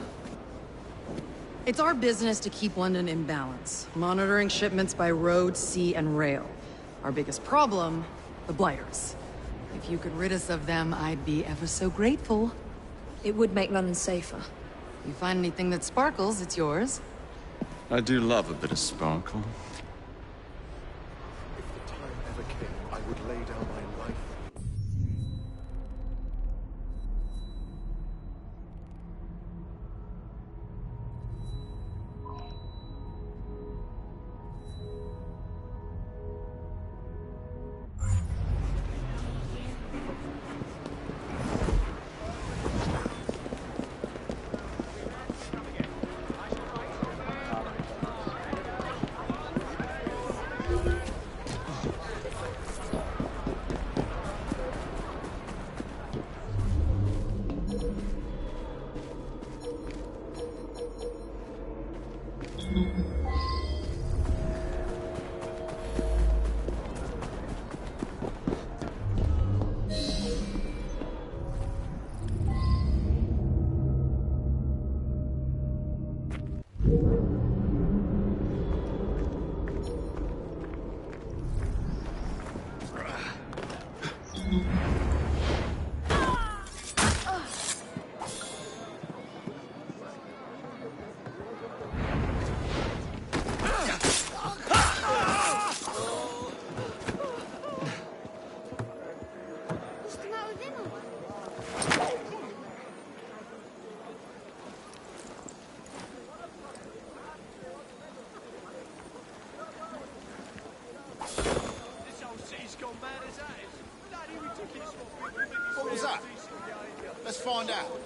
It's our business to keep London in balance, monitoring shipments by road, sea, and rail. Our biggest problem, the Blighters. If you could rid us of them, I'd be ever so grateful. It would make London safer. You find anything that sparkles, it's yours. I do love a bit of sparkle. If the time ever came, I would lay down my life. What was that? Let's find out.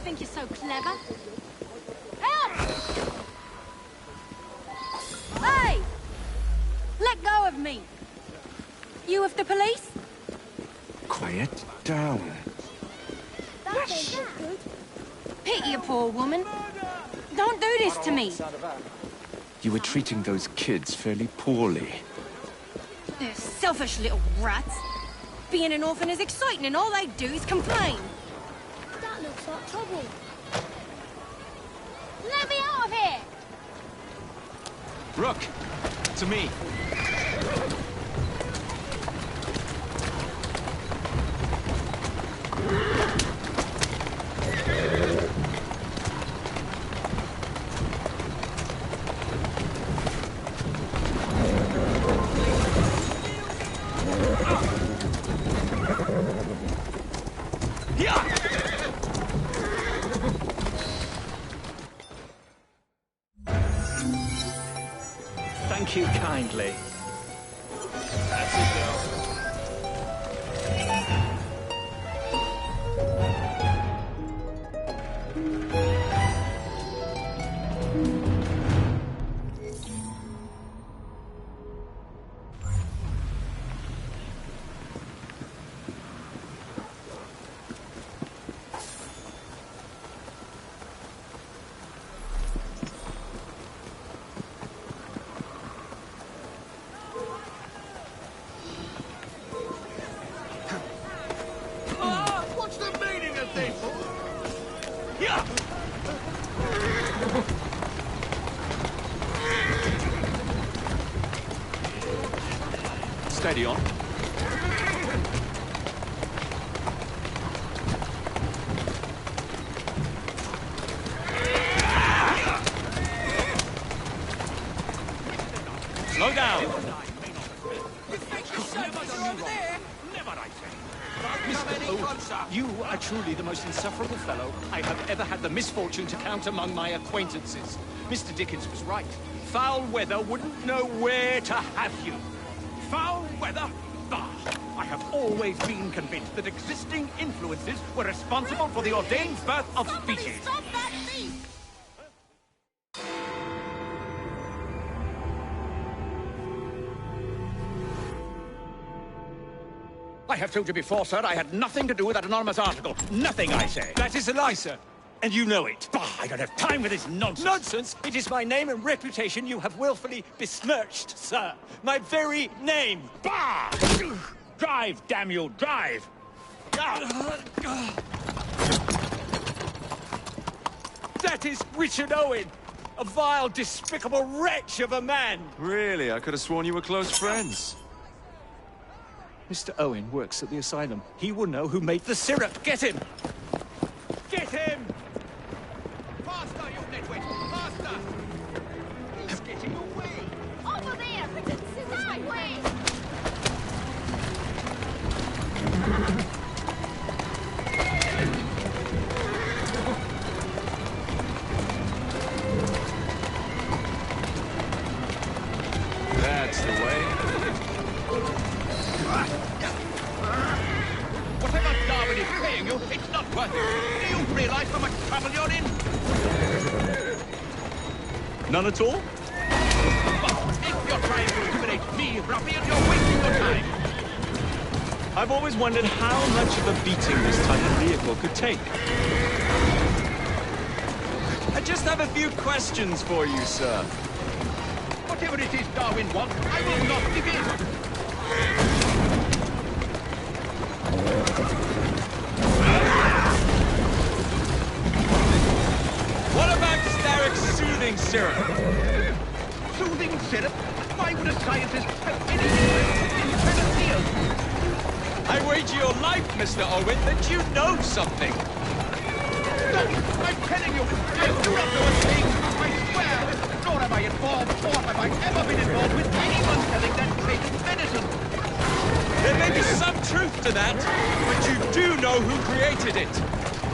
Think you're so clever? Help! Hey! Let go of me! You with the police? Quiet down. That's good. Pity a poor woman. Don't do this to me. You were treating those kids fairly poorly. They're selfish little rats. Being an orphan is exciting and all they do is complain. That looks like trouble. Let me out of here! Rook, to me. Thank you kindly. That's it, girl. something! Yeah! Steady on. Slow down. You are truly the most insufferable fellow I have ever had the misfortune to count among my acquaintances. Mr. Dickens was right. Foul weather wouldn't know where to have you. Foul weather? Bah! I have always been convinced that existing influences were responsible for the ordained birth of species. Stop that thief! I have told you before, sir, I had nothing to do with that anonymous article. Nothing, I say. That is a lie, sir. And you know it. Bah, I don't have time for this nonsense. Nonsense! It is my name and reputation you have willfully besmirched, sir. My very name. Bah! Drive, damn you, drive! That is Richard Owen, a vile, despicable wretch of a man. Really? I could have sworn you were close friends. Mr. Owen works at the asylum. He will know who made the syrup. Get him! Get him! Faster, you nitwit! Faster! He's getting away! Over there! That way! That's the way. Whatever Darwin is paying you, it's not worth it. Do you realize how much trouble you're in? None at all? But if you're trying to intimidate me, ruffian, you're wasting your time. I've always wondered how much of a beating this type of vehicle could take. I just have a few questions for you, sir. Whatever it is Darwin wants, I will not give in. What about Starrick's soothing syrup? Soothing syrup? Why would a scientist have any interest in penicillin? I wager your life, Mr. Owen, that you know something. No, I'm telling you, I do not know a thing. I swear. Nor am I involved, or have I ever been involved with anyone selling that fake medicine. There may be some truth to that, but you do know who created it.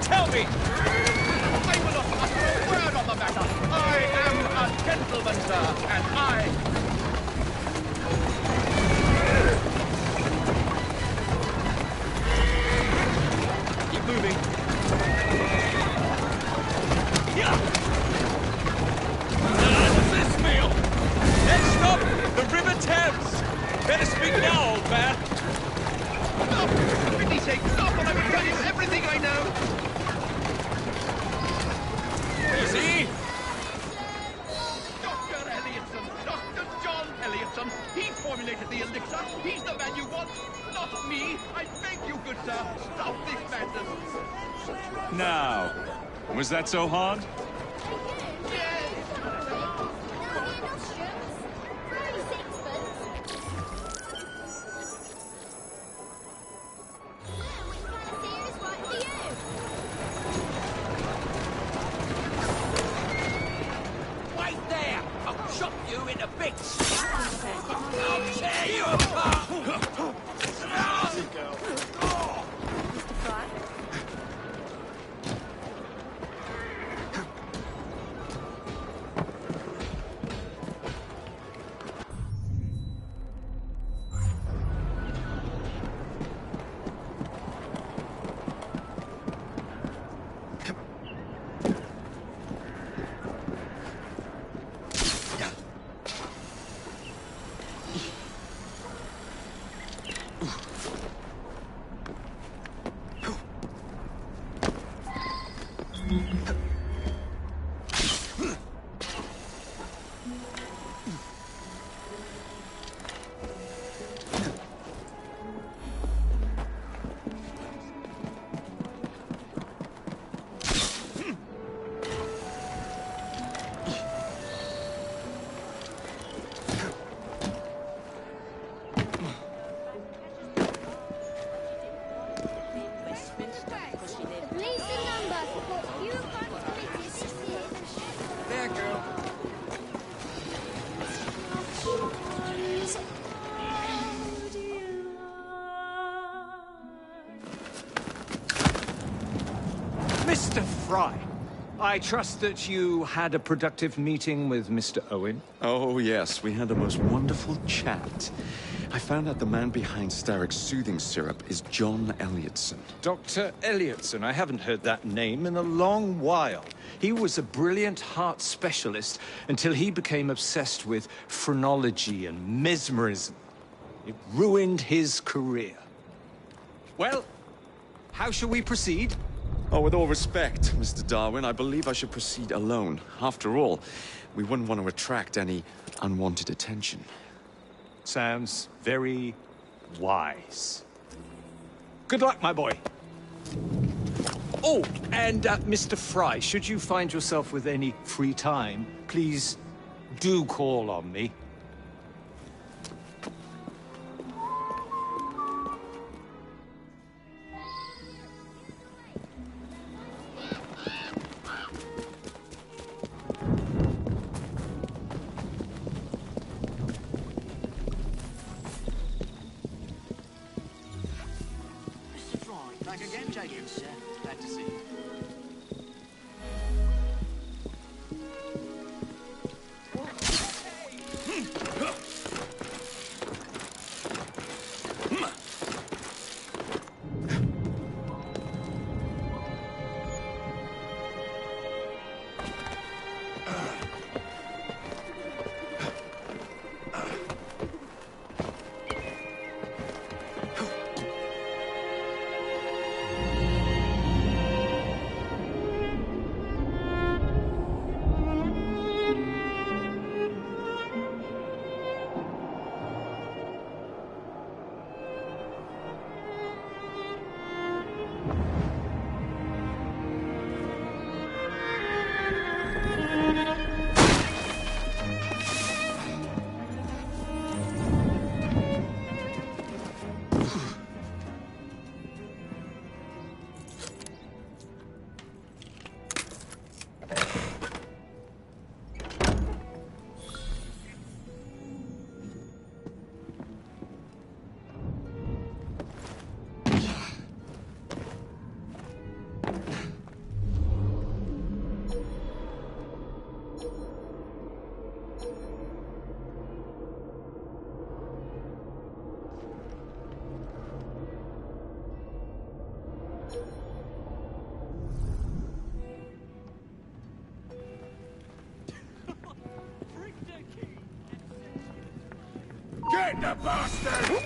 Tell me. I will not utter a word on the matter. I am a gentleman, sir, and I... Keep moving. This meal! Next stop, the River Thames. Better speak now, old man. Stop! For pity's sake, stop, and I will tell you everything I know. Easy. Dr. Elliotson, Dr. John Elliotson. He formulated the elixir. He's the man you want, not me. I beg you, good sir, stop this madness. Now, was that so hard? Wait there! I'll chop you into bits! I'll tear you apart! Mr. Fry? Mr. Fry, I trust that you had a productive meeting with Mr. Owen. Oh, yes, we had the most wonderful chat. I found out the man behind Starrick's soothing syrup is John Elliotson. Dr. Elliotson, I haven't heard that name in a long while. He was a brilliant heart specialist until he became obsessed with phrenology and mesmerism. It ruined his career. Well, how shall we proceed? Oh, with all respect, Mr. Darwin, I believe I should proceed alone. After all, we wouldn't want to attract any unwanted attention. Sounds very wise. Good luck, my boy. Oh, and Mr. Fry, should you find yourself with any free time, please do call on me. Back again, Jacob. Sir. Glad to see you. Get the bastard!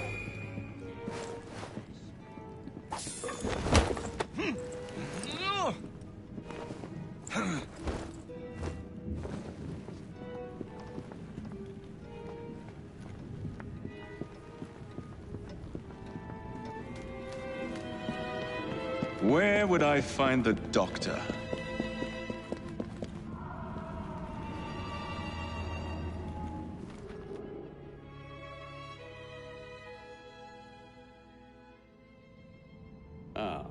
Where would I find the doctor? Ah.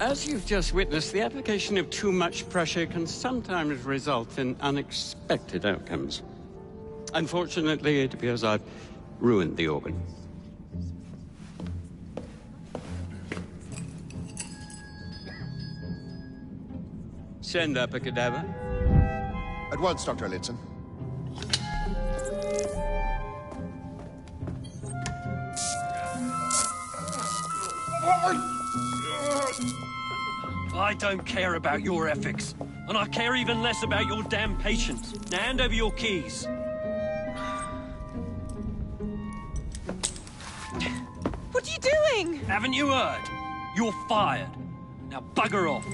As you've just witnessed, the application of too much pressure can sometimes result in unexpected outcomes. Unfortunately, it appears I've ruined the organ. Send up a cadaver. At once, Dr. Elliotson. I don't care about your ethics, and I care even less about your damn patience. Now hand over your keys. What are you doing? Haven't you heard? You're fired. Now bugger off.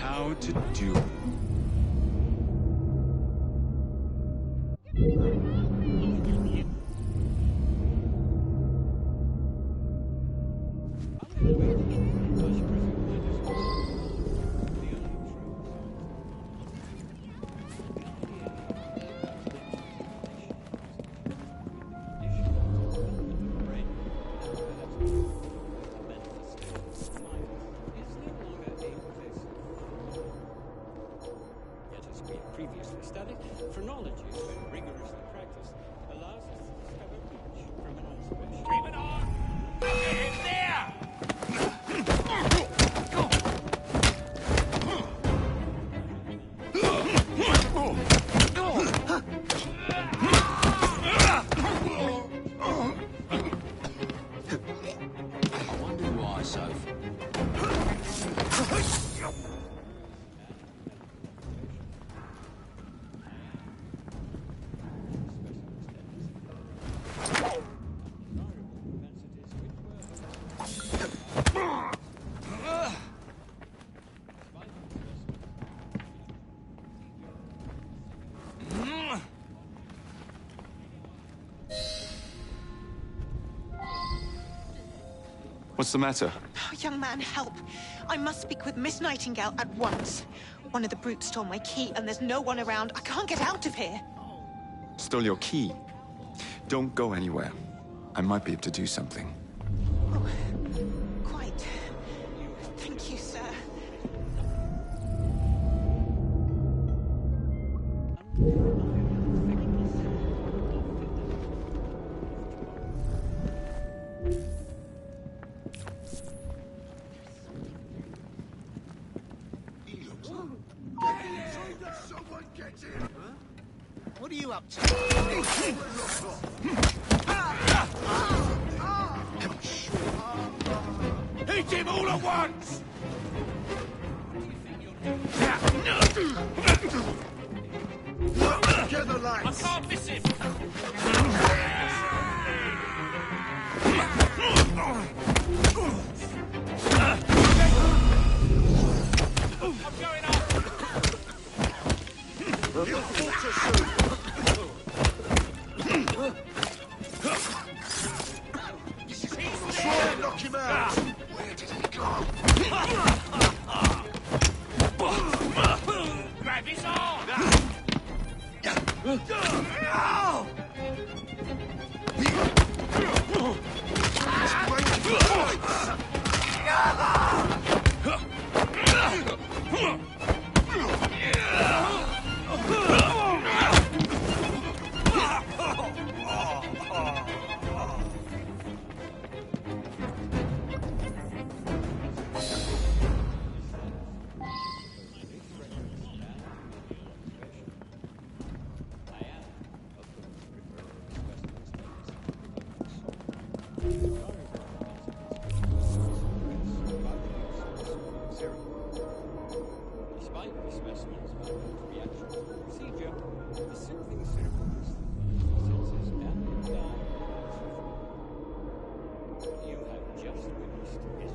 How to do it. methodology, when rigorously practiced, allows us to discover much from an observation. Keep it on! Get him there! I wonder why, Soph. What's the matter? Oh, young man, help. I must speak with Miss Nightingale at once. One of the brutes stole my key, and there's no one around. I can't get out of here. Stole your key. Don't go anywhere. I might be able to do something. Oh, quite. Thank you, sir. What are you up to? Hit him all at once! Together, lads! I can't miss him! I'm going up! He'll falter soon! Try and knock him out! Where did he go? Grab his arm! Despite the specimen's reaction to the procedure, the soothing syrup senses and down. What you have just witnessed is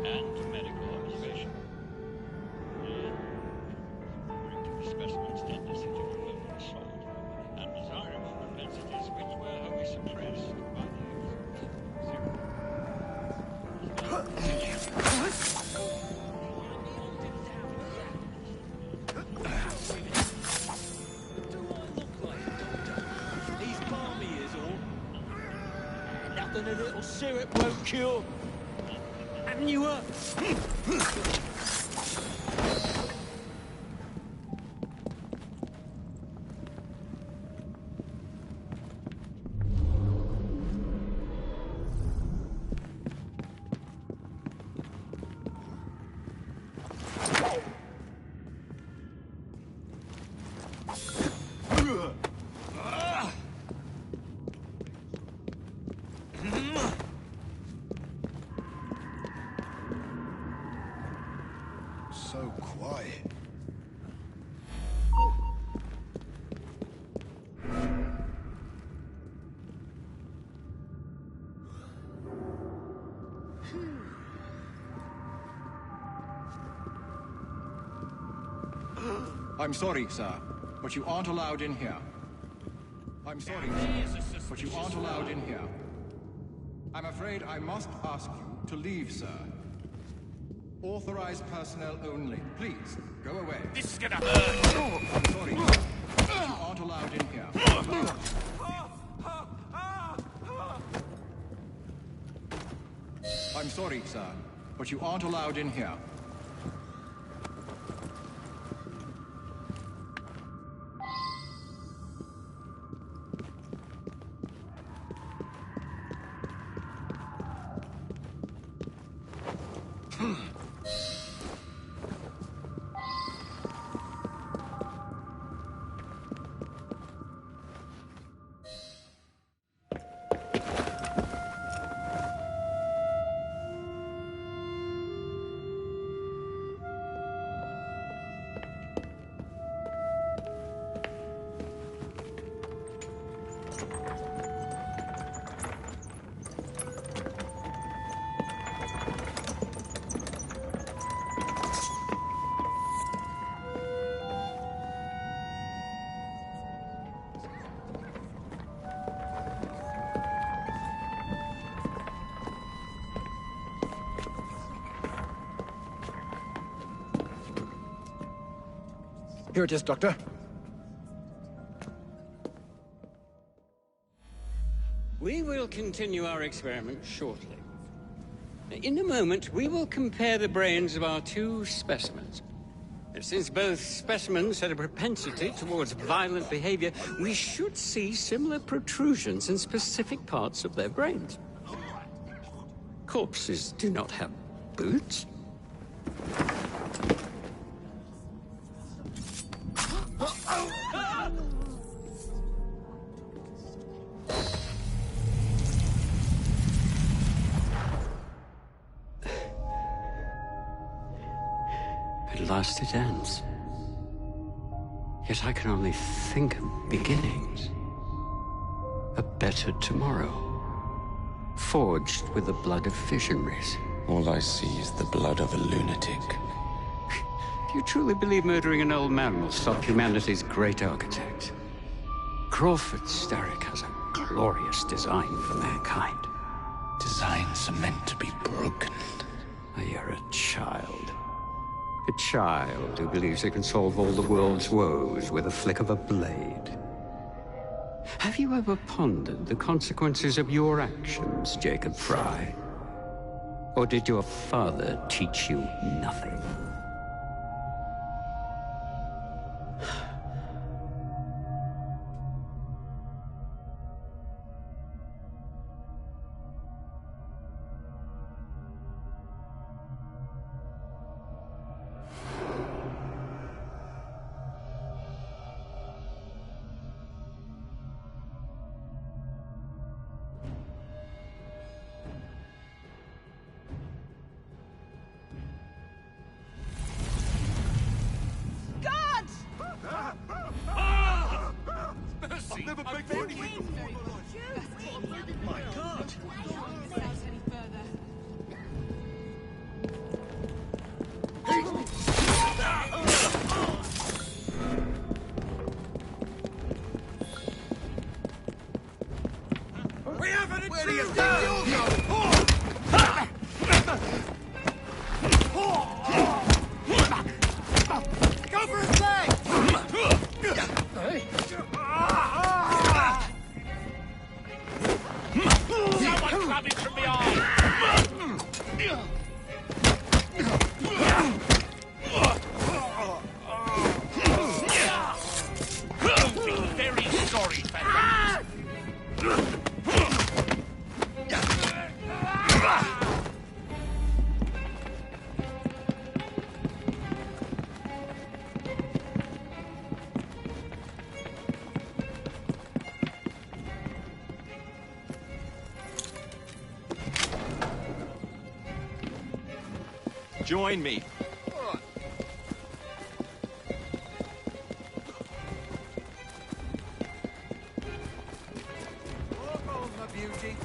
and medical observation. Specimens tendency to remove the assault and desirable propensities which were wholly suppressed by He's balmy is all. Nothing a little syrup won't cure. Haven't you up? So quiet. I'm sorry, sir, but you aren't allowed in here. I'm sorry, sir, but you aren't allowed in here. I'm afraid I must ask you to leave, sir. Authorized personnel only. Please, go away. This is gonna hurt! Oh, I'm sorry. You aren't allowed in here. I'm sorry, sir, but you aren't allowed in here. Here it is, Doctor. We will continue our experiment shortly. In a moment, we will compare the brains of our two specimens. Since both specimens had a propensity towards violent behavior, we should see similar protrusions in specific parts of their brains. Corpses do not have boots. At last it ends. Yet I can only think of beginnings. A better tomorrow. Forged with the blood of visionaries. All I see is the blood of a lunatic. Do you truly believe murdering an old man will stop humanity's great architect? Crawford Starrick has a glorious design for mankind. Designs are meant to be broken. You're a child. A child who believes it can solve all the world's woes with a flick of a blade. Have you ever pondered the consequences of your actions, Jacob Fry? Or did your father teach you nothing? I've never begged for anything before. My God! We have an intruder! Where do you think you'll go? Go for his leg! Someone coming from behind! You'll be very sorry for that! Join me. Walk on, my beauty.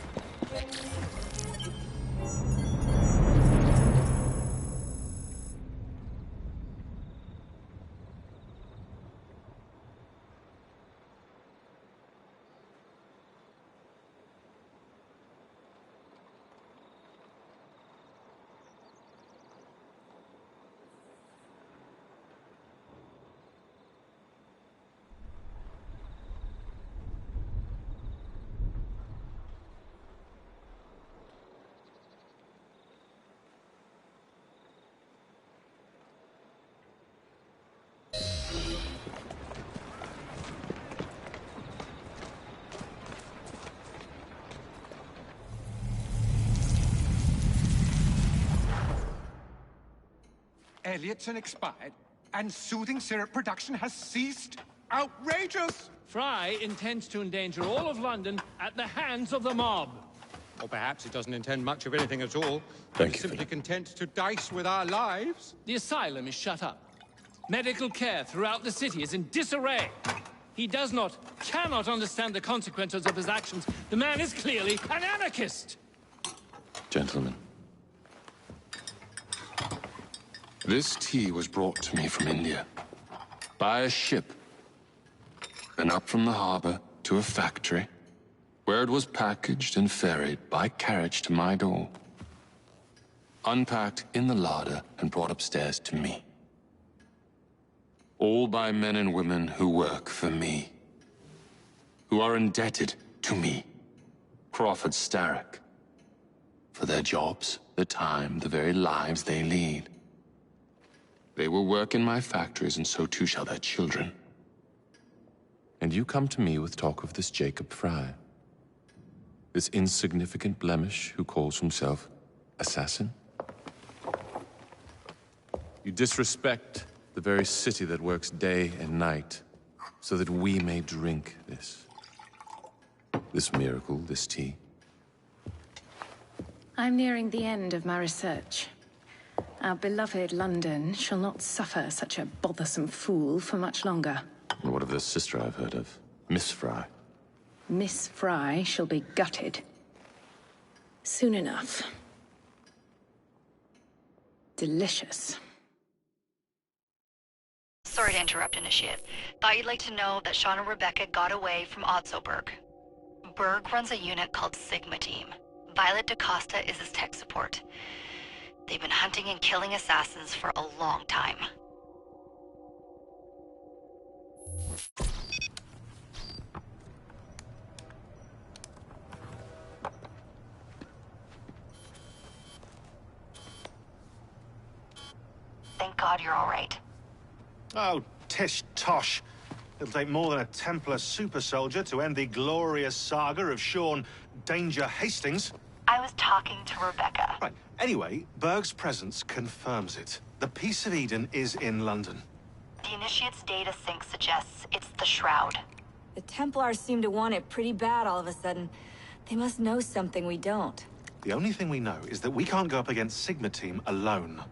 Elliotson expired, and soothing syrup production has ceased? Outrageous! Fry intends to endanger all of London at the hands of the mob. Or perhaps it doesn't intend much of anything at all. Thank It's you, simply content to dice with our lives. The asylum is shut up. Medical care throughout the city is in disarray. He cannot understand the consequences of his actions. The man is clearly an anarchist! Gentlemen, this tea was brought to me from India by a ship, then up from the harbor to a factory, where it was packaged and ferried by carriage to my door, unpacked in the larder and brought upstairs to me. All by men and women who work for me, who are indebted to me, Crawford Starrick, for their jobs, the time, the very lives they lead. They will work in my factories, and so too shall their children. And you come to me with talk of this Jacob Fry, this insignificant blemish who calls himself assassin? You disrespect the very city that works day and night so that we may drink this miracle, this tea. I'm nearing the end of my research. Our beloved London shall not suffer such a bothersome fool for much longer. And what of the sister I've heard of, Miss Fry? Miss Fry shall be gutted. Soon enough. Delicious. Sorry to interrupt, Initiate. Thought you'd like to know that Sean and Rebecca got away from Otzoberg. Berg runs a unit called Sigma Team. Violet DaCosta is his tech support. They've been hunting and killing assassins for a long time. Thank God you're all right. Oh, tish tosh. It'll take more than a Templar super soldier to end the glorious saga of Sean Danger Hastings. I was talking to Rebecca. Right. Anyway, Berg's presence confirms it. The Peace of Eden is in London. The Initiate's data sync suggests it's the Shroud. The Templars seem to want it pretty bad all of a sudden. They must know something we don't. The only thing we know is that we can't go up against Sigma Team alone.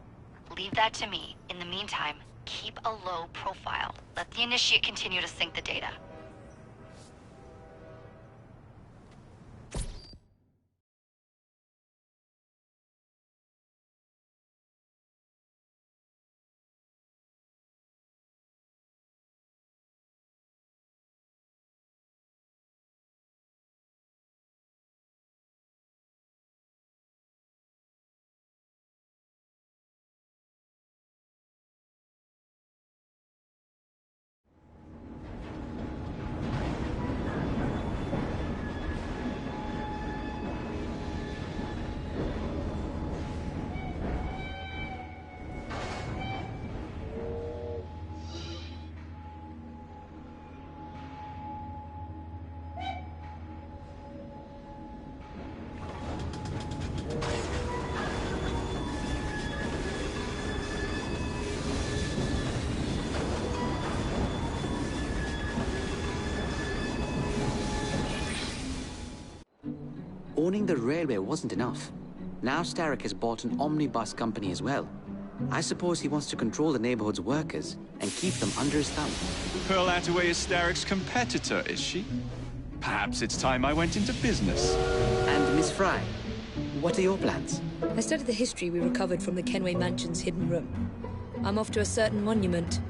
Leave that to me. In the meantime, keep a low profile. Let the Initiate continue to sync the data. Owning the railway wasn't enough. Now Starrick has bought an omnibus company as well. I suppose he wants to control the neighborhood's workers and keep them under his thumb. Pearl Attaway is Starrick's competitor, is she? Perhaps it's time I went into business. And Miss Fry, what are your plans? I studied the history we recovered from the Kenway Mansion's hidden room. I'm off to a certain monument,